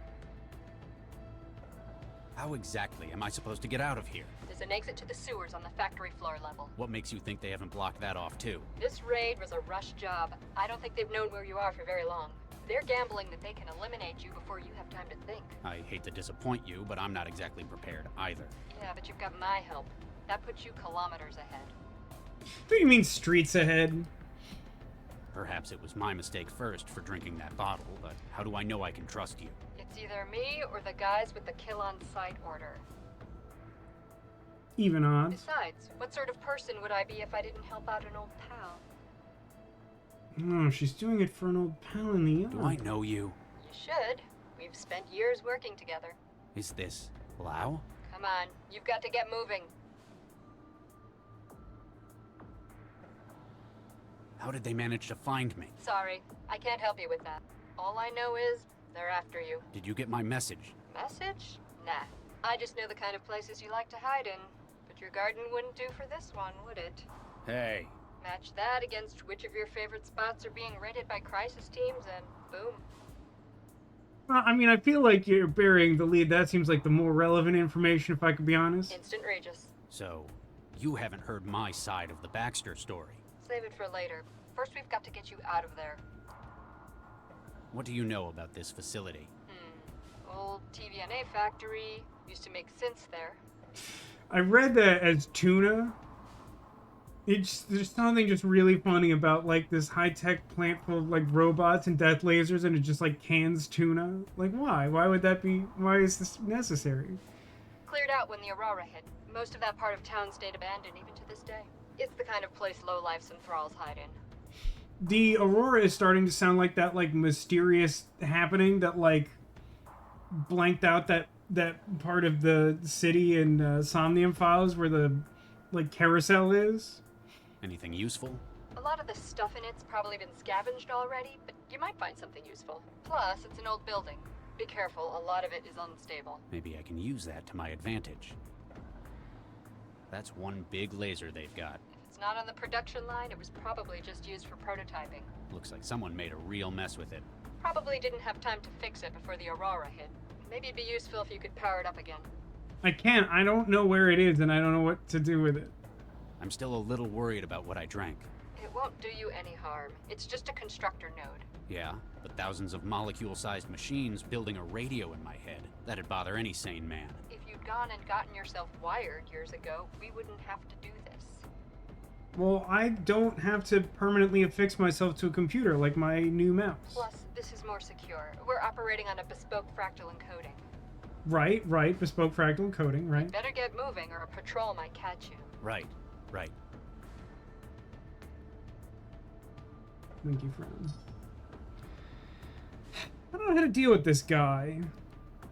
How exactly am I supposed to get out of here? There's an exit to the sewers on the factory floor level. What makes you think they haven't blocked that off too? This raid was a rush job. I don't think they've known where you are for very long. They're gambling that they can eliminate you before you have time to think. I hate to disappoint you, but I'm not exactly prepared either. Yeah, but you've got my help. That puts you kilometers ahead. What do you mean streets ahead? Perhaps it was my mistake first for drinking that bottle, but how do I know I can trust you? It's either me or the guys with the kill-on-sight order. Even odds. Besides, what sort of person would I be if I didn't help out an old pal? Oh, she's doing it for an old pal in the yard. Do I know you? You should. We've spent years working together. Is this Lau? Come on, you've got to get moving. How did they manage to find me? Sorry, I can't help you with that. All I know is they're after you. Did you get my message? Message? Nah. I just know the kind of places you like to hide in. But your garden wouldn't do for this one, would it? Hey. Match that against which of your favorite spots are being raided by crisis teams, and boom. Well, I mean, I feel like you're burying the lead. That seems like the more relevant information, if I could be honest. Instant Regis. So, you haven't heard my side of the Baxter story. Save it for later. First, we've got to get you out of there. What do you know about this facility? Old TVNA factory. Used to make synths there. I read that as tuna. There's something just really funny about like this high-tech plant full of like robots and death lasers, and it just like cans tuna. Like, why? Why would that be? Why is this necessary? Cleared out when the Aurora hit. Most of that part of town stayed abandoned even to this day. It's the kind of place lowlifes and thralls hide in. The Aurora is starting to sound like that, like, mysterious happening that, like, blanked out that part of the city in Somnium Files where the, like, carousel is. Anything useful? A lot of the stuff in it's probably been scavenged already, but you might find something useful. Plus, it's an old building. Be careful, a lot of it is unstable. Maybe I can use that to my advantage. That's one big laser they've got. If it's not on the production line, it was probably just used for prototyping. Looks like someone made a real mess with it. Probably didn't have time to fix it before the Aurora hit. Maybe it'd be useful if you could power it up again. I can't. I don't know where it is, and I don't know what to do with it. I'm still a little worried about what I drank. It won't do you any harm. It's just a constructor node. Yeah, but thousands of molecule-sized machines building a radio in my head. That'd bother any sane man. If you'd gone and gotten yourself wired years ago, we wouldn't have to do this. Well, I don't have to permanently affix myself to a computer like my new mouse. Plus, this is more secure. We're operating on a bespoke fractal encoding. Right. Bespoke fractal encoding, right. Better get moving or a patrol might catch you. Right. Winky frown. I don't know how to deal with this guy.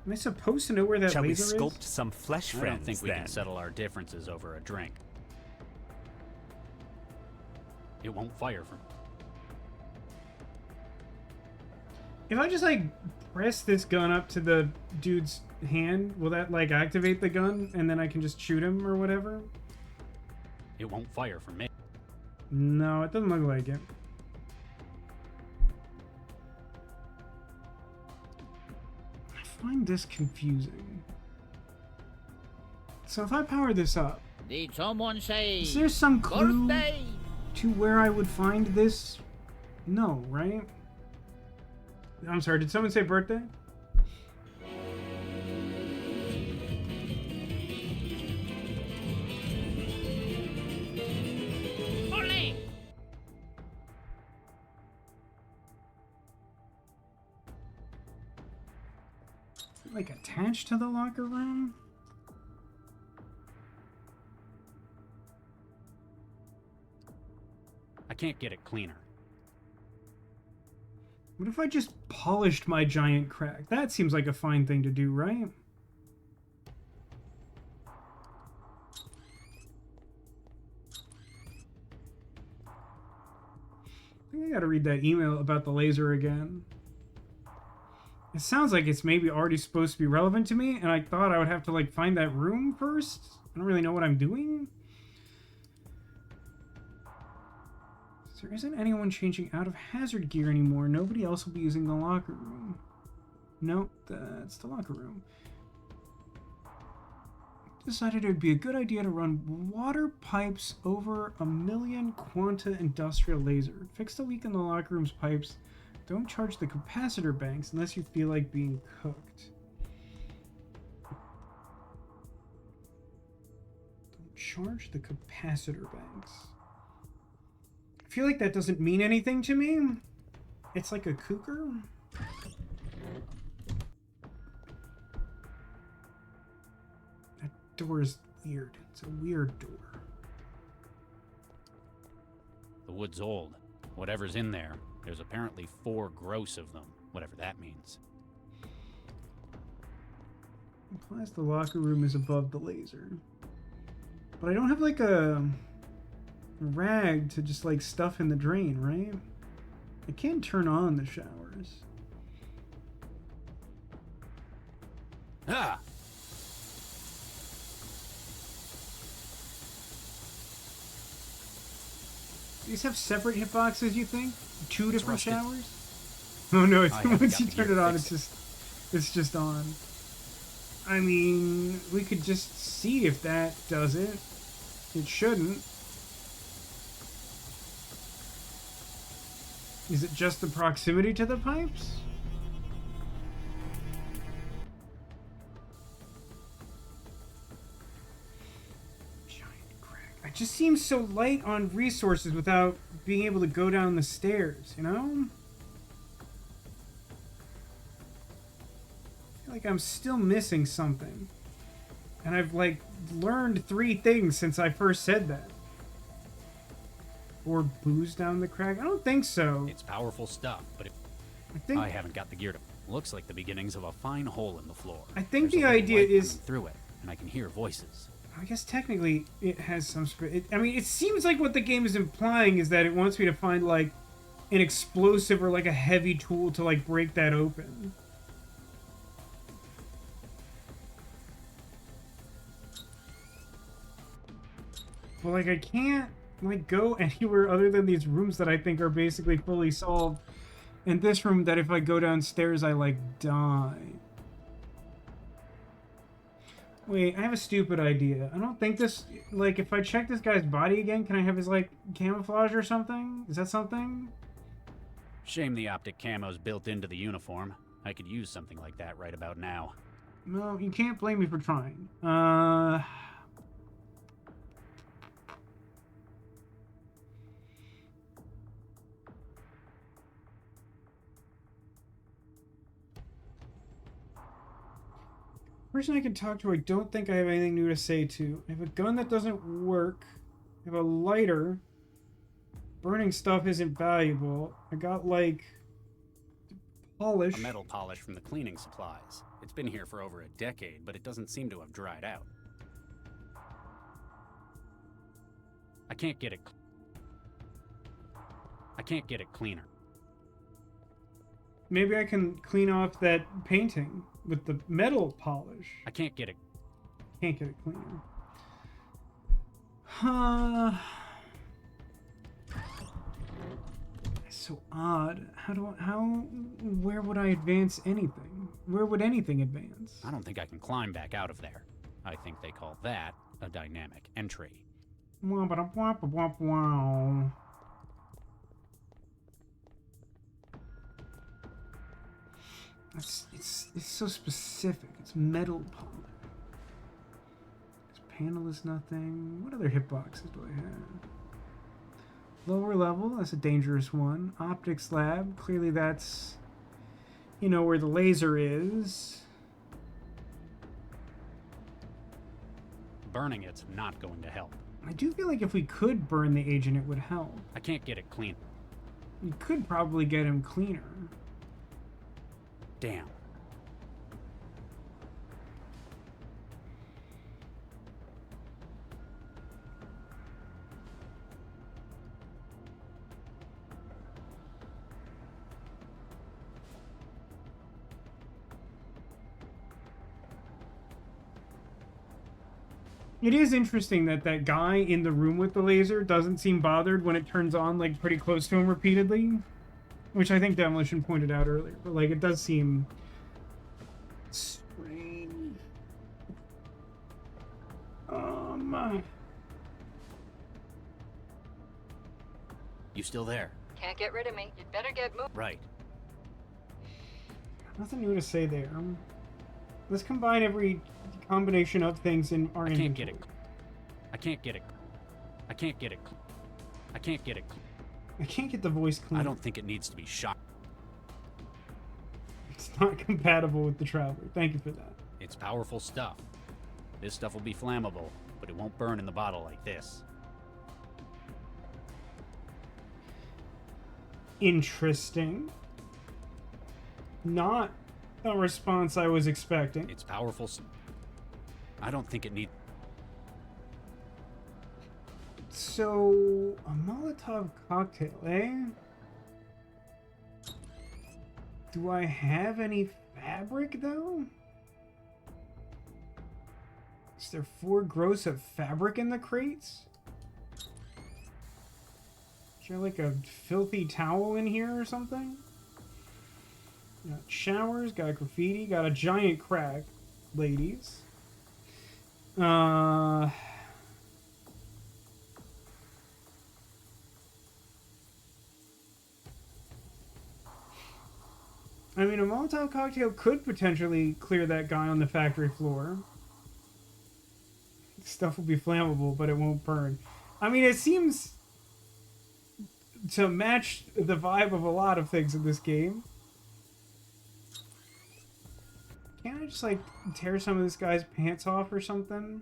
Am I supposed to know where that Shall laser is? we sculpt some flesh friends, I don't think we then? can settle our differences over a drink. It won't fire from... If I just, like, press this gun up to the dude's hand, will that, like, activate the gun, and then I can just shoot him or whatever? It won't fire from me. No, it doesn't look like it. I find this confusing. So if I power this up, did someone say is there some clue birthday? to where I would find this? No, right? I'm sorry, did someone say birthday? Ole! Like attached to the locker room? I can't get it cleaner. What if I just polished my giant crack? That seems like a fine thing to do, right? I think I gotta read that email about the laser again. It sounds like it's maybe already supposed to be relevant to me, and I thought I would have to, like, find that room first. I don't really know what I'm doing. There isn't anyone changing out of hazard gear anymore. Nobody else will be using the locker room. Nope, that's the locker room. Decided it would be a good idea to run water pipes over 1,000,000 quanta industrial laser. Fix the leak in the locker room's pipes. Don't charge the capacitor banks unless you feel like being cooked. Don't charge the capacitor banks. I feel like that doesn't mean anything to me. It's like a cooker. That door is weird. It's a weird door. The wood's old. Whatever's in there, there's apparently 4 gross of them, whatever that means. Implies the locker room is above the laser. But I don't have like a rag to just like stuff in the drain, right? I can't turn on the showers. Ah! These have separate hitboxes, you think? 2 different showers? Oh no, it's once you turn it on, it's just on. I mean, we could just see if that does it. It shouldn't. Is it just the proximity to the pipes? Giant crack. It just seems so light on resources without being able to go down the stairs, you know? I feel like I'm still missing something. And I've, like, learned 3 things since I first said that. Pour booze down the crack? I don't think so. It's powerful stuff, but I haven't got the gear to... Looks like the beginnings of a fine hole in the floor. I think There's the a little idea light is... coming through it, and I can hear voices. I guess technically it has some... I mean, it seems like what the game is implying is that it wants me to find, like, an explosive or, like, a heavy tool to, like, break that open. But, like, I can't, like, go anywhere other than these rooms that I think are basically fully solved. And this room that if I go downstairs, I, like, die. Wait, I have a stupid idea. I don't think this... Like, if I check this guy's body again, can I have his, like, camouflage or something? Is that something? Shame the optic camo's built into the uniform. I could use something like that right about now. No, you can't blame me for trying. Person I can talk to, I don't think I have anything new to say to. I have a gun that doesn't work. I have a lighter. Burning stuff isn't valuable. I got, like, polish. A metal polish from the cleaning supplies. It's been here for over a decade, but it doesn't seem to have dried out. I can't get it cleaner. Maybe I can clean off that painting with the metal polish. I can't get it cleaner. It's so odd. Where would I advance anything? Where would anything advance? I don't think I can climb back out of there. I think they call that a dynamic entry. Wow. It's so specific. It's metal polish. This panel is nothing. What other hitboxes do I have? Lower level, that's a dangerous one. Optics lab, clearly that's, you know, where the laser is. Burning it's not going to help. I do feel like if we could burn the agent, it would help. I can't get it clean. You could probably get him cleaner. Damn. It is interesting that that guy in the room with the laser doesn't seem bothered when it turns on, like, pretty close to him repeatedly. Which I think Demolition pointed out earlier. But, like, it does seem strange. You still there? Can't get rid of me. You'd better get moving. Right. Nothing new to say there. Let's combine every combination of things in our inventory. I can't get it. I can't get the voice clean. I don't think it needs to be shot. It's not compatible with the Traveler. Thank you for that. It's powerful stuff. This stuff will be flammable, but it won't burn in the bottle like this. Interesting. Not a response I was expecting. It's powerful. I don't think it needs... So, a Molotov cocktail, eh? Do I have any fabric, though? Is there 4 gross of fabric in the crates? Is there like a filthy towel in here or something? Got showers, got graffiti, got a giant crack, ladies. I mean, a Molotov cocktail could potentially clear that guy on the factory floor. Stuff will be flammable, but it won't burn. I mean, it seems to match the vibe of a lot of things in this game. Can't I just, like, tear some of this guy's pants off or something?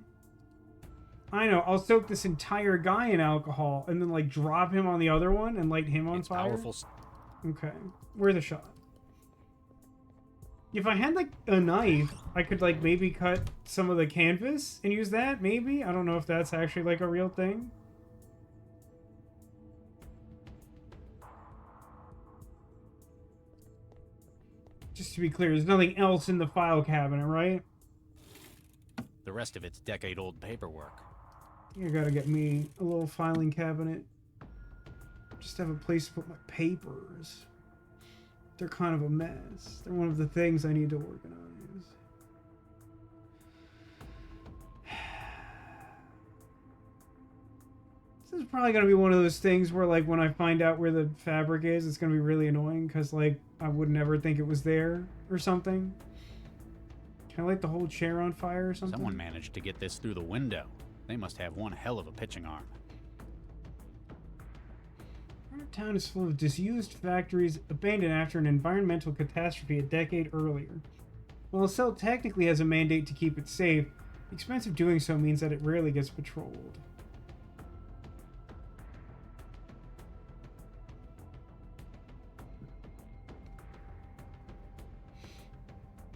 I know. I'll soak this entire guy in alcohol and then like drop him on the other one and light him on fire. Powerful. Okay, worth a shot. If I had like a knife, I could like maybe cut some of the canvas and use that. Maybe, I don't know if that's actually like a real thing. Just to be clear, there's nothing else in the file cabinet, right? The rest of it's decade-old paperwork. You gotta get me a little filing cabinet. Just have a place to put my papers. They're kind of a mess. They're one of the things I need to organize. This is probably gonna be one of those things where, like, when I find out where the fabric is, it's gonna be really annoying because, like, I would never think it was there or something. Can I light the whole chair on fire or something? Someone managed to get this through the window. They must have one hell of a pitching arm. Our town is full of disused factories abandoned after an environmental catastrophe a decade earlier. While the cell technically has a mandate to keep it safe, the expense of doing so means that it rarely gets patrolled.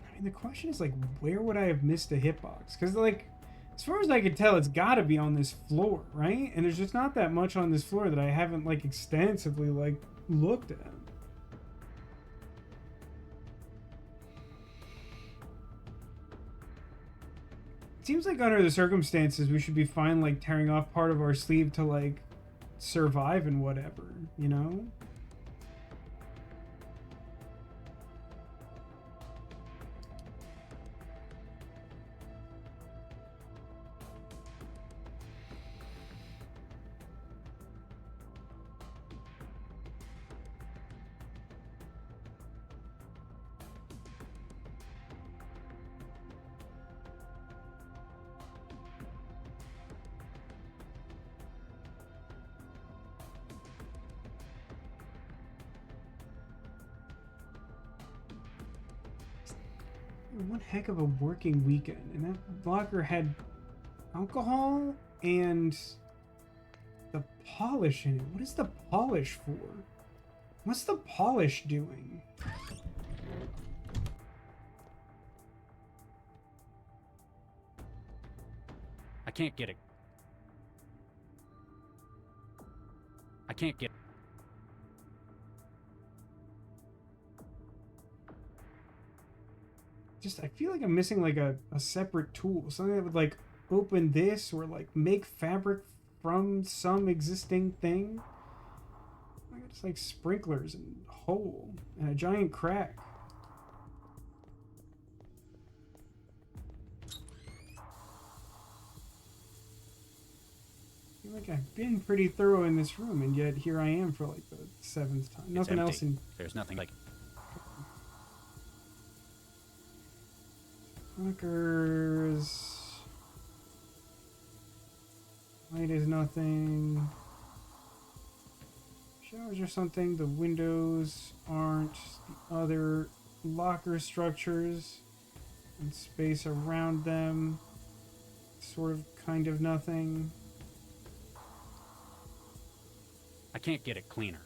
I mean, the question is, like, where would I have missed a hitbox? Because, like, as far as I can tell, it's got to be on this floor, right? And there's just not that much on this floor that I haven't, like, extensively, like, looked at. It seems like under the circumstances, we should be fine, like, tearing off part of our sleeve to, like, survive and whatever, you know? One heck of a working weekend, and that locker had alcohol and the polish in it. What is the polish for? What's the polish doing? I can't get it. I can't get. Just, I feel like I'm missing like a separate tool, something that would like open this or like make fabric from some existing thing. I got just like sprinklers and hole and a giant crack. I feel like I've been pretty thorough in this room, and yet here I am for like the 7th time. Nothing else in. There's nothing like. Lockers. Light is nothing. Showers or something. The windows aren't. The other locker structures and space around them. Sort of, kind of nothing. I can't get it cleaner.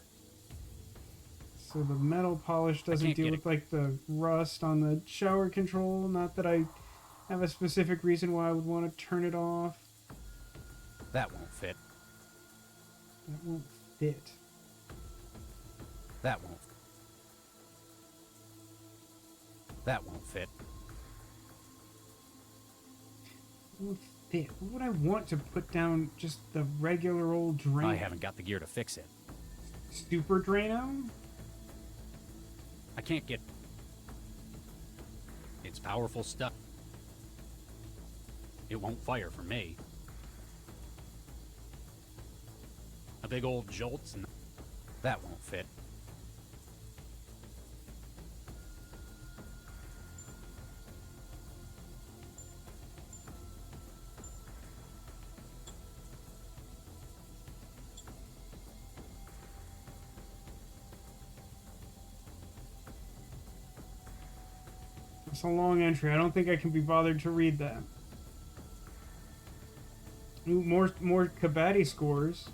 So the metal polish doesn't deal with like the rust on the shower control. Not that I have a specific reason why I would want to turn it off. That won't fit. That won't fit. That won't. That won't fit. It won't fit. What would I want to put down? Just the regular old drain? I haven't got the gear to fix it. Super Drano? I can't get. It's powerful stuff. It won't fire for me. A big old jolts and that won't fit. It's a long entry. I don't think I can be bothered to read that. Ooh, more Kabaddi scores.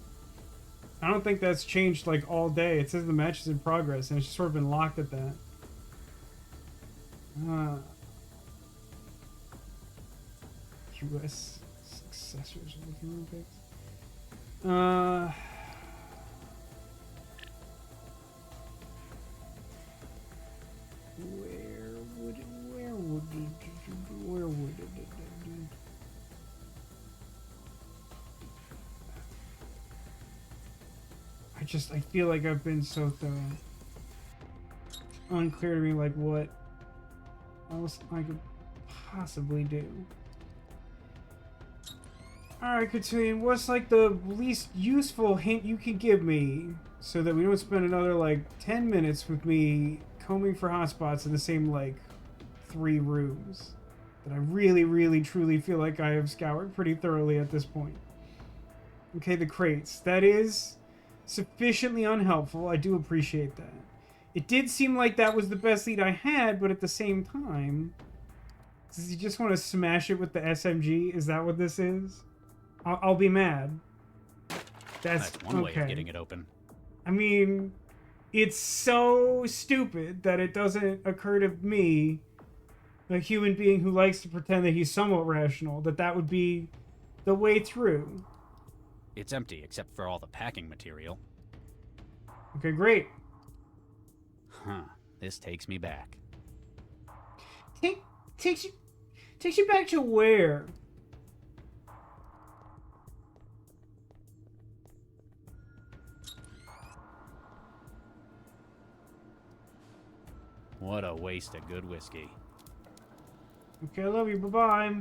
I don't think that's changed like all day. It says the match is in progress, and it's just sort of been locked at that. US successors of the Olympics. Where would it? I feel like I've been so thorough. Unclear to me, like, what else I could possibly do. Alright, Kitten, what's, like, the least useful hint you can give me so that we don't spend another, like, 10 minutes with me combing for hotspots in the same, like, 3 rooms that I really, really, truly feel like I have scoured pretty thoroughly at this point. Okay, the crates. That is sufficiently unhelpful. I do appreciate that. It did seem like that was the best lead I had, but at the same time, does he just want to smash it with the SMG? Is that what this is? I'll be mad. That's one way of getting it open. I mean, it's so stupid that it doesn't occur to me, a human being who likes to pretend that he's somewhat rational, that would be the way through. It's empty, except for all the packing material. Okay, great. Huh. This takes me back. Takes you back to where? What a waste of good whiskey. Okay, I love you. Bye-bye.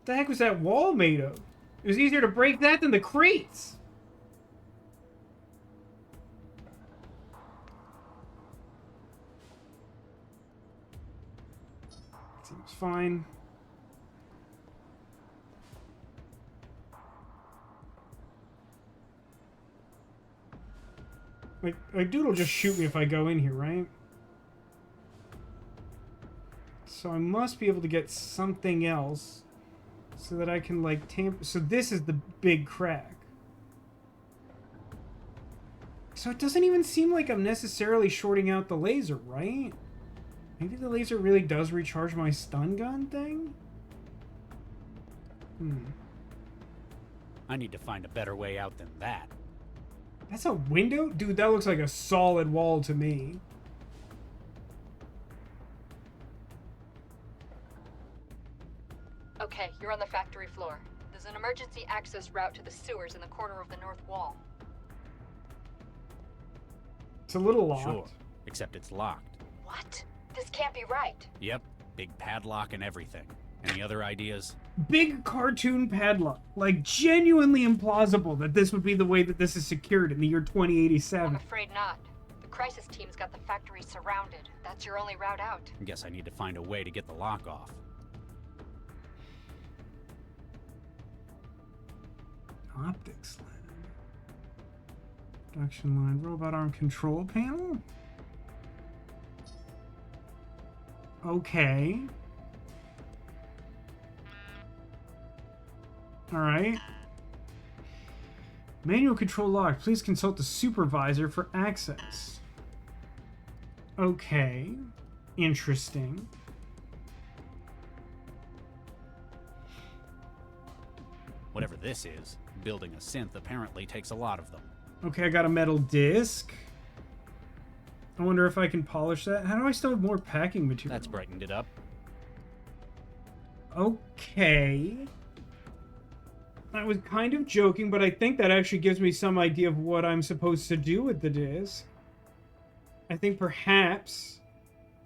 The heck was that wall made of? It was easier to break that than the crates. Seems fine. Like dude will just shoot me if I go in here, right? So I must be able to get something else so that I can, like, tamper. So this is the big crack. So it doesn't even seem like I'm necessarily shorting out the laser, right? Maybe the laser really does recharge my stun gun thing? I need to find a better way out than that. That's a window? Dude, that looks like a solid wall to me. Okay, you're on the factory floor. There's an emergency access route to the sewers in the corner of the north wall. It's a little locked. Sure, except it's locked. What? This can't be right. Yep, big padlock and everything. Any other ideas? Big cartoon padlock. Like, genuinely implausible that this would be the way that this is secured in the year 2087. I'm afraid not. The crisis team's got the factory surrounded. That's your only route out. Guess I need to find a way to get the lock off. Optics lab. Production line. Robot arm control panel? Okay. Alright. Manual control lock. Please consult the supervisor for access. Okay. Interesting. Whatever this is, building a synth apparently takes a lot of them. Okay, I got a metal disc. I wonder if I can polish that. How do I still have more packing material? That's brightened it up. Okay. I was kind of joking, but I think that actually gives me some idea of what I'm supposed to do with the disc. I think perhaps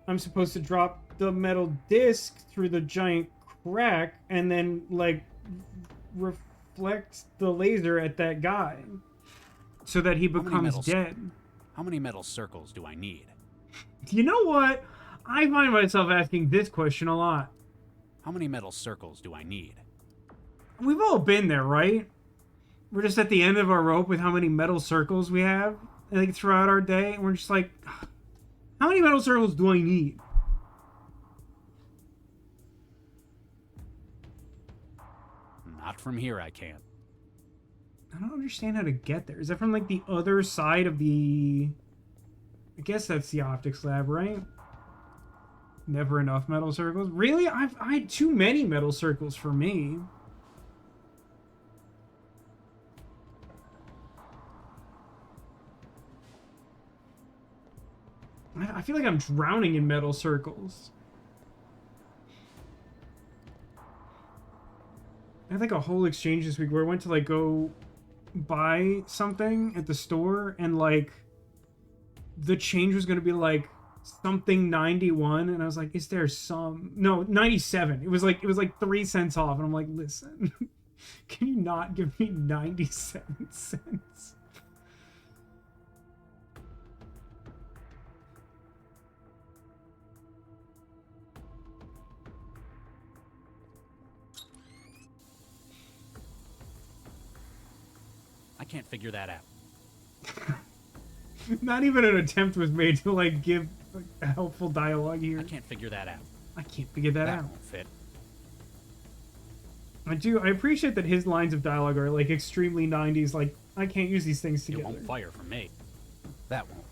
I'm supposed to drop the metal disc through the giant crack and then, like, reflect the laser at that guy so that he becomes dead. How many metal circles do I need? You know what? I find myself asking this question a lot. How many metal circles do I need? We've all been there, right? We're just at the end of our rope with how many metal circles we have, like, throughout our day, and we're just like, How many metal circles do I need? Not from here, I can't. I don't understand how to get there. Is that from, like, the other side of the... I guess that's the optics lab, right? Never enough metal circles. Really? I had too many metal circles for me. I feel like I'm drowning in metal circles. I had like a whole exchange this week where I went to like go buy something at the store and like the change was going to be like something 91 and I was like, is there some... No, 97. It was like 3 cents off and I'm like, listen, can you not give me 97 cents? I can't figure that out. Not even an attempt was made to like give a helpful dialogue here. I can't figure that out. I can't figure that out. Won't fit. I appreciate that his lines of dialogue are like extremely 90s. Like, I can't use these things together. It won't fire for me. That won't.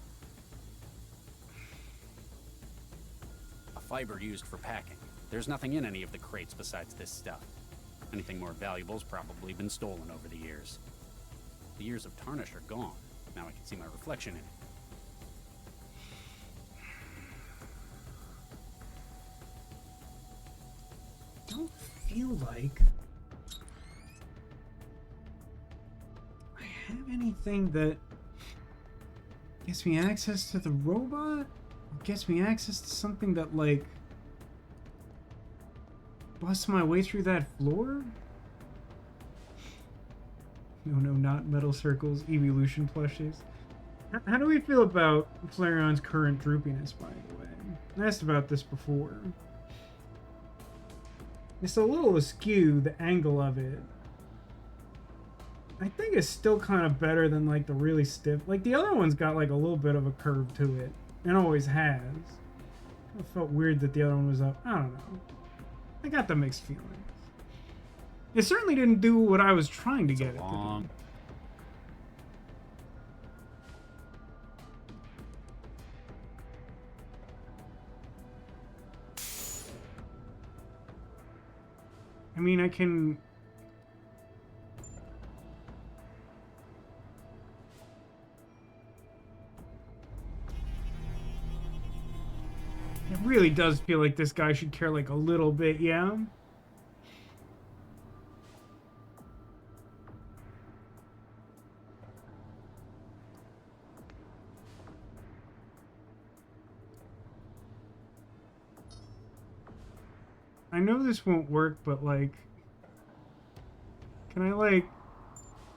A fiber used for packing. There's nothing in any of the crates besides this stuff. Anything more valuable's probably been stolen over the years. The years of tarnish are gone. Now I can see my reflection in it. I don't feel like I have anything that gets me access to the robot, or gets me access to something that like busts my way through that floor. No, not metal circles, evolution plushies. How do we feel about Flarion's current droopiness, by the way? I asked about this before. It's a little askew, the angle of it. I think it's still kind of better than, like, the really stiff... Like, the other one's got, like, a little bit of a curve to it. And always has. It felt weird that the other one was up. I don't know. I got the mixed feelings. It certainly didn't do what I was trying to get it to do. I mean, I can... It really does feel like this guy should care, like, a little bit, yeah? I know this won't work, but, like... Can I, like,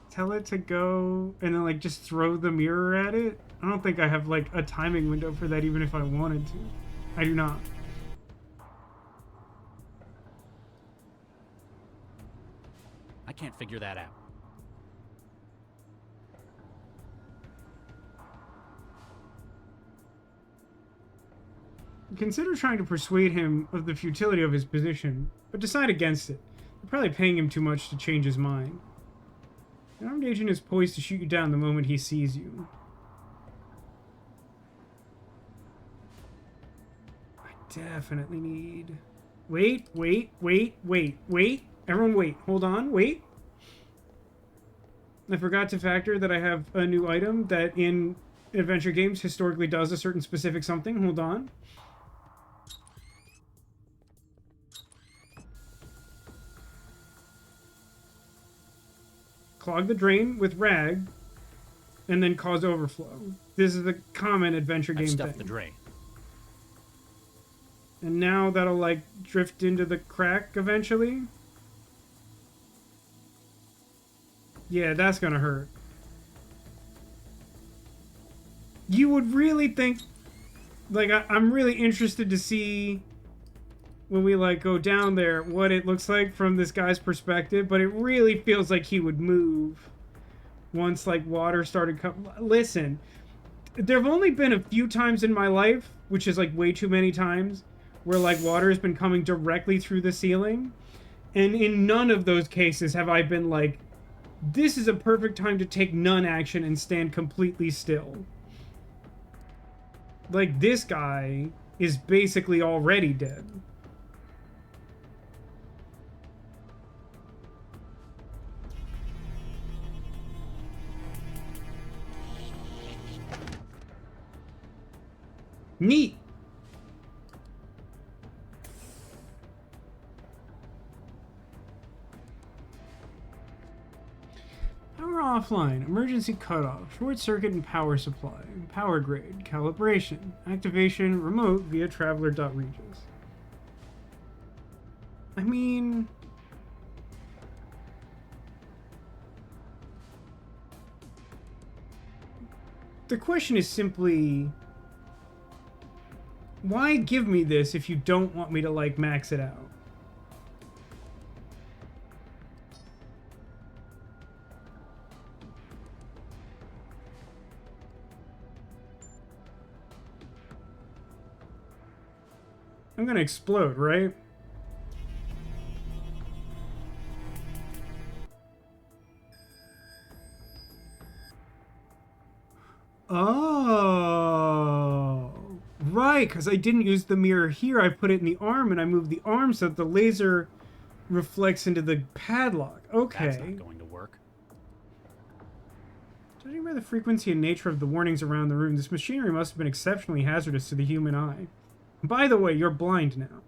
tell it to go and then, like, just throw the mirror at it? I don't think I have, like, a timing window for that even if I wanted to. I do not. I can't figure that out. Consider trying to persuade him of the futility of his position, but decide against it. You're probably paying him too much to change his mind. An armed agent is poised to shoot you down the moment he sees you. I definitely need... Wait. Everyone wait. Hold on, wait. I forgot to factor that I have a new item that in adventure games historically does a certain specific something. Hold on. Clog the drain with rag, and then cause overflow. This is a common adventure game Stuff thing. the drain. And now that'll, like, drift into the crack eventually. Yeah, that's gonna hurt. You would really think... Like, I'm really interested to see... when we, like, go down there, what it looks like from this guy's perspective, but it really feels like he would move once, like, water started coming. Listen, there have only been a few times in my life, which is like way too many times, where like water has been coming directly through the ceiling. And in none of those cases have I been like, this is a perfect time to take none action and stand completely still. Like, this guy is basically already dead. Neat. Power offline, emergency cutoff, short circuit and power supply, power grade, calibration, activation, remote via traveler.regis. I mean, the question is simply, why give me this if you don't want me to, like, max it out? I'm gonna explode, right? Oh, right, because I didn't use the mirror here. I put it in the arm, and I moved the arm so that the laser reflects into the padlock. Okay. That's not going to work. Judging by the frequency and nature of the warnings around the room, this machinery must have been exceptionally hazardous to the human eye. By the way, you're blind now.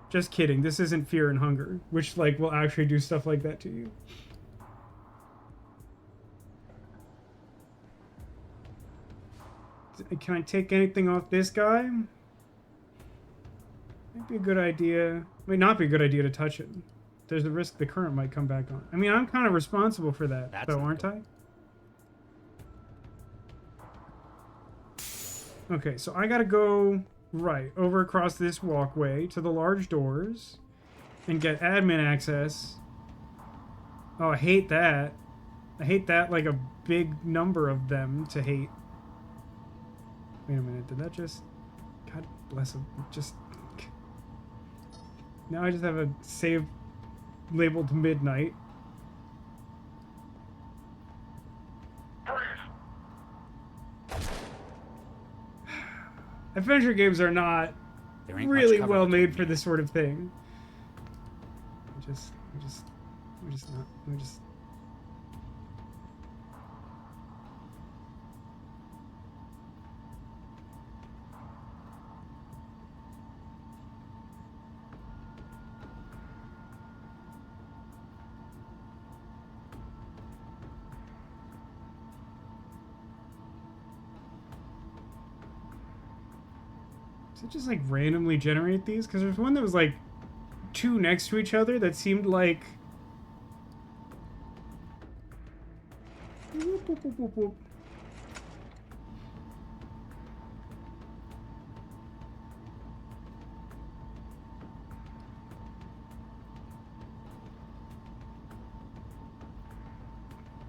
Just kidding. This isn't fear and hunger, which, like, will actually do stuff like that to you. Can I take anything off this guy? Might be a good idea. Might not be a good idea to touch it. There's a risk the current might come back on. I mean, I'm kind of responsible for that, though, aren't I? Okay, so I gotta go right over across this walkway to the large doors and get admin access. Oh, I hate that. I hate that like a big number of them to hate. Wait a minute, did that just... God bless him. Just... Now I just have a save labeled midnight. Adventure games are not really well made for this sort of thing. We're just not. Does it just like randomly generate these? Because there's one that was like two next to each other that seemed like... Whoop, whoop, whoop, whoop, whoop.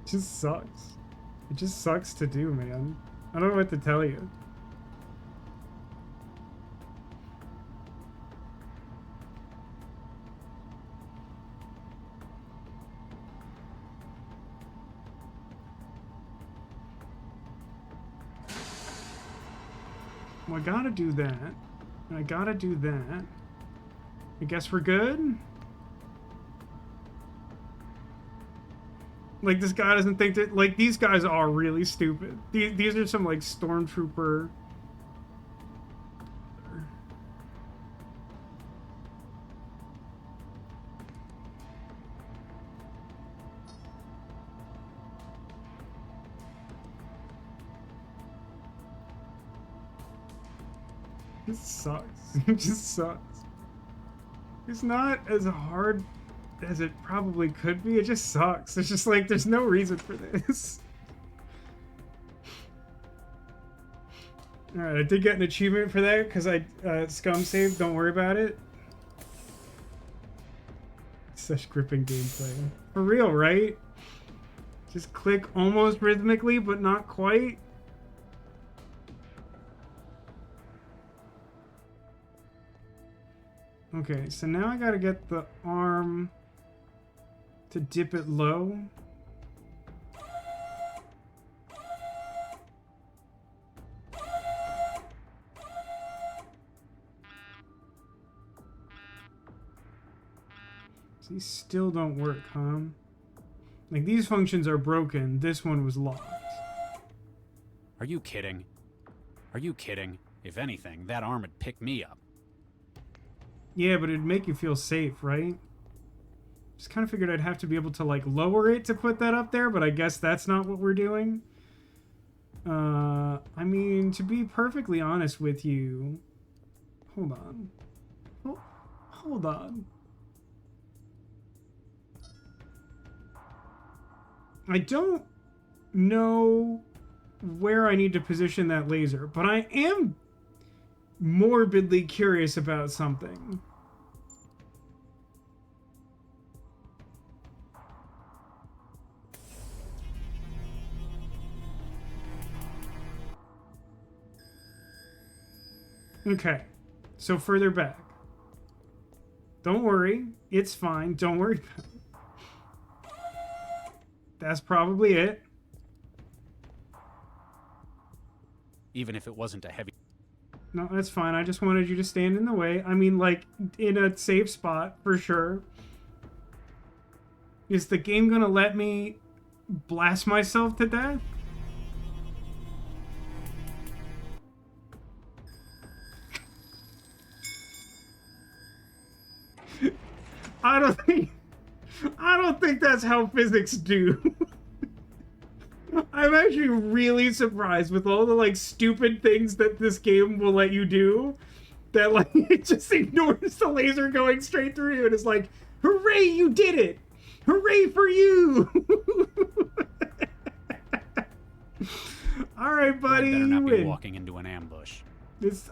It just sucks. It just sucks to do, man. I don't know what to tell you. Well, I gotta do that. And I gotta do that. I guess we're good? Like, this guy doesn't think that... Like, these guys are really stupid. These are some, like, stormtrooper... This sucks. It just sucks. It's not as hard as it probably could be. It just sucks. It's just like, there's no reason for this. Alright, I did get an achievement for that because I scum saved. Don't worry about it. Such gripping gameplay. For real, right? Just click almost rhythmically, but not quite. Okay, so now I gotta get the arm to dip it low. These still don't work, huh? Like, these functions are broken. This one was locked. Are you kidding? Are you kidding? If anything, that arm would pick me up. Yeah, but it'd make you feel safe, right? Just kind of figured I'd have to be able to, like, lower it to put that up there, but I guess that's not what we're doing. I mean, to be perfectly honest with you... Hold on. Hold on. I don't know where I need to position that laser, but I am morbidly curious about something. Okay, so further back. Don't worry, it's fine. Don't worry about it. That's probably it. Even if it wasn't a heavy... No, that's fine. I just wanted you to stand in the way. I mean, like, in a safe spot, for sure. Is the game gonna let me blast myself to death? I don't think that's how physics do. I'm actually really surprised with all the, like, stupid things that this game will let you do. That, like, it just ignores the laser going straight through you and is like, hooray, you did it! Hooray for you! Alright, buddy, I better you not be win. walking into an ambush.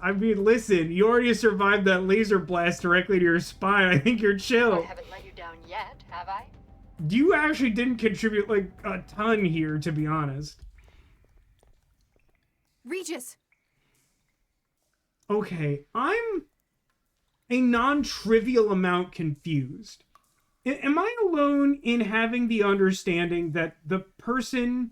I mean, listen, you already survived that laser blast directly to your spine. I think you're chill. I haven't let you down yet, have I? You actually didn't contribute, like, a ton here, to be honest. Regis! Okay, I'm a non-trivial amount confused. Am I alone in having the understanding that the person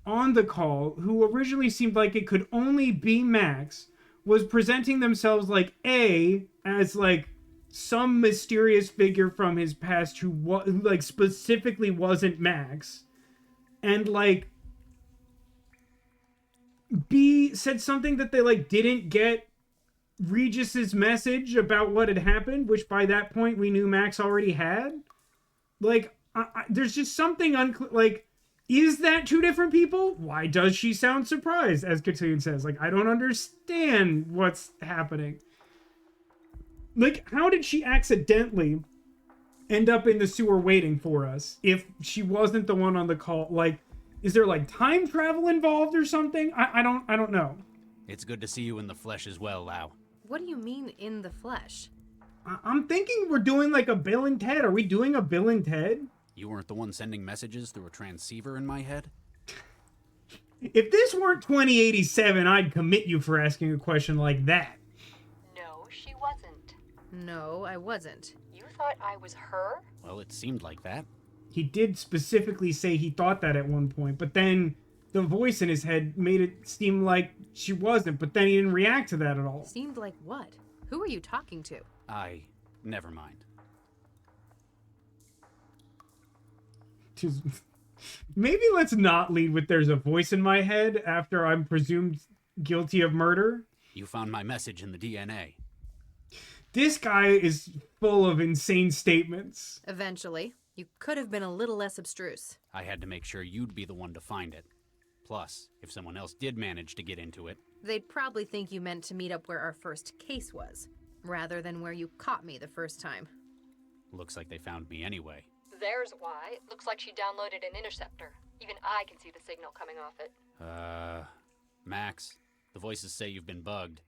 on the call, who originally seemed like it could only be Max, was presenting themselves like as like some mysterious figure from his past who like specifically wasn't Max, and like B said something that they like didn't get Regis's message about what had happened, which by that point we knew Max already had. Like, there's just something unclear. Like, is that two different people? Why does she sound surprised? As Kitten says, like, I don't understand what's happening. Like, how did she accidentally end up in the sewer waiting for us if she wasn't the one on the call? Like, is there like time travel involved or something? I don't know. It's good to see you in the flesh as well, Lau. What do you mean in the flesh? I'm thinking we're doing like a Bill and Ted. Are we doing a Bill and Ted? You weren't the one sending messages through a transceiver in my head? If this weren't 2087, I'd commit you for asking a question like that. No, she wasn't. No, I wasn't. You thought I was her? Well, it seemed like that. He did specifically say he thought that at one point, but then the voice in his head made it seem like she wasn't, but then he didn't react to that at all. Seemed like what? Who are you talking to? Never mind. Just, maybe let's not lead with there's a voice in my head after I'm presumed guilty of murder. You found my message in the DNA. This guy is full of insane statements. Eventually. You could have been a little less abstruse. I had to make sure you'd be the one to find it. Plus, if someone else did manage to get into it... They'd probably think you meant to meet up where our first case was, rather than where you caught me the first time. Looks like they found me anyway. There's why. It looks like she downloaded an interceptor. Even I can see the signal coming off it. Max, the voices say you've been bugged.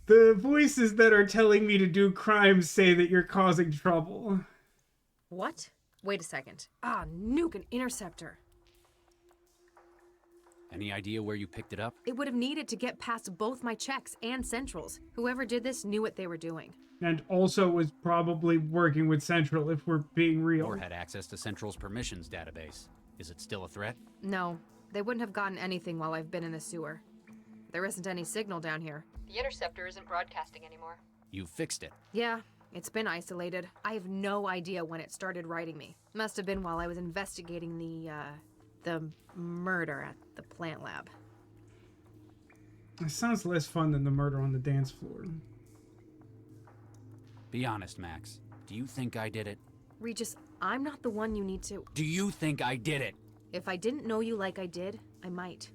The voices that are telling me to do crimes say that you're causing trouble. What? Wait a second. Nuke an interceptor. Any idea where you picked it up? It would have needed to get past both my checks and Central's. Whoever did this knew what they were doing. And also was probably working with Central, if we're being real. Or had access to Central's permissions database. Is it still a threat? No, they wouldn't have gotten anything while I've been in the sewer. There isn't any signal down here. The interceptor isn't broadcasting anymore. You fixed it. Yeah, it's been isolated. I have no idea when it started writing me. Must have been while I was investigating the murder at the plant lab. It sounds less fun than the murder on the dance floor. Be honest, Max. Do you think I did it? Regis, I'm not the one you need to... Do you think I did it? If I didn't know you like I did, I might.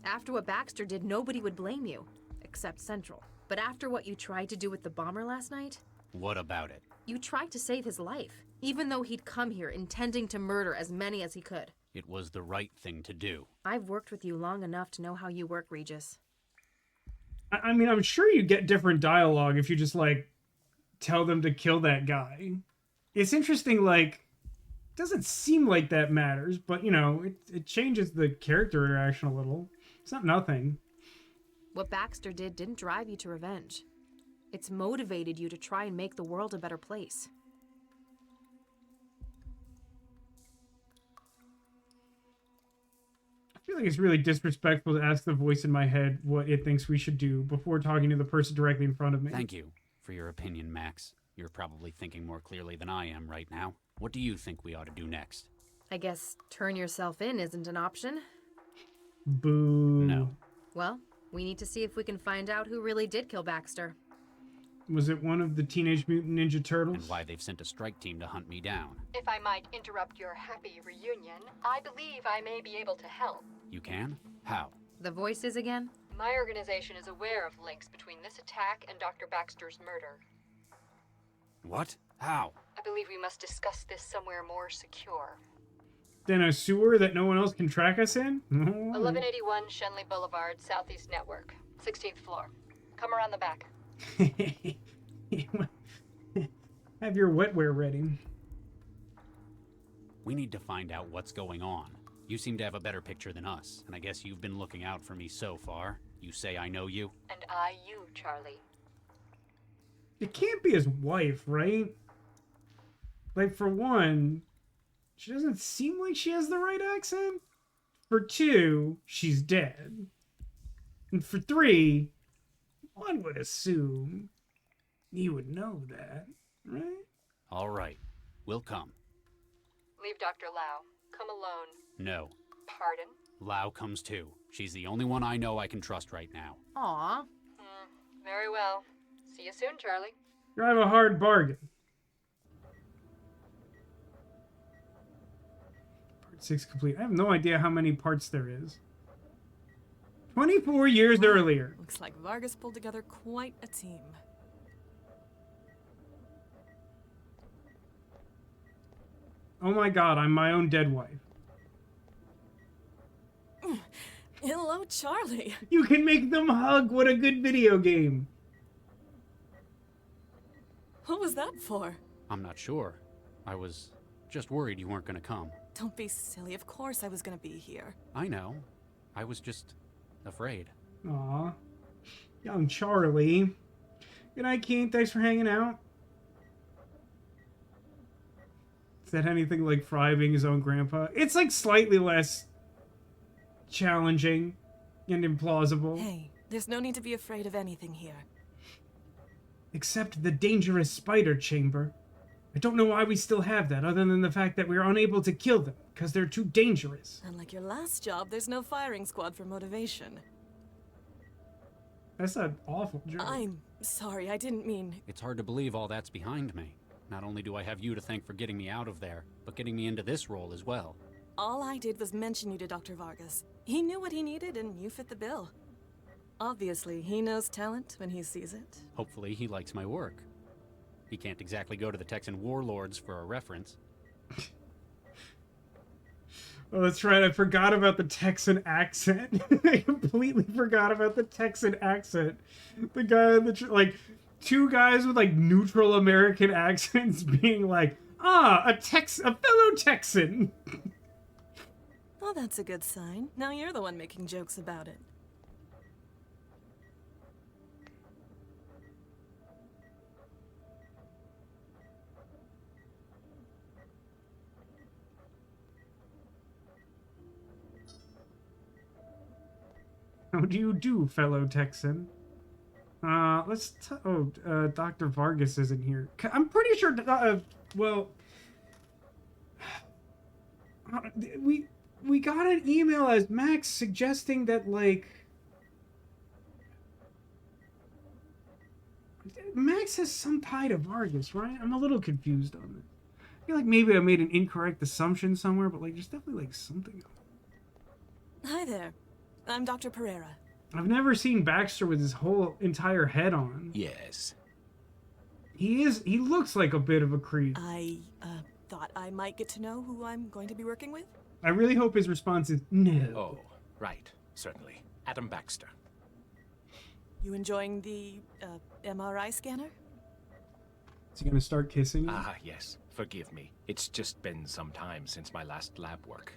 After what Baxter did, nobody would blame you. Except Central. But after what you tried to do with the bomber last night... What about it? You tried to save his life, even though he'd come here intending to murder as many as he could. It was the right thing to do. I've worked with you long enough to know how you work, Regis. I mean, I'm sure you get different dialogue if you just, like, tell them to kill that guy. It's interesting, like, doesn't seem like that matters, but, you know, it changes the character interaction a little. It's not nothing. What Baxter did didn't drive you to revenge. It's motivated you to try and make the world a better place. I feel like it's really disrespectful to ask the voice in my head what it thinks we should do before talking to the person directly in front of me. Thank you for your opinion, Max. You're probably thinking more clearly than I am right now. What do you think we ought to do next? I guess turn yourself in isn't an option. Boo. No. Well, we need to see if we can find out who really did kill Baxter. Was it one of the Teenage Mutant Ninja Turtles? And why they've sent a strike team to hunt me down. If I might interrupt your happy reunion, I believe I may be able to help. You can? How? The voices again? My organization is aware of links between this attack and Dr. Baxter's murder. What? How? I believe we must discuss this somewhere more secure. Then a sewer that no one else can track us in? 1181 Shenley Boulevard, Southeast Network, 16th floor. Come around the back. Have your wetware ready. We need to find out what's going on. You seem to have a better picture than us, and I guess you've been looking out for me so far. You say I know you? And I you, Charlie. It can't be his wife, right? Like, for one, she doesn't seem like she has the right accent. For two, she's dead. And for three, one would assume he would know that, right? All right. We'll come. Leave Dr. Lau. Come alone. No. Pardon? Lau comes too. She's the only one I know I can trust right now. Aw. Very well. See you soon, Charlie. Drive a hard bargain. Part 6 complete. I have no idea how many parts there is. 24 years earlier. Looks like Vargas pulled together quite a team. Oh my god, I'm my own dead wife. Hello, Charlie. You can make them hug. What a good video game. What was that for? I'm not sure. I was just worried you weren't going to come. Don't be silly. Of course I was going to be here. I know. I was just afraid. Aw. Young Charlie. Good night, Keen. Thanks for hanging out. Is that anything like Fry being his own grandpa? It's like slightly less challenging and implausible. Hey, there's no need to be afraid of anything here. Except the dangerous spider chamber. I don't know why we still have that, other than the fact that we are unable to kill them, because they're too dangerous. Unlike your last job, there's no firing squad for motivation. That's an awful joke. I'm sorry, I didn't mean... It's hard to believe all that's behind me. Not only do I have you to thank for getting me out of there, but getting me into this role as well. All I did was mention you to Dr. Vargas. He knew what he needed, and you fit the bill. Obviously, he knows talent when he sees it. Hopefully he likes my work. He can't exactly go to the Texan warlords for a reference. Oh, that's right. I forgot about the Texan accent. I completely forgot about the Texan accent. The guy, like, two guys with, like, neutral American accents being like, Ah, a fellow Texan. Well, that's a good sign. Now you're the one making jokes about it. How do you do, fellow Texan? Dr. Vargas isn't here. I'm pretty sure, well, we got an email as Max suggesting that, like, Max has some tie to Vargas, right? I'm a little confused on it. I feel like maybe I made an incorrect assumption somewhere, but, like, there's definitely, like, something. Hi there. I'm Dr. Pereira. I've never seen Baxter with his whole entire head on. Yes. He looks like a bit of a creep. I thought I might get to know who I'm going to be working with. I really hope his response is no. Oh, right. Certainly. Adam Baxter. You enjoying the MRI scanner? Is he gonna start kissing you? Ah, yes. Forgive me. It's just been some time since my last lab work.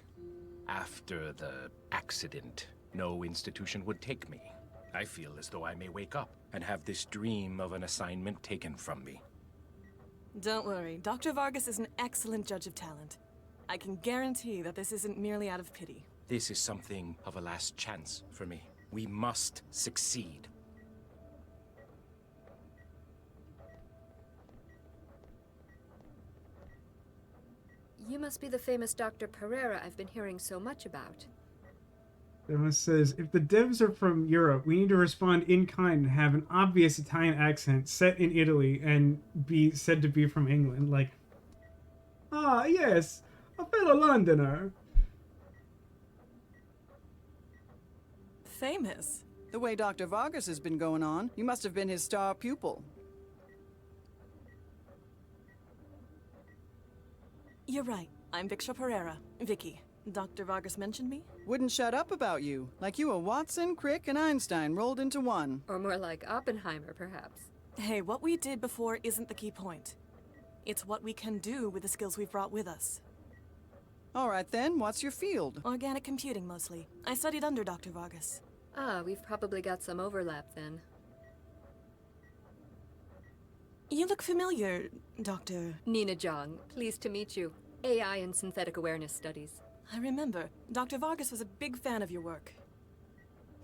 After the accident, no institution would take me. I feel as though I may wake up and have this dream of an assignment taken from me. Don't worry. Dr. Vargas is an excellent judge of talent. I can guarantee that this isn't merely out of pity. This is something of a last chance for me. We must succeed. You must be the famous Dr. Pereira I've been hearing so much about. Emma says, if the devs are from Europe, we need to respond in kind and have an obvious Italian accent set in Italy and be said to be from England. Like, ah, yes, a fellow Londoner. Famous? The way Dr. Vargas has been going on, you must have been his star pupil. You're right. I'm Victor Pereira. Vicky. Dr. Vargas mentioned me? Wouldn't shut up about you. Like you were Watson, Crick, and Einstein rolled into one. Or more like Oppenheimer, perhaps. Hey, what we did before isn't the key point. It's what we can do with the skills we've brought with us. All right then, what's your field? Organic computing, mostly. I studied under Dr. Vargas. Ah, we've probably got some overlap then. You look familiar, Dr. Nina Jong, pleased to meet you. AI and Synthetic Awareness Studies. I remember. Dr. Vargas was a big fan of your work.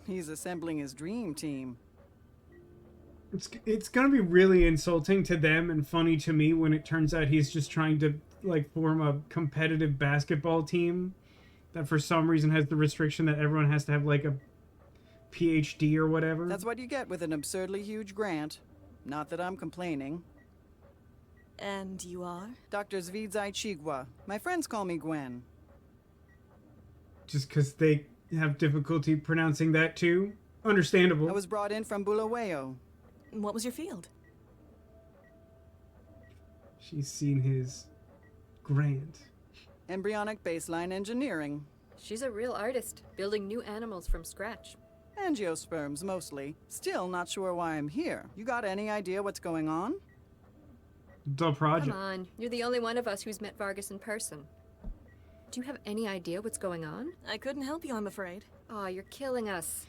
He's assembling his dream team. It's gonna be really insulting to them and funny to me when it turns out he's just trying to, like, form a competitive basketball team that for some reason has the restriction that everyone has to have, like, a PhD or whatever. That's what you get with an absurdly huge grant. Not that I'm complaining. And you are? Dr. Zvidzai Chigwa. My friends call me Gwen. Just because they have difficulty pronouncing that too? Understandable. I was brought in from Bulawayo. What was your field? She's seen his grant. Embryonic baseline engineering. She's a real artist, building new animals from scratch. Angiosperms, mostly. Still not sure why I'm here. You got any idea what's going on? The project. Come on, you're the only one of us who's met Vargas in person. Do you have any idea what's going on? I couldn't help you, I'm afraid. Aw, you're killing us.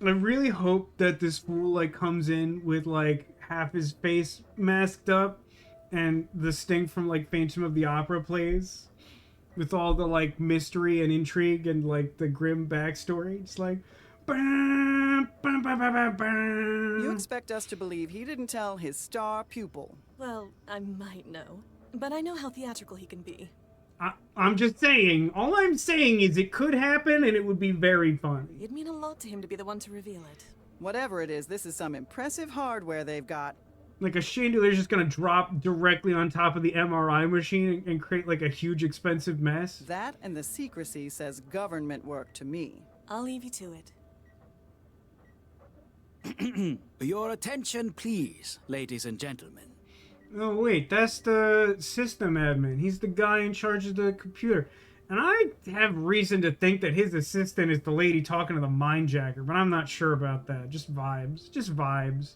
I really hope that this fool, like, comes in with, like, half his face masked up and the Sting from, like, Phantom of the Opera plays with all the, like, mystery and intrigue and, like, the grim backstory. It's like, bam, bam, bam, bam, bam, bam. You expect us to believe he didn't tell his star pupil. Well, I might know, but I know how theatrical he can be. I'm just saying, all I'm saying is it could happen and it would be very funny. It'd mean a lot to him to be the one to reveal it. Whatever it is, this is some impressive hardware they've got. Like a chandelier's just gonna drop directly on top of the MRI machine and create like a huge expensive mess. That and the secrecy says government work to me. I'll leave you to it. Your attention, please, ladies and gentlemen. Oh wait, that's the system admin. He's the guy in charge of the computer. And I have reason to think that his assistant is the lady talking to the Mindjacker, but I'm not sure about that. Just vibes. Just vibes.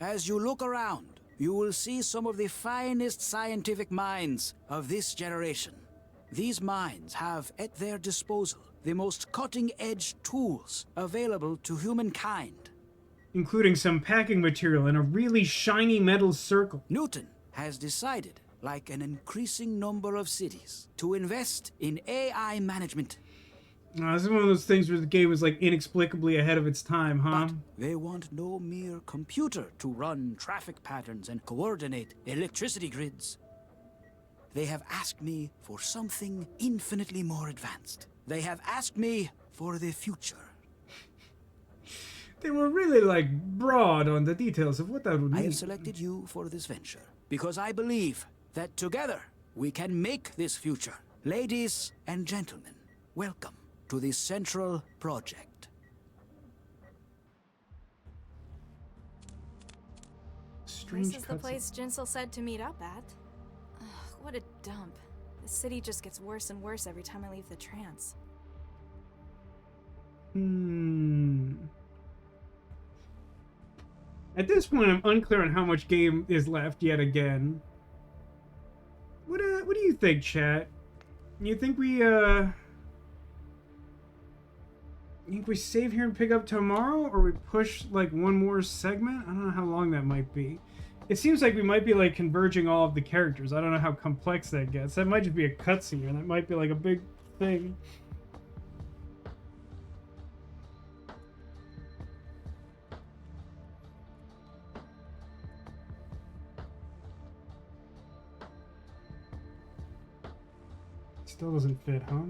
As you look around, you will see some of the finest scientific minds of this generation. These minds have at their disposal the most cutting-edge tools available to humankind. Including some packing material and a really shiny metal circle. Newton has decided, like an increasing number of cities, to invest in AI management. This is one of those things where the game was like inexplicably ahead of its time, huh? But they want no mere computer to run traffic patterns and coordinate electricity grids. They have asked me for something infinitely more advanced. They have asked me for the future. They were really like broad on the details of what that would mean. I have selected you for this venture because I believe that together we can make this future. Ladies and gentlemen, welcome to the Central Project. Strange This is the place Jinsel said to meet up at. Ugh, what a dump. The city just gets worse and worse every time I leave the trance. At this point, I'm unclear on how much game is left yet again. What do you think, chat? You think we save here and pick up tomorrow, or we push like one more segment? I don't know how long that might be. It seems like we might be like converging all of the characters. I don't know how complex that gets. That might just be a cutscene, and that might be like a big thing. Still doesn't fit, huh?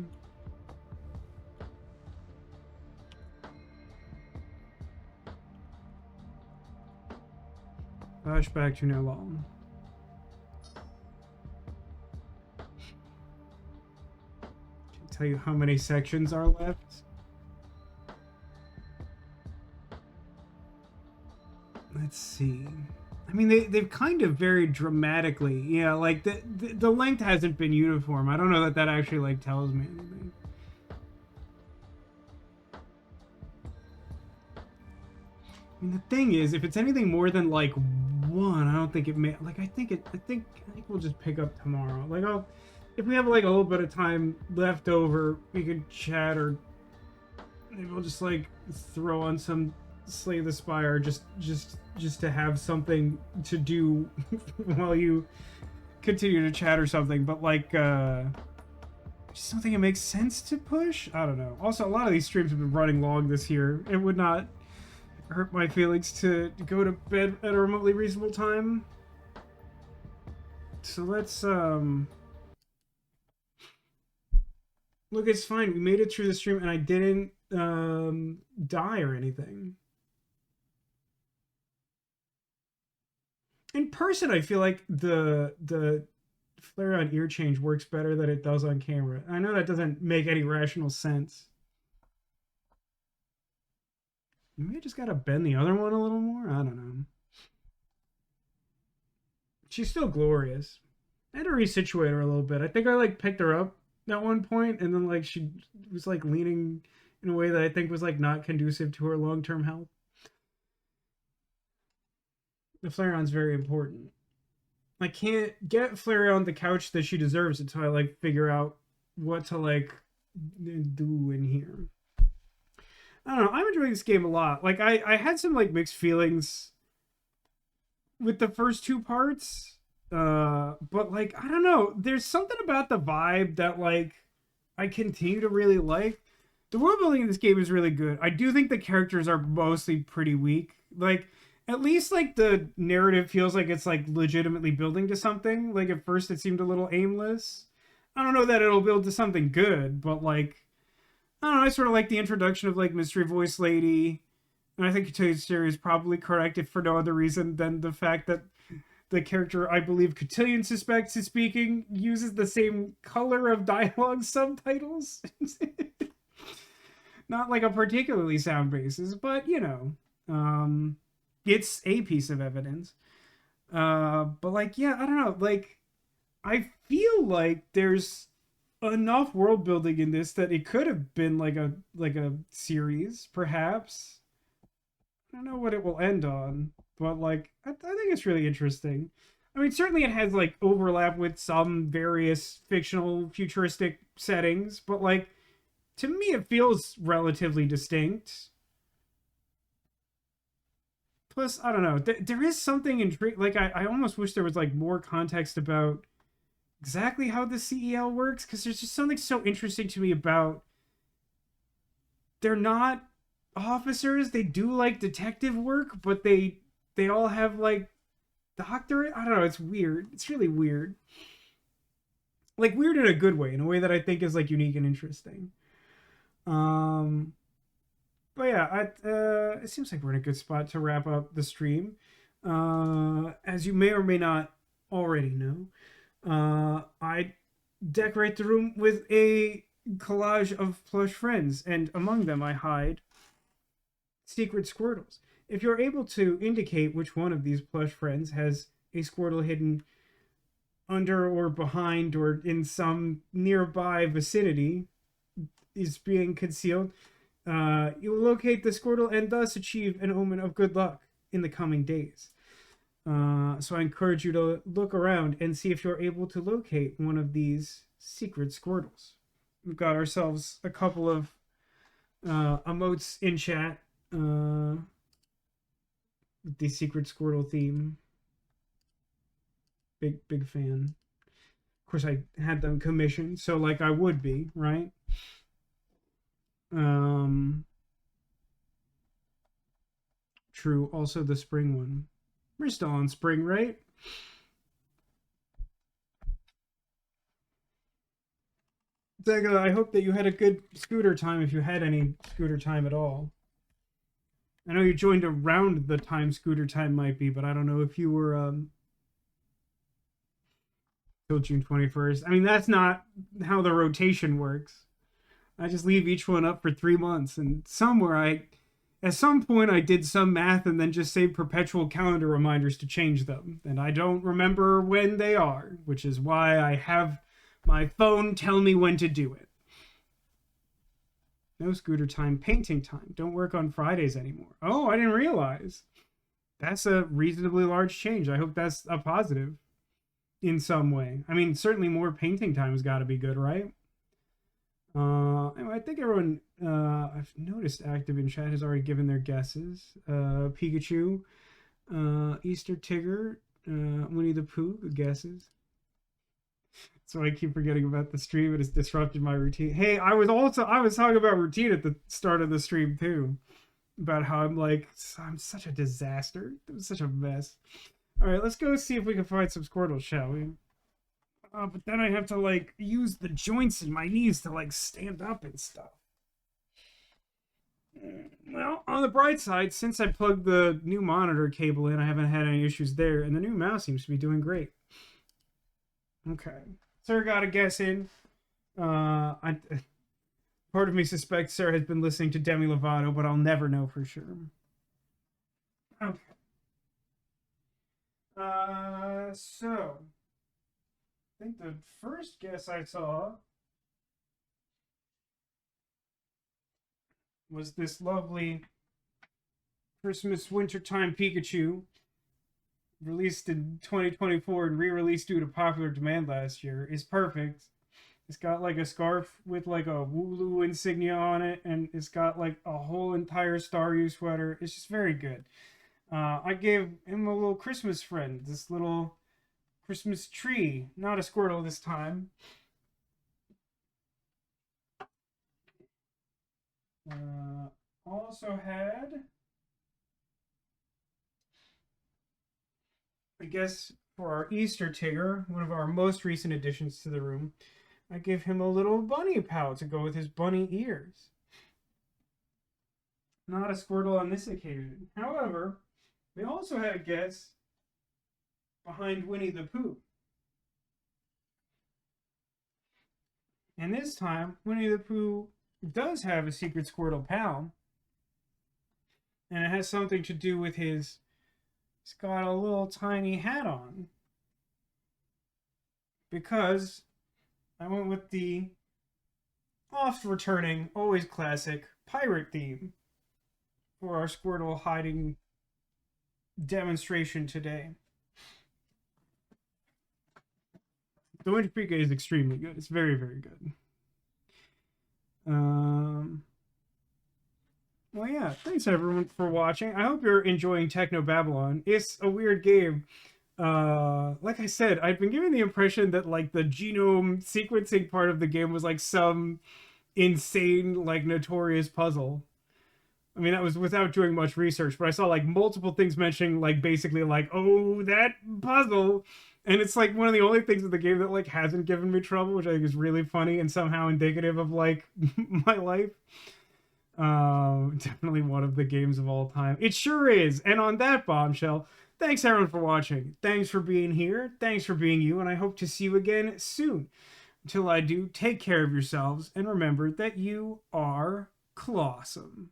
Flashback to no long. Can't tell you how many sections are left. Let's see. I mean, they've kind of varied dramatically. Yeah, like the length hasn't been uniform. I don't know that actually like tells me anything. I mean, the thing is, if it's anything more than like one, I don't think it may. Like, I think we'll just pick up tomorrow. Like, if we have like a little bit of time left over, we could chat, or maybe we'll just like throw on some Slay the Spire just to have something to do while you continue to chat or something. But like, just something that makes sense to push. I don't know. Also, a lot of these streams have been running long this year. It would not hurt my feelings to go to bed at a remotely reasonable time. So let's look, it's fine. We made it through the stream and I didn't die or anything. In person, I feel like the flare on ear change works better than it does on camera. I know that doesn't make any rational sense. Maybe I just gotta bend the other one a little more? I don't know. She's still glorious. I had to resituate her a little bit. I think I like picked her up at one point, and then like she was like leaning in a way that I think was like not conducive to her long-term health. The Flareon's very important. I can't get Flareon the couch that she deserves until I like figure out what to like do in here. I don't know. I'm enjoying this game a lot. Like I had some like mixed feelings with the first two parts, but like I don't know. There's something about the vibe that like I continue to really like. The world building in this game is really good. I do think the characters are mostly pretty weak. Like, at least like the narrative feels like it's like legitimately building to something. Like at first it seemed a little aimless. I don't know that it'll build to something good, but like, I don't know, I sort of like the introduction of like Mystery Voice Lady. And I think Cotillions Theory is probably correct if for no other reason than the fact that the character I believe Cotillion suspects is speaking uses the same color of dialogue subtitles. Not like a particularly sound basis, but you know, it's a piece of evidence. But like, yeah, I don't know. Like, I feel like there's enough world building in this that it could have been like a series, perhaps. don't know what it will end on, but like I think it's really interesting. I mean, certainly it has like overlap with some various fictional futuristic settings, but like to me it feels relatively distinct. Plus, I don't know, there is something intriguing. Like I almost wish there was like more context about exactly how the CEL works, because there's just something so interesting to me about they're not officers. They do like detective work, but they all have like doctorate. I don't know. It's weird. It's really weird. Like weird in a good way, in a way that I think is like unique and interesting. But yeah, it seems like we're in a good spot to wrap up the stream. As you may or may not already know, I decorate the room with a collage of plush friends, and among them I hide secret Squirtles. If you're able to indicate which one of these plush friends has a Squirtle hidden under or behind or in some nearby vicinity, is being concealed, you will locate the Squirtle and thus achieve an omen of good luck in the coming days. So I encourage you to look around and see if you're able to locate one of these secret Squirtles. We've got ourselves a couple of emotes in chat with the secret Squirtle theme. Big fan. Of course, I had them commissioned, so like I would be, right? True. Also the spring one. We're still on spring, right? Dega, I hope that you had a good scooter time, if you had any scooter time at all. I know you joined around the time scooter time might be, but I don't know if you were till June 21st. I mean, that's not how the rotation works. I just leave each one up for 3 months, and at some point I did some math and then just saved perpetual calendar reminders to change them, and I don't remember when they are, which is why I have my phone tell me when to do it. No scooter time, painting time. Don't work on Fridays anymore. Oh, I didn't realize. That's a reasonably large change. I hope that's a positive in some way. I mean, certainly more painting time has got to be good, right? Anyway, I think everyone I've noticed active in chat has already given their guesses. Pikachu, Easter Tigger, Winnie the Pooh, good guesses. So I keep forgetting about the stream. It has disrupted my routine. Hey, I was talking about routine at the start of the stream too, about how I'm such a disaster. It was such a mess. All right, let's go see if we can find some Squirtles, shall we? But then I have to use the joints in my knees to stand up and stuff. Well, on the bright side, since I plugged the new monitor cable in, I haven't had any issues there, and the new mouse seems to be doing great. Okay. Sarah got a guess in. Part of me suspects Sarah has been listening to Demi Lovato, but I'll never know for sure. Okay. So I think the first guess I saw was this lovely Christmas wintertime Pikachu, released in 2024 and re-released due to popular demand last year. Is perfect. It's got a scarf with a Wooloo insignia on it, and it's got a whole entire Staryu sweater. It's just very good. I gave him a little Christmas friend, this little Christmas tree. Not a Squirtle this time. Also had, I guess, for our Easter Tigger, one of our most recent additions to the room, I give him a little bunny pouch to go with his bunny ears. Not a Squirtle on this occasion. However, we also had a guess behind Winnie the Pooh. And this time, Winnie the Pooh does have a secret Squirtle pal. And it has something to do with he's got a little tiny hat on. Because I went with the oft-returning, always classic pirate theme for our Squirtle hiding demonstration today. The Winter Pika is extremely good. It's very, very good. Well, yeah, thanks everyone for watching. I hope you're enjoying Technobabylon. It's a weird game. Like I said, I've been given the impression that like the genome sequencing part of the game was like some insane, like notorious puzzle. I mean, that was without doing much research, but I saw like multiple things mentioning like basically like, oh, that puzzle. And it's like one of the only things in the game that like hasn't given me trouble, which I think is really funny and somehow indicative of like my life. Definitely one of the games of all time. It sure is. And on that bombshell, thanks everyone for watching. Thanks for being here. Thanks for being you. And I hope to see you again soon. Until I do, take care of yourselves and remember that you are clawsome.